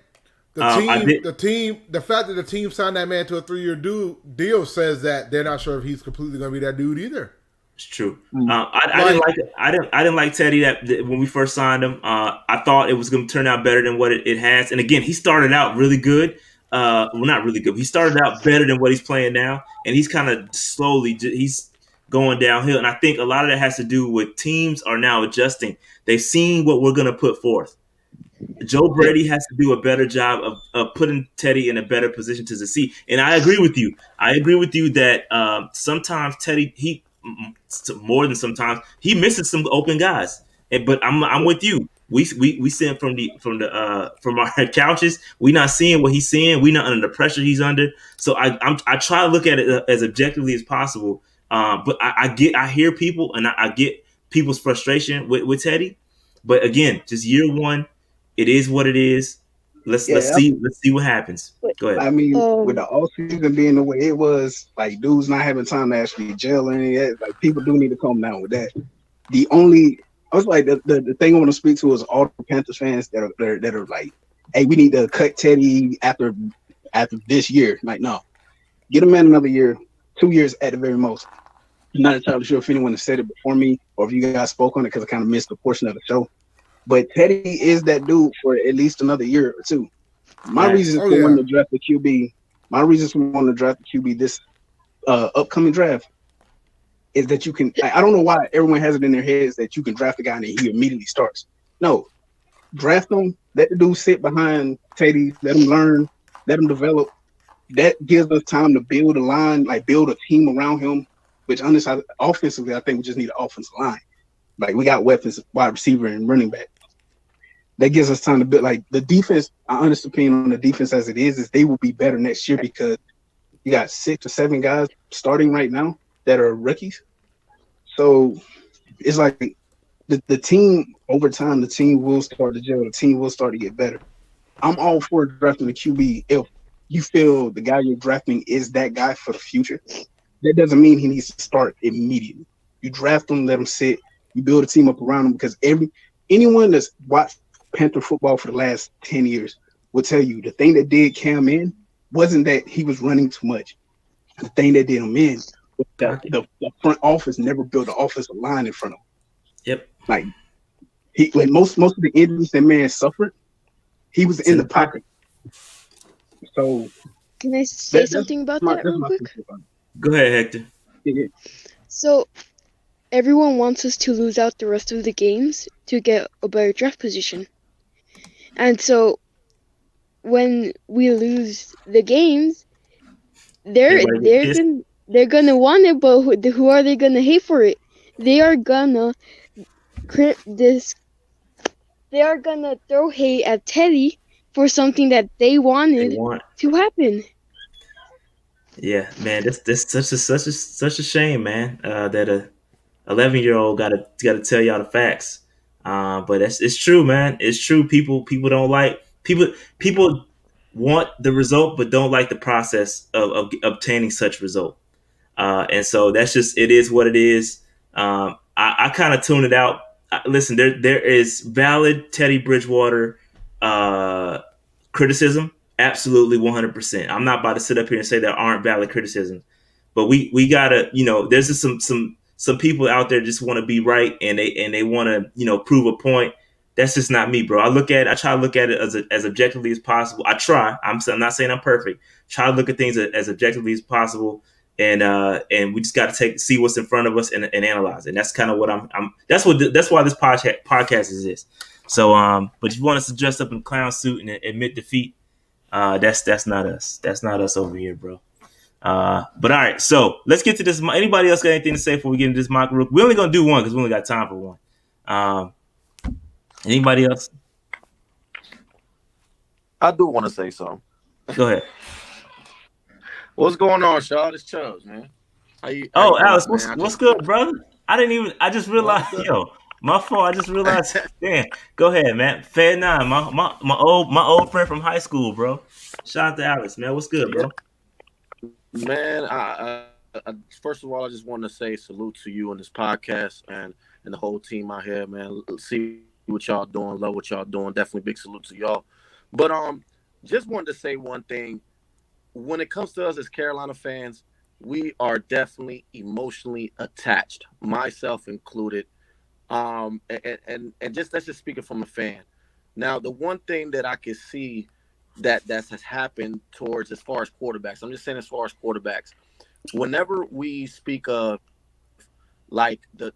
The fact that the team signed that man to a 3-year deal says that they're not sure if he's completely going to be that dude either. It's true. I didn't like Teddy that when we first signed him. I thought it was going to turn out better than what it has. And again, he started out really good. Well, not really good. He started out better than what he's playing now, and he's kind of slowly he's going downhill. And I think a lot of that has to do with teams are now adjusting. They've seen what we're going to put forth. Joe Brady has to do a better job of putting Teddy in a better position to succeed. And I agree with you. That sometimes Teddy, more than sometimes, he misses some open guys. But I'm with you. We see him from our couches. We not seeing what he's seeing. We not under the pressure he's under. So I try to look at it as objectively as possible. But I hear people and I get people's frustration with Teddy. But again, just year one, it is what it is. Let's see what happens. Go ahead. I mean, with the all season being the way it was, like dudes not having time to actually gel or any of that, like people do need to calm down with that. I was like, the thing I want to speak to is all the Panthers fans that are like, hey, we need to cut Teddy after this year. Like, no, get him in another year, 2 years at the very most. I'm not entirely sure if anyone has said it before me or if you guys spoke on it because I kind of missed a portion of the show. But Teddy is that dude for at least another year or two. My reasons for wanting to draft the QB, this upcoming draft is that you can. I don't know why everyone has it in their heads that you can draft a guy and he immediately starts. No, draft him. Let the dude sit behind Teddy. Let him learn. Let him develop. That gives us time to build a line, like build a team around him. Which offensively, I think we just need an offensive line. Like we got weapons, wide receiver and running back. That gives us time to build. Like the defense, my honest opinion on the defense as it is they will be better next year because you got 6 or 7 guys starting right now that are rookies. So it's like the team over time, the team will start to gel. The team will start to get better. I'm all for drafting the QB if you feel the guy you're drafting is that guy for the future. That doesn't mean he needs to start immediately. You draft him, let him sit. You build a team up around him because anyone that's watched Panther football for the last 10 years will tell you the thing that did Cam in wasn't that he was running too much. The thing that did him in was that the front office never built an offensive line in front of him. Yep. Like when most of the injuries that man suffered, he was in the pocket. So can I say something about that that's real my quick? Go ahead, Hector. Yeah. So everyone wants us to lose out the rest of the games to get a better draft position. And so when we lose the games, they're gonna want it, but who are they gonna hate for it? They are gonna they are gonna throw hate at Teddy for something that they wanted to happen. Yeah, man, that's such a shame, man. That a 11-year-old gotta tell y'all the facts. But it's true, man. It's true. People don't like people want the result, but don't like the process of obtaining such result. And so that's just it is what it is. I kind of tune it out. Listen, there is valid Teddy Bridgewater criticism, absolutely 100%. I'm not about to sit up here and say there aren't valid criticisms, but we gotta, there's just some people out there just want to be right and they want to prove a point. That's just not me, bro. I try to look at it as objectively as possible. I try. I'm not saying I'm perfect. Try to look at things as objectively as possible, and we just got to see what's in front of us and analyze it. And that's kind of what I'm. That's why this podcast exists. So, but if you want us to dress up in a clown suit and admit defeat, that's not us. That's not us over here, bro. But all right, so let's get to this. Anybody else got anything to say before we get into this mock rook? We're only gonna do one because we only got time for one. Anybody else? I do want to say something. Go ahead. What's going on, Shaw? It's Chubbs, man. Alex, what's good, brother? I just realized, my fault. I just realized. Damn, go ahead, man. Fair 9, my old friend from high school, bro. Shout out to Alex, man. What's good, bro? Man, I first of all, I just want to say salute to you on this podcast and the whole team out here, man. See what y'all doing, love what y'all doing. Definitely big salute to y'all. But just wanted to say one thing. When it comes to us as Carolina fans, we are definitely emotionally attached, myself included. And just that's just speaking from a fan. Now, the one thing that I can see that has happened towards as far as quarterbacks, I'm just saying as far as quarterbacks, whenever we speak of like the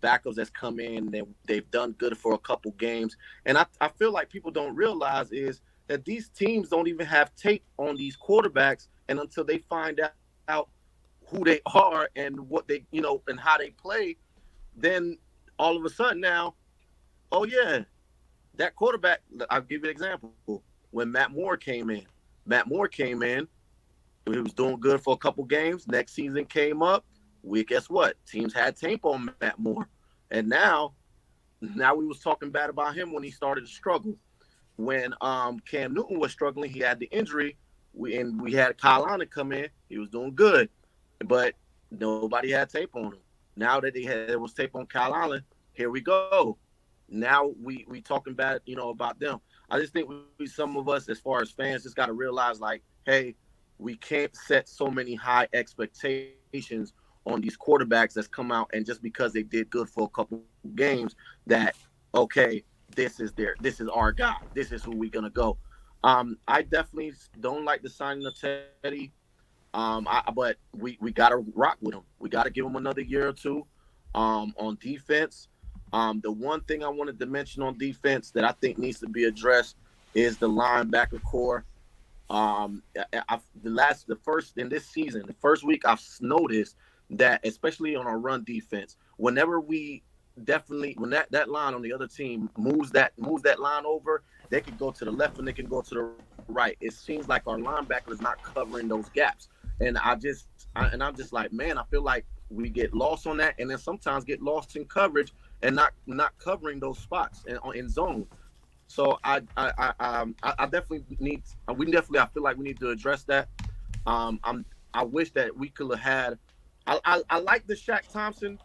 backups that's come in and they've done good for a couple games, and I feel like people don't realize is that these teams don't even have tape on these quarterbacks, and until they find out who they are and what they, and how they play, then all of a sudden now, oh yeah, that quarterback, I'll give you an example. When Matt Moore came in, he was doing good for a couple games. Next season came up. Guess what? Teams had tape on Matt Moore. And now we was talking bad about him when he started to struggle. When Cam Newton was struggling, he had the injury. We had Kyle Allen come in. He was doing good, but nobody had tape on him. Now that there was tape on Kyle Allen, here we go. Now we talking bad, about them. I just think some of us, as far as fans, just got to realize, like, hey, we can't set so many high expectations on these quarterbacks that's come out, and just because they did good for a couple games, that okay, this is our guy. This is who we're gonna go. I definitely don't like the signing of Teddy. But we gotta rock with him. We gotta give him another year or two. On defense, the one thing I wanted to mention on defense that I think needs to be addressed is the linebacker core. The first week I've noticed that, especially on our run defense, whenever when that line on the other team moves that line over, they can go to the left and they can go to the right. It seems like our linebacker is not covering those gaps, and I'm just like, man, I feel like we get lost on that, and then sometimes get lost in coverage and not covering those spots in zone. So I definitely I feel like we need to address that. I wish that we could have had. I like the Shaq Thompson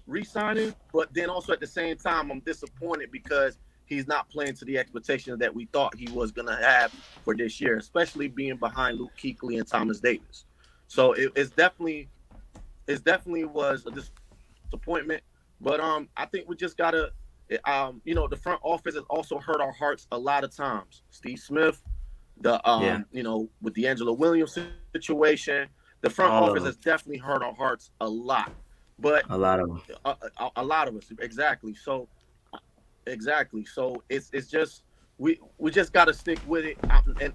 re-signing, but then also at the same time, I'm disappointed because he's not playing to the expectations that we thought he was gonna have for this year, especially being behind Luke Kuechly and Thomas Davis. So it definitely was a disappointment. But I think we just gotta. the front office has also hurt our hearts a lot of times. Steve Smith, with the Angelo Williams situation, the front All of office them. has definitely hurt our hearts a lot. But a lot of them. A lot of us, exactly. So it's just we just got to stick with it.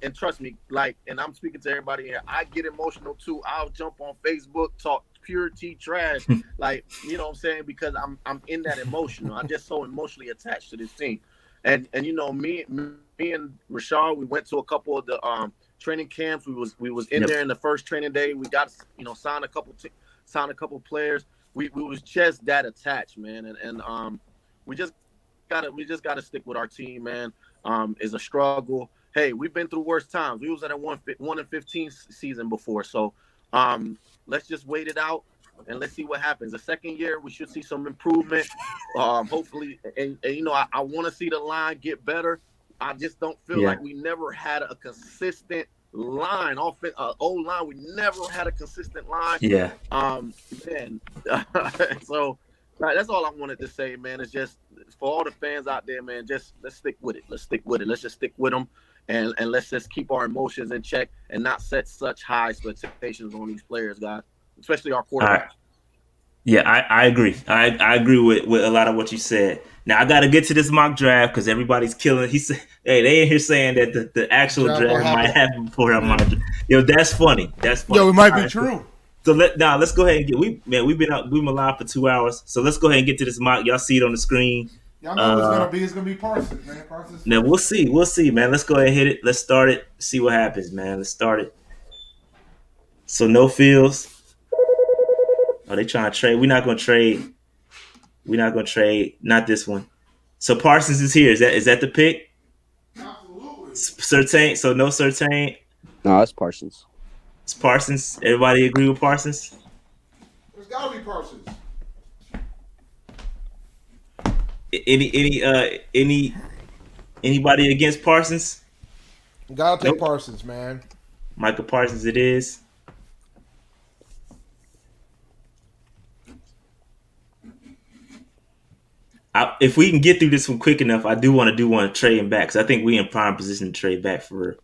And trust me, and I'm speaking to everybody here. I get emotional too. I'll jump on Facebook, talk pure T trash, you know what I'm saying, because I'm in that emotional. I'm just so emotionally attached to this team. And me and Rashad, we went to a couple of the training camps. We was in there in the first training day. We got signed a couple players. We was just that attached, man. And we just gotta stick with our team, man. It's a struggle. Hey, we've been through worse times. We was at a 1-15 season before, so let's just wait it out and let's see what happens. The second year, we should see some improvement. Hopefully, and I want to see the line get better. I just don't feel like we never had a consistent line. O-line, we never had a consistent line. Yeah. Man. So that's all I wanted to say, man. It's just for all the fans out there, man. Just let's stick with it. Let's stick with it. Let's just stick with them, and let's just keep our emotions in check and not set such high expectations on these players, guys, especially our quarterbacks. Yeah, I agree. I agree with a lot of what you said. Now I got to get to this mock draft because everybody's killing. He said, "Hey, they in here saying that the actual draft might happen before our mock draft." Yo, that's funny. That's funny. Yo, it might be true. So let's go ahead and we've been live for 2 hours. So let's go ahead and get to this mock. Y'all see it on the screen. Y'all know who it's gonna be. It's gonna be Parsons, man. Parsons. Now we'll see, man. Let's go ahead and hit it. Let's start it. See what happens, man. Let's start it. So no Fields. Oh, they trying to trade. We're not gonna trade. Not this one. So Parsons is here. Is that the pick? Absolutely. Surtain. So no Surtain. No, it's Parsons. It's Parsons. Everybody agree with Parsons? There's gotta be Parsons. Anybody against Parsons? Gotta take Parsons, man. Michael Parsons it is. If we can get through this one quick enough, I do want to trade him back because I think we're in prime position to trade back for real.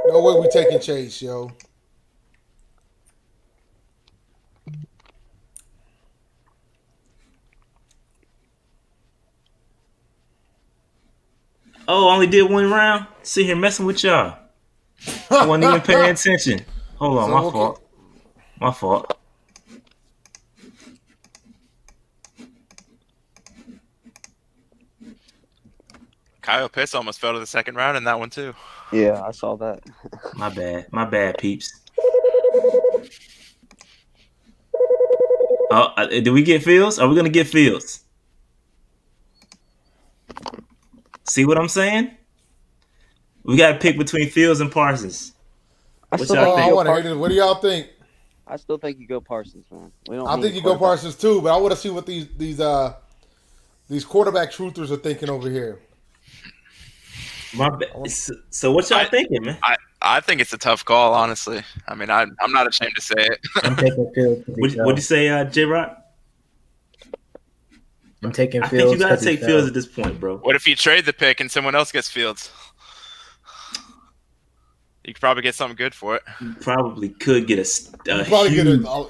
No way we taking Chase, yo. Oh, I only did one round? Sit here messing with y'all. I wasn't even paying attention. Hold on, my fault. Kyle Pitts almost fell to the second round in that one too. Yeah, I saw that. My bad, peeps. Oh, did we get Fields? Are we gonna get Fields? See what I'm saying? We got to pick between Fields and Parsons. What do y'all think? I still think you go Parsons, man. I think you go Parsons too, but I want to see what these quarterback truthers are thinking over here. So what y'all thinking, man? I think it's a tough call, honestly. I mean, I'm not ashamed to say it. I'm taking Fields. What'd you say, J-Rock? I'm taking Fields. I think you gotta take Fields at this point, bro. What if you trade the pick and someone else gets Fields? You could probably get something good for it. You probably could get a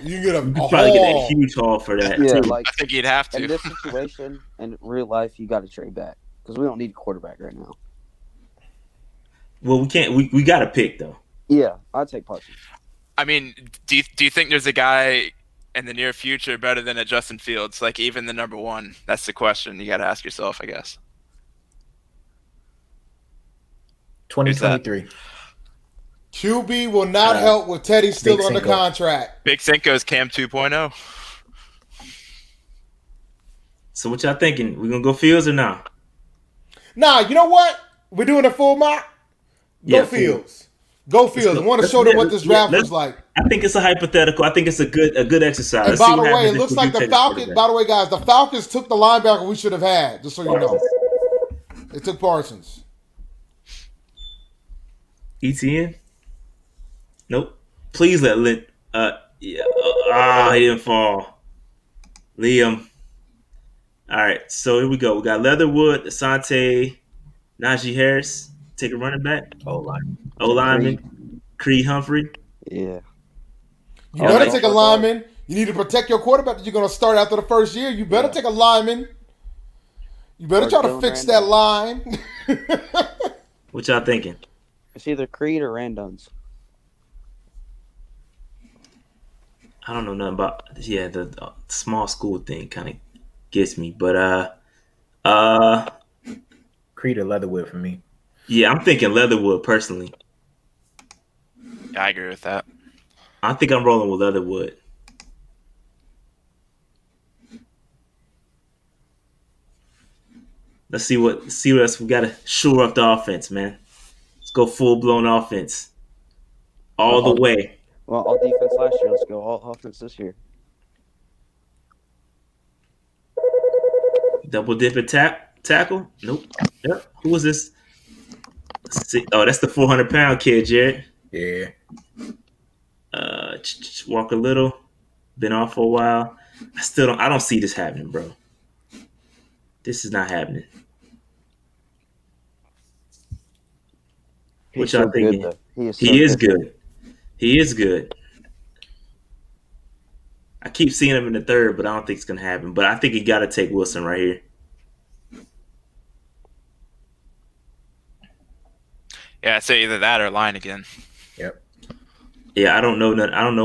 huge haul for that. Yeah, too. I think you'd have to. In this situation, in real life, you got to trade back because we don't need a quarterback right now. Well, we can't. We got to pick though. Yeah, I'd take Parsons. I mean, do you think there's a guy in the near future better than a Justin Fields? Like even the number one? That's the question you got to ask yourself, I guess. 2023. QB will not help with Teddy still under contract. Big Cinco's Cam 2.0. So what y'all thinking? We gonna go Fields or not? Nah, you know what? We're doing a full mock. Go Fields. Go Fields. I want to show them what this draft was like. I think it's a hypothetical. I think it's a good exercise. And by the way, it looks like the Falcons. By the way, guys, the Falcons took the linebacker we should have had. Just so you know, they took Parsons. ETN. Nope. Please let he didn't fall. Liam. All right, so here we go. We got Leatherwood, Asante, Najee Harris. Take a running back. O lineman, Creed Humphrey. Yeah. You better take a lineman. You need to protect your quarterback that you're going to start after the first year. You better take a lineman. You better try to fix that line. What y'all thinking? It's either Creed or Randon's. I don't know nothing about the small school thing kind of gets me, but Creed or Leatherwood for me. Yeah, I'm thinking Leatherwood personally. Yeah, I agree with that. I think I'm rolling with Leatherwood. Let's see what else we got to shore up the offense, man. Let's go full blown offense, all the way. Well, all defense last year. Let's go all offense this year. Double dip and tackle? Nope. Yep. Who was this? Oh, that's the 400-pound kid, Jared. Yeah. Walker Little, been off for a while. I don't see this happening, bro. This is not happening. What y'all thinking? He is good. He is good. I keep seeing him in the third, but I don't think it's gonna happen. But I think you got to take Wilson right here. Yeah, I'd say either that or line again. Yep. Yeah, I don't know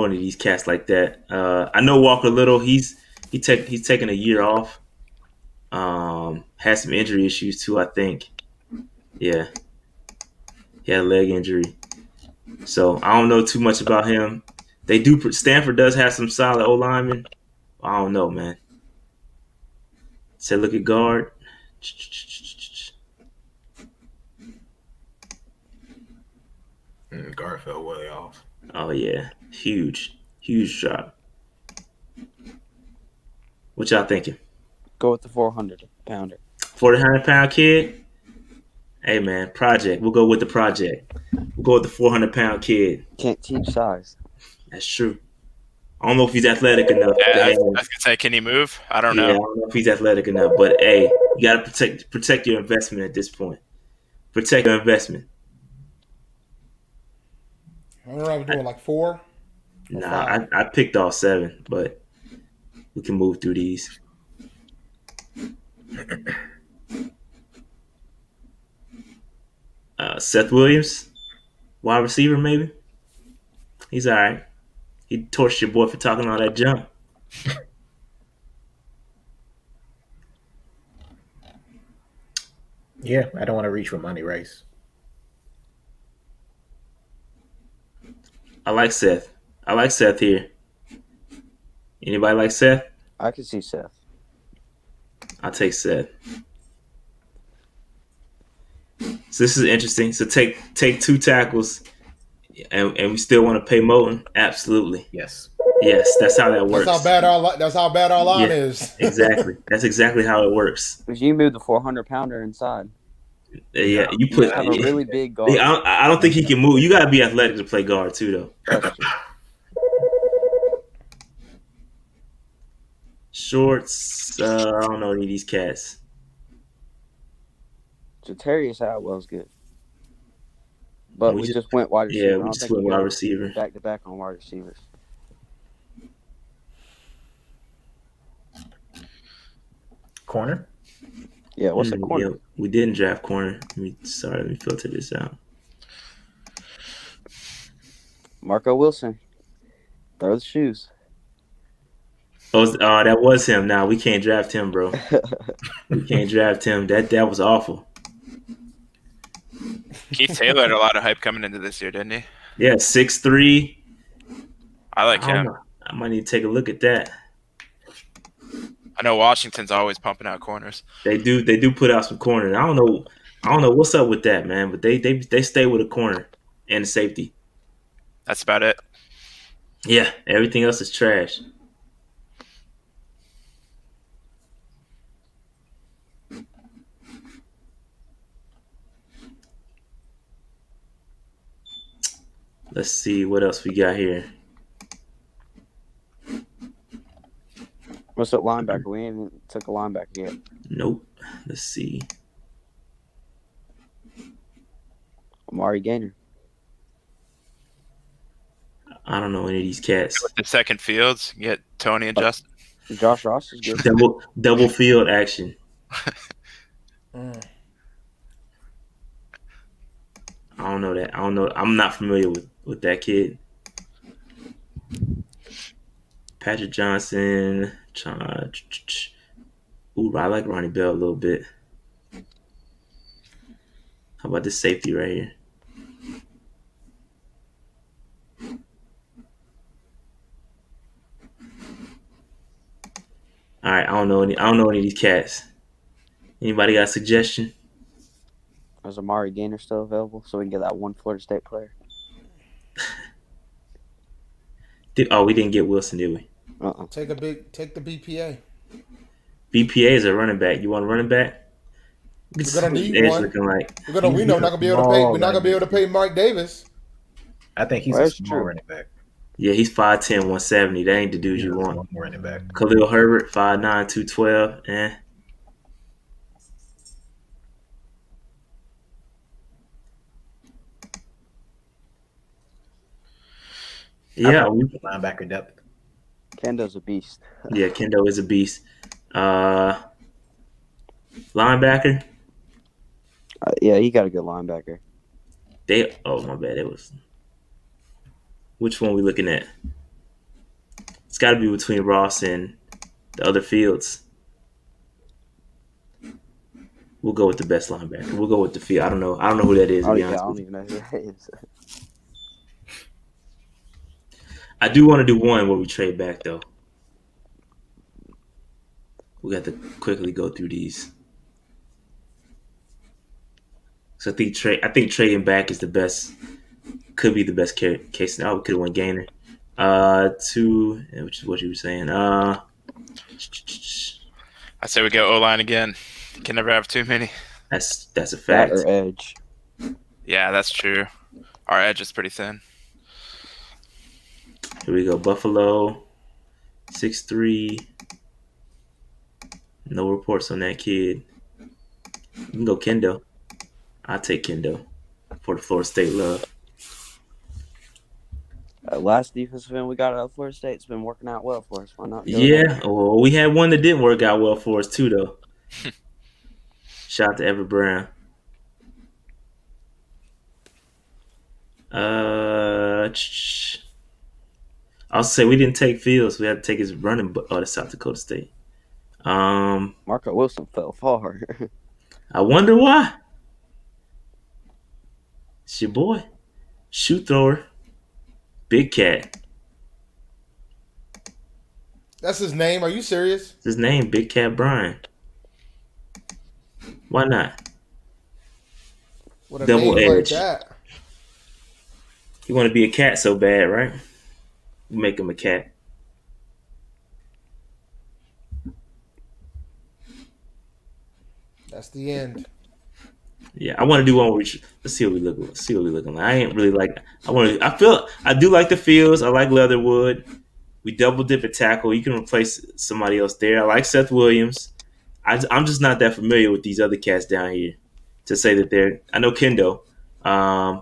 any of these cats like that. I know Walker Little. He's taking a year off. Has some injury issues too, I think. Yeah, he had a leg injury, so I don't know too much about him. Stanford does have some solid O linemen. I don't know, man. Look at guard. Guard fell way off. Oh yeah, huge drop. What y'all thinking? Go with the 400-pounder. 400-pound kid. Hey man, project. We'll go with the project. We'll go with the 400-pound kid. Can't teach size. That's true. I don't know if he's athletic enough. Yeah, I was gonna say, can he move? I don't know. I don't know if he's athletic enough, but hey, you gotta protect your investment at this point. Protect your investment. I don't know. I was doing like 4. Nah, I picked all 7, but we can move through these. Seth Williams, wide receiver, maybe. He's all right. He torched your boy for talking all that junk. Yeah, I don't want to reach for Monty Rice. I like Seth here. Anybody like Seth? I can see Seth. I'll take Seth. So this is interesting. So take 2 tackles, and we still want to pay Moton? Absolutely. Yes. Yes, that's how that works. That's how bad our line is. Exactly. That's exactly how it works. Because you move the 400-pounder inside. Yeah, you put have a really big guard. I don't think he can move. You got to be athletic to play guard too, though. Shorts. I don't know any of these cats. Jatarius Atwell's good. But we just went wide receiver. Yeah, we just went wide receiver. Back to back on wide receivers. Corner? Yeah, what's the corner? Yeah, we didn't draft corner. Let me filter this out. Marco Wilson. Throw the shoes. Oh, that was him. Nah, we can't draft him, bro. We can't draft him. That was awful. Keith Taylor had a lot of hype coming into this year, didn't he? Yeah, 6'3". I like him. I might need to take a look at that. I know Washington's always pumping out corners. They do put out some corners. I don't know what's up with that, man, but they stay with a corner and a safety. That's about it. Yeah, everything else is trash. Let's see what else we got here. What's up, linebacker? We ain't took a linebacker yet. Nope. Let's see. Amari Gainer. I don't know any of these cats. With the second Fields, you get Tony and Justin. Josh Ross is good. Double field action. I don't know that. I don't know. I'm not familiar with that kid. Patrick Johnson. Ooh, I like Ronnie Bell a little bit. How about this safety right here? All right, I don't know any of these cats. Anybody got a suggestion? Is Amari Gainer still available so we can get that one Florida State player? We didn't get Wilson, did we? Take the BPA. BPA is a running back. You want a running back? We're gonna need one. We're not gonna be able to pay. We're not gonna be able to pay Mike Davis. I think he's a small running back. Yeah, he's 5'10", 170. That ain't the dude you want. Running back. Khalil Herbert, 5'9", 212. Yeah, linebacker depth. Kendo's a beast. Yeah, Kendo is a beast. Linebacker. Yeah, he got a good linebacker. My bad. It was. Which one we looking at? It's got to be between Ross and the other Fields. We'll go with the best linebacker. We'll go with the field. I don't know who that is. I don't even know who that is. I do want to do one where we trade back though. We got to quickly go through these. So I think trading back is the best. Could be the best case. We could have won Gainer. Which is what you were saying. I say we go O-line again. Can never have too many. That's a fact. Or edge. Yeah, that's true. Our edge is pretty thin. Here we go. Buffalo, 6'3". No reports on that kid. You can go Kendo. I'll take Kendo for the Florida State love. Last defensive end we got out of Florida State's been working out well for us. Why not? Yeah. Well, we had one that didn't work out well for us too, though. Shout out to Everett Brown. I'll say we didn't take Fields. We had to take his running. That's South Dakota State. Marco Wilson fell far. I wonder why. It's your boy, shoot thrower, Big Cat. That's his name. Are you serious? It's his name, Big Cat Brian. Why not? What a Double name edge. like that. You want to be a cat so bad, right? You make him a cat. That's the end. Yeah, I want to do one. Let's see what we look. Let's see what we looking like. I ain't really like. I do like the Fields. I like Leatherwood. We double dip at tackle. You can replace somebody else there. I like Seth Williams. I'm just not that familiar with these other cats down here to say that they're. I know Kendo.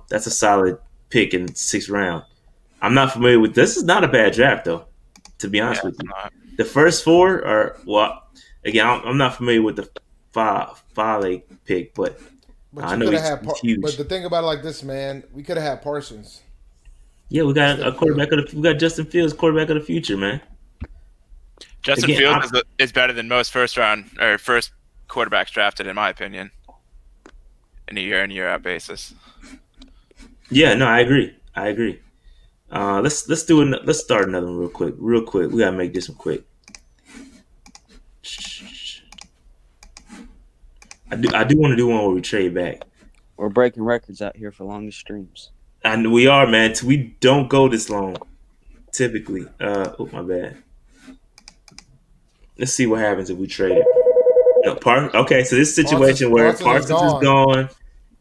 That's a solid pick in 6th round. I'm not familiar with. This is not a bad draft though. To be honest with you, the first 4 are again. I'm not familiar with the Fale pick, but I know he's huge. But the thing about it like this, man, we could have had Parsons. Yeah, we got a quarterback we got Justin Fields, quarterback of the future, man. Justin Fields is better than most first quarterbacks drafted, in my opinion, in a year in year out basis. Yeah, no, I agree. Let's start another one real quick. We gotta make this one quick. I do want to do one where we trade back. We're breaking records out here for longest streams. And we are, man. We don't go this long, typically. My bad. Let's see what happens if we trade it. Okay, so this situation where Parsons is gone,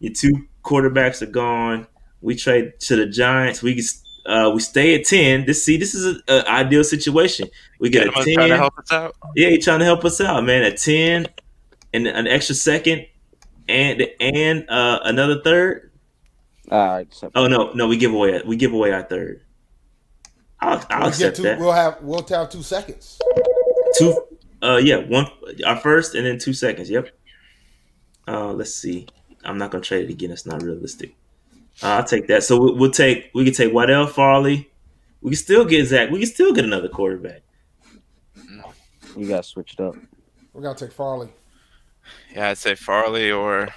your 2 quarterbacks are gone. We trade to the Giants. We get We stay at 10. This is an ideal situation. We get a 10. Trying to help us out. Yeah, he's trying to help us out, man. A 10 and an extra second and another third. Oh no, we give away our third. I'll accept that. We'll have 2 seconds. One our first and then 2 seconds. Yep. Let's see. I'm not gonna trade it again. It's not realistic. I'll take that. So we can take Waddell Farley. We can still get Zach. We can still get another quarterback. You got switched up. We're gonna take Farley. Yeah, I'd say Farley or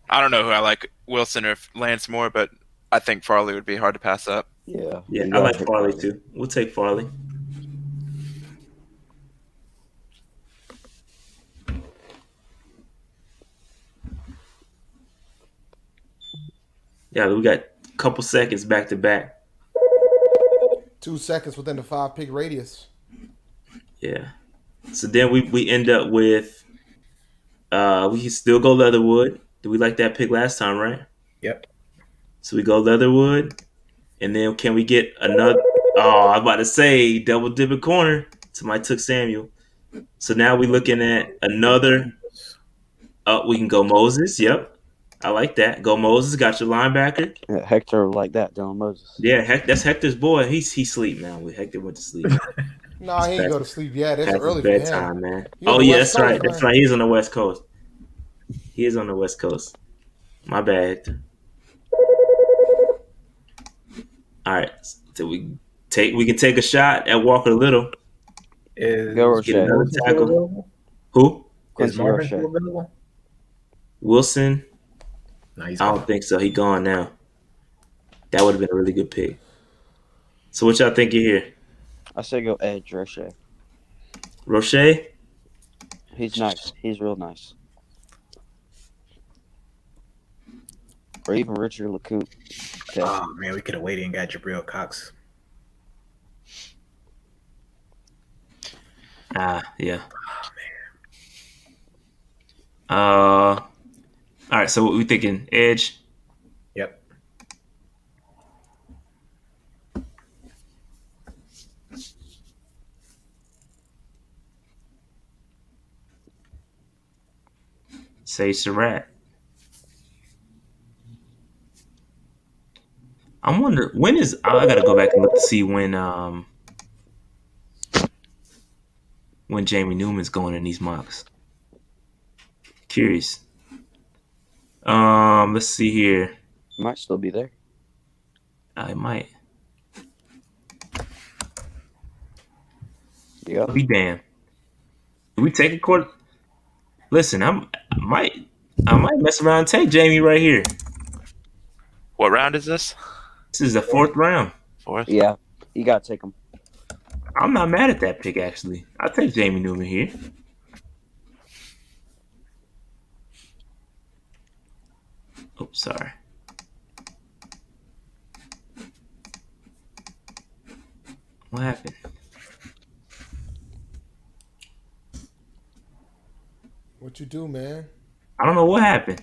I don't know who I like, Wilson or Lance more, but I think Farley would be hard to pass up. Yeah, I like Farley too. We'll take Farley. Yeah, we got a couple seconds back to back. 2 seconds within the 5-pick radius. Yeah. So then we end up with we can still go Leatherwood. Did we like that pick last time, right? Yep. So we go Leatherwood, and then can we get another? Oh, I'm about to say double dip at corner. Somebody took Samuel. So now we're looking at another. We can go Moses. Yep. I like that. Go Moses. Got your linebacker. Yeah, Hector like that, Dylan Moses. Yeah, that's Hector's boy. He sleep now. Hector went to sleep. No, he ain't go to sleep yet. It's That's early bedtime, for him. man. Oh yeah, that's right. That's right. He's on the West Coast. He is on the West Coast. My bad, Hector. All right, so we can take a shot at Walker Little. Go Get another tackle. Who? Is Marvin still available? Wilson. No, I don't think so. He gone now. That would have been a really good pick. So what y'all think here? I say go edge, Roche. Roche? He's nice. He's real nice. Or even Richard LeCoute. Okay. Oh man, we could have waited and got Jabril Cox. Yeah. All right, so what we thinking? Edge? Yep. Say Surratt. I'm wondering when is I gotta go back and look to see when Jamie Newman's going in these mocks. Curious. Let's see here. Might still be there. I might. Yeah. Be damned. Do we take a quarter? Listen, I might mess around and take Jamie right here. What round is this? This is the 4th round. 4th? Yeah, you gotta take him. I'm not mad at that pick, actually. I'll take Jamie Newman here. Oh, sorry. What happened? What you do, man? I don't know what happened.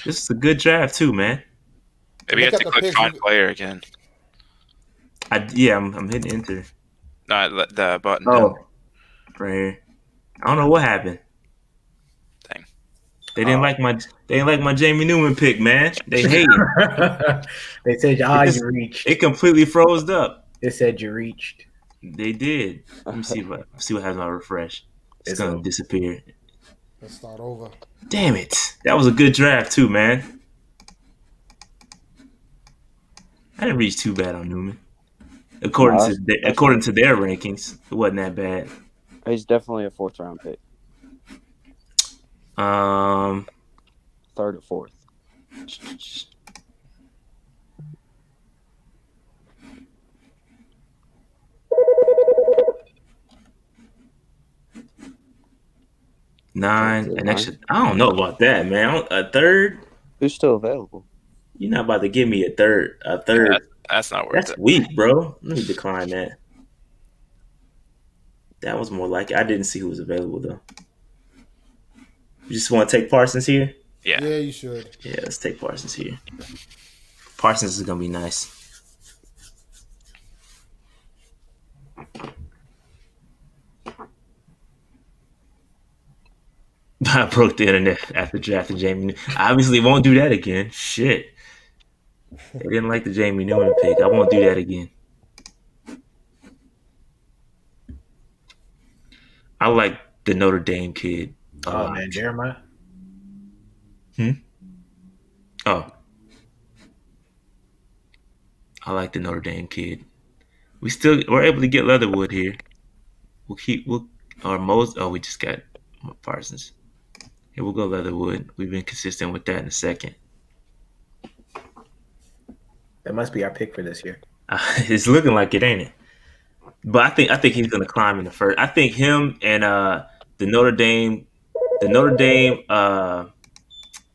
This is a good draft too, man. Maybe you have to click find player again. I'm hitting enter. No, the button. Oh, down. right here. I don't know what happened. Dang. They didn't like my Jamie Newman pick, man. They hate it. They said, you reached. It completely froze up. They said you reached. They did. Let me see what happens when I refresh. It's gonna disappear. Let's start over. Damn it! That was a good draft too, man. I didn't reach too bad on Newman. According to their rankings, it wasn't that bad. He's definitely a 4th round pick. 3rd or 4th. Nine, an extra. I don't know about that, man. A 3rd? Who's still available? You're not about to give me a third. Yeah, that's not worth it. That's weak, bro. Let me decline that. That was more like it. I didn't see who was available though. You just want to take Parsons here? Yeah. Yeah, you should. Yeah, let's take Parsons here. Parsons is gonna be nice. I broke the internet after drafting Jamie. I obviously won't do that again. Shit. They didn't like the Jamie Newman pick. I won't do that again. I like the Notre Dame kid. Oh man, Jeremiah. Oh. I like the Notre Dame kid. We're able to get Leatherwood here. We just got Parsons. Here we'll go Leatherwood. We've been consistent with that in a second. That must be our pick for this year. It's looking like it, ain't it? But I think he's gonna climb in the first. I think him and the Notre Dame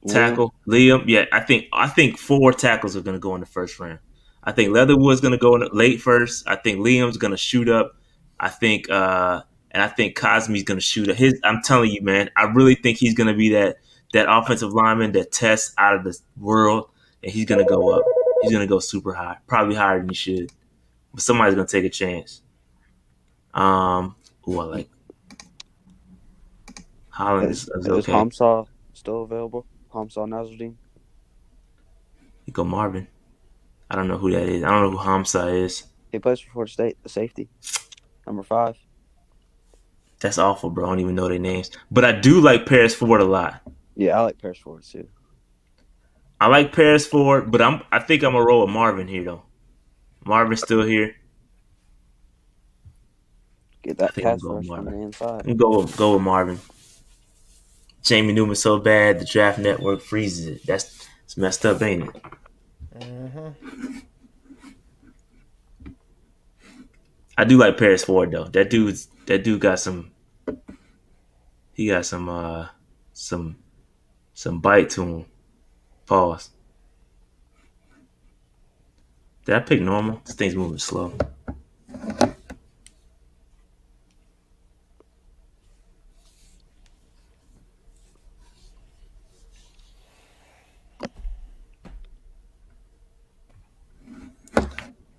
tackle Liam. Yeah, I think 4 tackles are gonna go in the first round. I think Leatherwood's gonna go in the late first. I think Liam's gonna shoot up. I think Cosme's gonna shoot up. I'm telling you, man, I really think he's gonna be that offensive lineman that tests out of this world, and he's gonna go up. He's gonna go super high, probably higher than he should. But somebody's gonna take a chance. I like Holland is okay. Is Hamza still available? Hamza Nasruddin? You go Marvin. I don't know who that is. I don't know who Hamza is. He plays for Florida State, the safety, number 5. That's awful, bro. I don't even know their names. But I do like Paris Ford a lot. Yeah, I like Paris Ford too. I like Paris Ford, but I think I'm gonna roll with Marvin here though. Marvin's still here. Get that pass rush from the inside. I'm go with Marvin. Jamie Newman so bad the draft network freezes it. It's messed up, ain't it? Mm-hmm. I do like Paris Ford though. That dude got some. He got some bite to him. Pause. Did I pick normal? This thing's moving slow.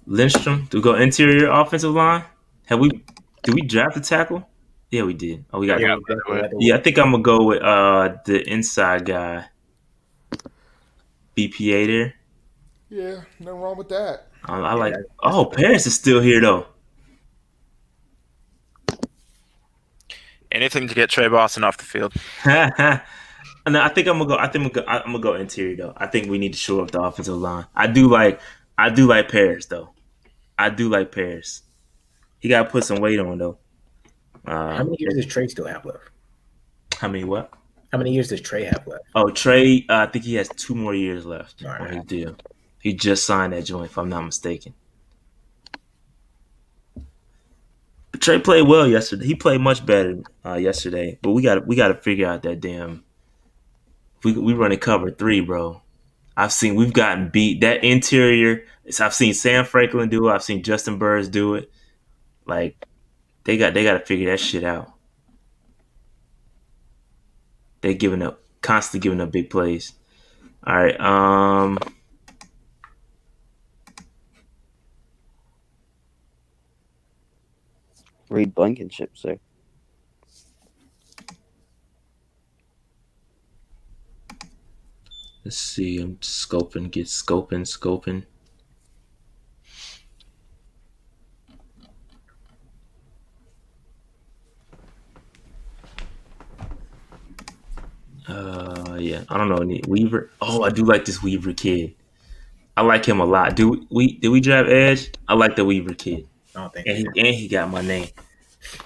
Lindstrom, do we go interior offensive line? Did we draft a tackle? Yeah, we did. Oh, we got. Yeah, I think I'm gonna go with the inside guy. BPA there. Yeah, nothing wrong with that. I like. Oh, Paris is still here though. Anything to get Trey Boston off the field. No, I think I'm gonna go interior though. I think we need to shore up the offensive line. I do like Paris though. I do like Paris. He got to put some weight on though. How many years does Trey still have left? How many what? How many years does Trey have left? Oh, Trey, I think he has 2 more years left on his deal. He just signed that joint, if I'm not mistaken. But Trey played well yesterday. He played much better yesterday. But we got to figure out that damn. We running cover 3, bro. We've gotten beat. That interior. I've seen Sam Franklin do it. I've seen Justin Burrs do it. Like they got to figure that shit out. They constantly giving up big plays. All right. Reed Blankenship, sir. Let's see. I'm scoping. Scoping. Yeah. I don't know. Weaver. Oh, I do like this Weaver kid. I like him a lot. Did we draft Edge? I like the Weaver kid. I don't think. And he got my name.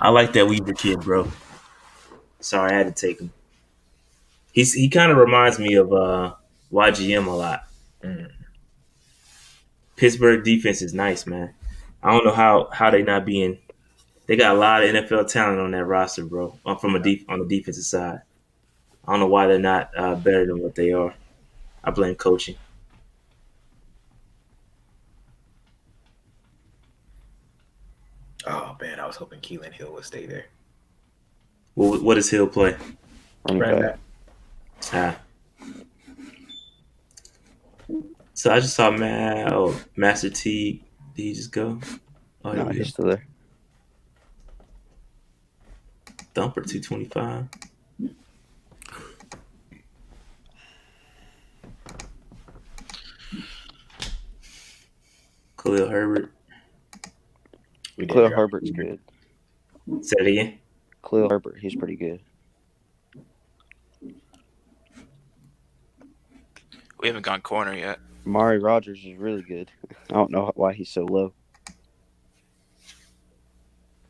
I like that Weaver kid, bro. Sorry, I had to take him. He kind of reminds me of YGM a lot. Pittsburgh defense is nice, man. I don't know how they not being. They got a lot of NFL talent on that roster, bro. On the defensive side. I don't know why they're not better than what they are. I blame coaching. Oh man, I was hoping Keelan Hill would stay there. What does Hill play? Running back. Ah. So I just saw Master T. Did he just go? Oh, here No, we go. he's still there. Thumper 225. Khalil Herbert. Khalil Herbert's good. Say it again. Khalil Herbert, he's pretty good. We haven't gone corner yet. Amari Rogers is really good. I don't know why he's so low.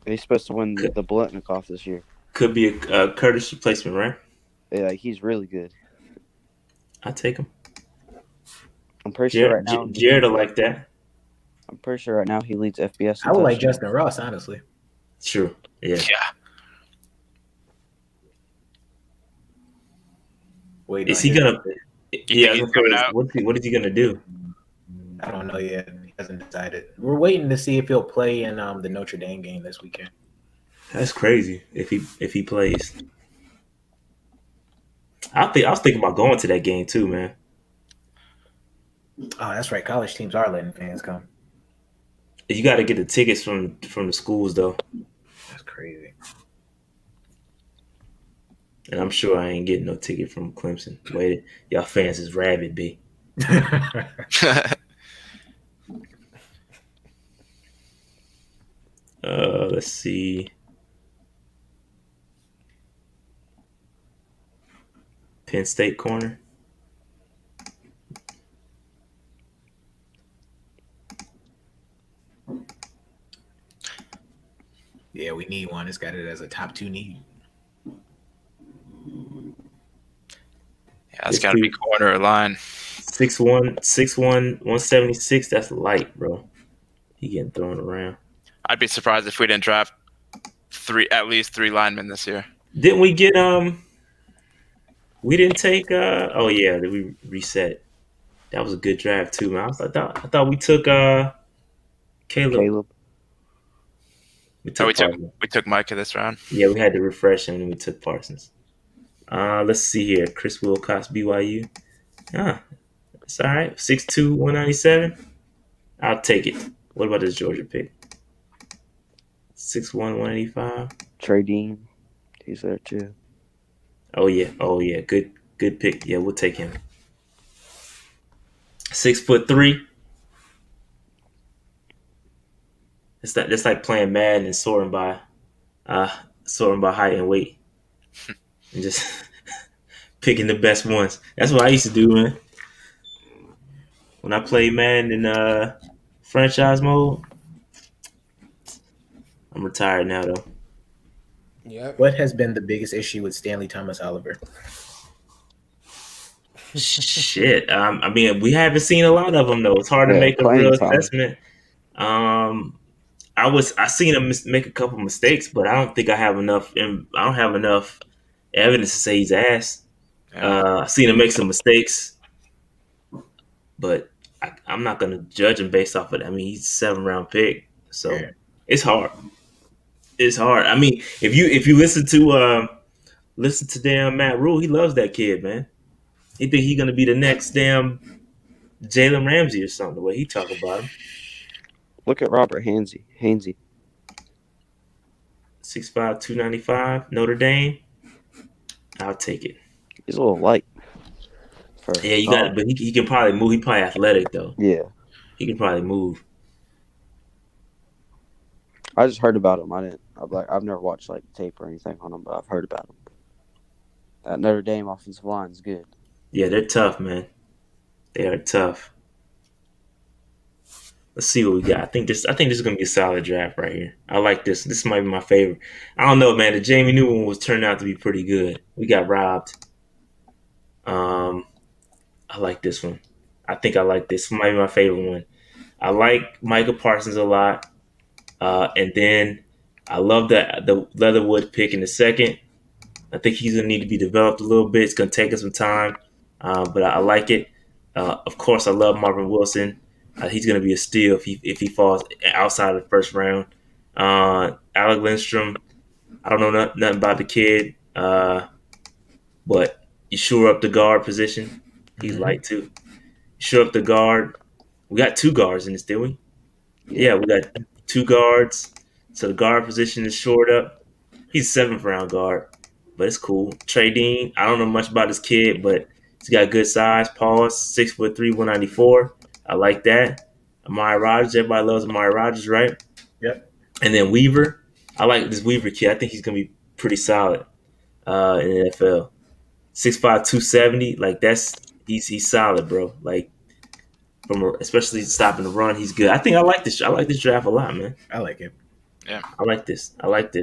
He's supposed to win the Biletnikoff this year. Could be a Curtis replacement, right? Yeah, he's really good. I'll take him. I'm pretty sure right now. Jared will like that. I'm pretty sure right now he leads FBS. I would like Justin Ross, honestly. True. Yeah. Wait, is he gonna? Yeah. What is he gonna do? I don't know yet. He hasn't decided. We're waiting to see if he'll play in the Notre Dame game this weekend. That's crazy. If he plays, I was thinking about going to that game too, man. Oh, that's right. College teams are letting fans come. You got to get the tickets from the schools though. That's crazy. And I'm sure I ain't getting no ticket from Clemson. Wait, y'all fans is rabid, B. Let's see. Penn State corner. Yeah, we need one. It's got it as a top 2 need. Yeah, it's got to be corner or line. 6'1", 176. That's light, bro. He getting thrown around. I'd be surprised if we didn't draft at least three linemen this year. Didn't we get We didn't take. Oh yeah, we reset. That was a good draft too, man. I thought we took Caleb. We took Micah this round. Yeah, we had to refresh him, and we took Parsons. Let's see here. Chris Wilcox, BYU. It's all right. 6'2", 197. I'll take it. What about this Georgia pick? 6'1", 185. Trey Dean, he's there too. Oh yeah. Good pick. Yeah, we'll take him. 6'3". It's like playing Madden and soaring by height and weight, and just picking the best ones. That's what I used to do, man. When I played Madden in franchise mode. I'm retired now, though. Yeah. What has been the biggest issue with Stanley Thomas Oliver? Shit. I mean, we haven't seen a lot of them though. It's hard to make a real assessment. I seen him make a couple mistakes, but I don't think I have enough. I don't have enough evidence to say he's ass. I seen him make some mistakes, but I'm not gonna judge him based off of it. I mean, he's a 7th-round pick, so it's hard. It's hard. I mean, if you listen to damn Matt Rule, he loves that kid, man. He think he's gonna be the next damn Jalen Ramsey or something. The way he talk about him. Look at Robert Hainsey. 6'5", 295, Notre Dame. I'll take it. He's a little light. Yeah, you got it, but he can probably move. He probably athletic though. Yeah, he can probably move. I just heard about him. I've never watched like tape or anything on him, but I've heard about him. That Notre Dame offensive line is good. Yeah, they're tough, man. They are tough. Let's see what we got. I think this is gonna be a solid draft right here. I like this. This might be my favorite. I don't know, man. The Jamie Newman was turned out to be pretty good. We got robbed. I like this one. I think I like this. Might be my favorite one. I like Micah Parsons a lot. And then I love the Leatherwood pick in the second. I think he's gonna need to be developed a little bit. It's gonna take us some time, but I like it. Of course, I love Marvin Wilson. He's gonna be a steal if he falls outside of the first round. Alec Lindstrom, I don't know nothing about the kid, but You shore up the guard position. He's light too. You shore up the guard. We got 2 guards in this, did we? Yeah, we got 2 guards. So the guard position is shored up. He's a 7th round guard, but it's cool. Trey Dean, I don't know much about this kid, but he's got good size. Pause, 6'3", 194. I like that. Amari Rodgers, everybody loves Amari Rodgers, right? Yep. And then Weaver, I like this Weaver kid. I think he's gonna be pretty solid in the NFL. 6'5", 270. Like he's solid, bro. Like especially stopping the run, he's good. I like this draft a lot, man. I like it. Yeah. I like this. Let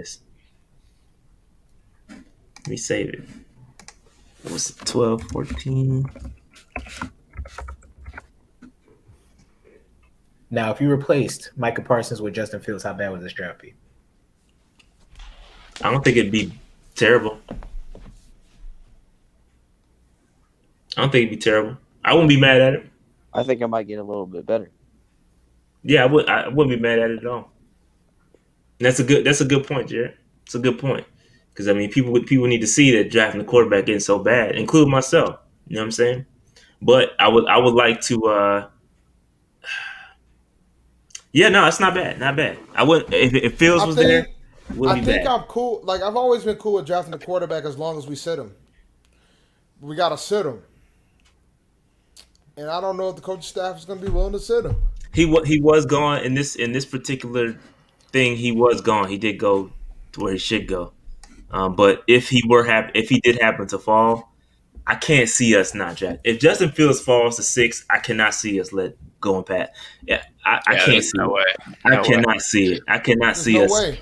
me save it. What was it? 12, 14. Now, if you replaced Micah Parsons with Justin Fields, how bad would this draft be? I don't think it'd be terrible. I wouldn't be mad at it. I think I might get a little bit better. Yeah, I wouldn't be mad at it at all. And that's a good point, Jared. It's a good point. Because I mean, people need to see that drafting a quarterback getting so bad, including myself. You know what I'm saying? But I would like to. Yeah, no, it's not bad. Not bad. I would if Fields was there. I think I'm cool. Like I've always been cool with drafting a quarterback as long as we sit him. We gotta sit him, and I don't know if the coaching staff is gonna be willing to sit him. He was gone in this particular thing. He was gone. He did go to where he should go. But if he did happen to fall, I can't see us not draft. If Justin Fields falls to 6, I cannot see us let go and pat. Yeah, I can't see no it. way. I cannot see it. I cannot see us way.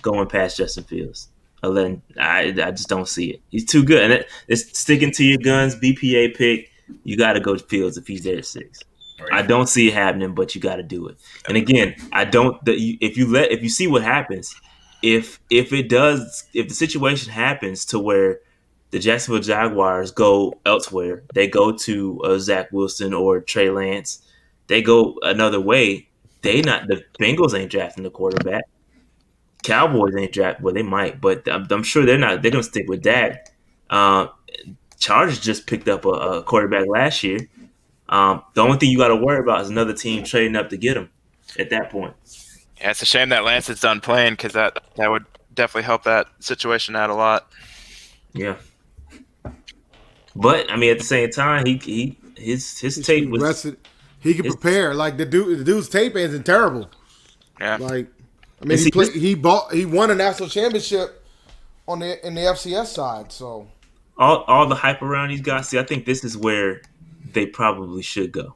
going past Justin Fields. I just don't see it. He's too good. And it's sticking to your guns, BPA pick. You got to go to Fields if he's there at 6. Right. I don't see it happening, but you got to do it. And again, if you see what happens, if the situation happens to where the Jacksonville Jaguars go elsewhere, they go to Zach Wilson or Trey Lance, they go another way. The Bengals ain't drafting the quarterback. Cowboys ain't drafting. Well, they might, but I'm sure they're not. They're gonna stick with Dak. Chargers just picked up a quarterback last year. The only thing you got to worry about is another team trading up to get him at that point. Yeah, it's a shame that Lance is done playing because that would definitely help that situation out a lot. Yeah, but I mean, at the same time, his tape was rested. He can prepare. Like the dude's tape isn't terrible. Yeah, like I mean, he won a national championship in the FCS side. So all the hype around these guys. See, I think this is where they probably should go.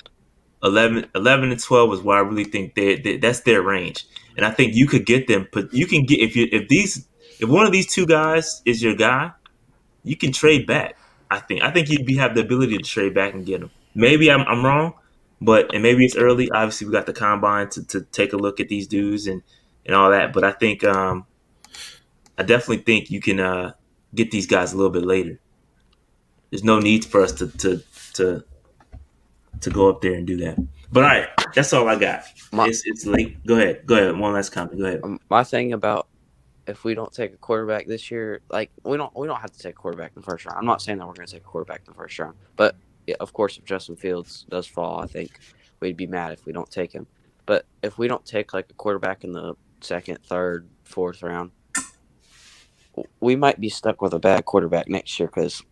11 and 12 is where I really think that's their range, and I think you could get them. But you can get if one of these 2 guys is your guy, you can trade back. I think you'd have the ability to trade back and get them. Maybe I'm wrong, and maybe it's early. Obviously, we got the combine to take a look at these dudes and all that. But I think I definitely think you can get these guys a little bit later. There's no need for us to go up there and do that. But all right, that's all I got. It's late. Go ahead. One last comment. Go ahead. My thing about if we don't take a quarterback this year, like we don't have to take a quarterback in the first round. I'm not saying that we're going to take a quarterback in the first round, but yeah, of course, if Justin Fields does fall, I think we'd be mad if we don't take him. But if we don't take like a quarterback in the 2nd, 3rd, 4th round, we might be stuck with a bad quarterback next year because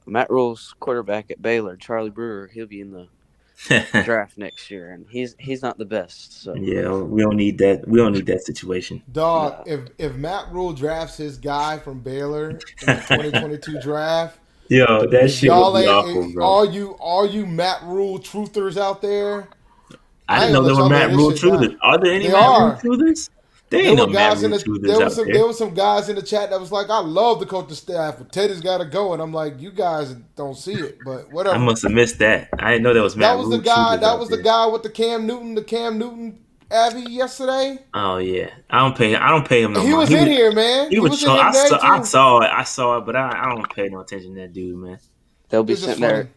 Matt Rule's quarterback at Baylor, Charlie Brewer, he'll be in the draft next year, and he's not the best. So yeah, we don't need that. We don't need that situation. Dog, if Matt Rule drafts his guy from Baylor in the 2022 draft, yo, that shit would be awful, bro. All you Matt Rule truthers out there, I didn't know there were Matt Rule truthers. Are there any Matt Rule truthers? There was some guys in the chat that was like, I love the coaching staff, but Teddy's got to go. And I'm like, you guys don't see it, but whatever. I must have missed that. I didn't know there was Matt Rule. That was the guy with the Cam Newton Abby yesterday. Oh yeah, I don't pay him no more. He was in here, man. He was. I saw it, but I don't pay no attention to that dude, man. They'll be sitting there.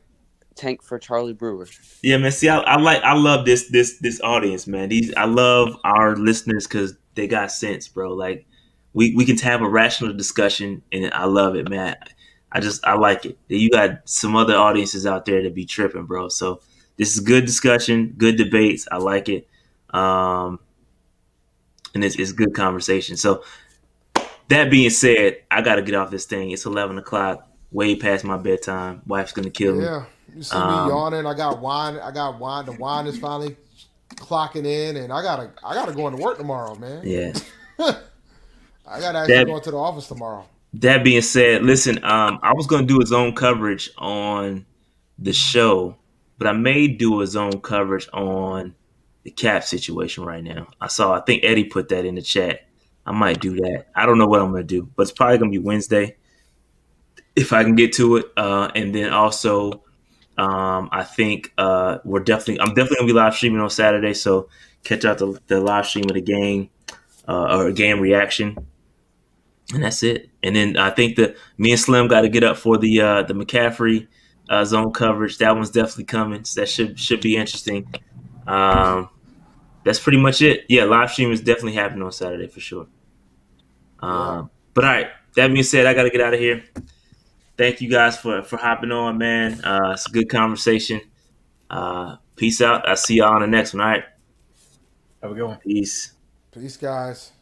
Tank for Charlie Brewer. Yeah, man. See, I love this audience, man. I love our listeners because they got sense, bro. Like we can have a rational discussion, and I love it, man. I like it. You got some other audiences out there to be tripping, bro. So this is good discussion, good debates. I like it. And it's good conversation. So that being said, I got to get off this thing. It's 11 o'clock, way past my bedtime. Wife's going to kill me. Yeah. You see me yawning. I got wine. The wine is finally clocking in, and I gotta go into work tomorrow, man. Yeah. I gotta actually go into the office tomorrow. That being said, listen, I was going to do a zone coverage on the show, but I may do a zone coverage on the cap situation right now. I think Eddie put that in the chat. I might do that. I don't know what I'm going to do, but it's probably going to be Wednesday if I can get to it. And then also, I think I'm definitely going to be live streaming on Saturday. So catch out the live stream of the game or game reaction. And that's it. And then I think that me and Slim got to get up for the McCaffrey zone coverage. That one's definitely coming. So that should be interesting. That's pretty much it. Yeah, live stream is definitely happening on Saturday for sure. But all right, that being said, I got to get out of here. Thank you guys for hopping on, man. It's a good conversation. Peace out. I'll see y'all on the next one. All right. Have a good one. Peace. Peace, guys.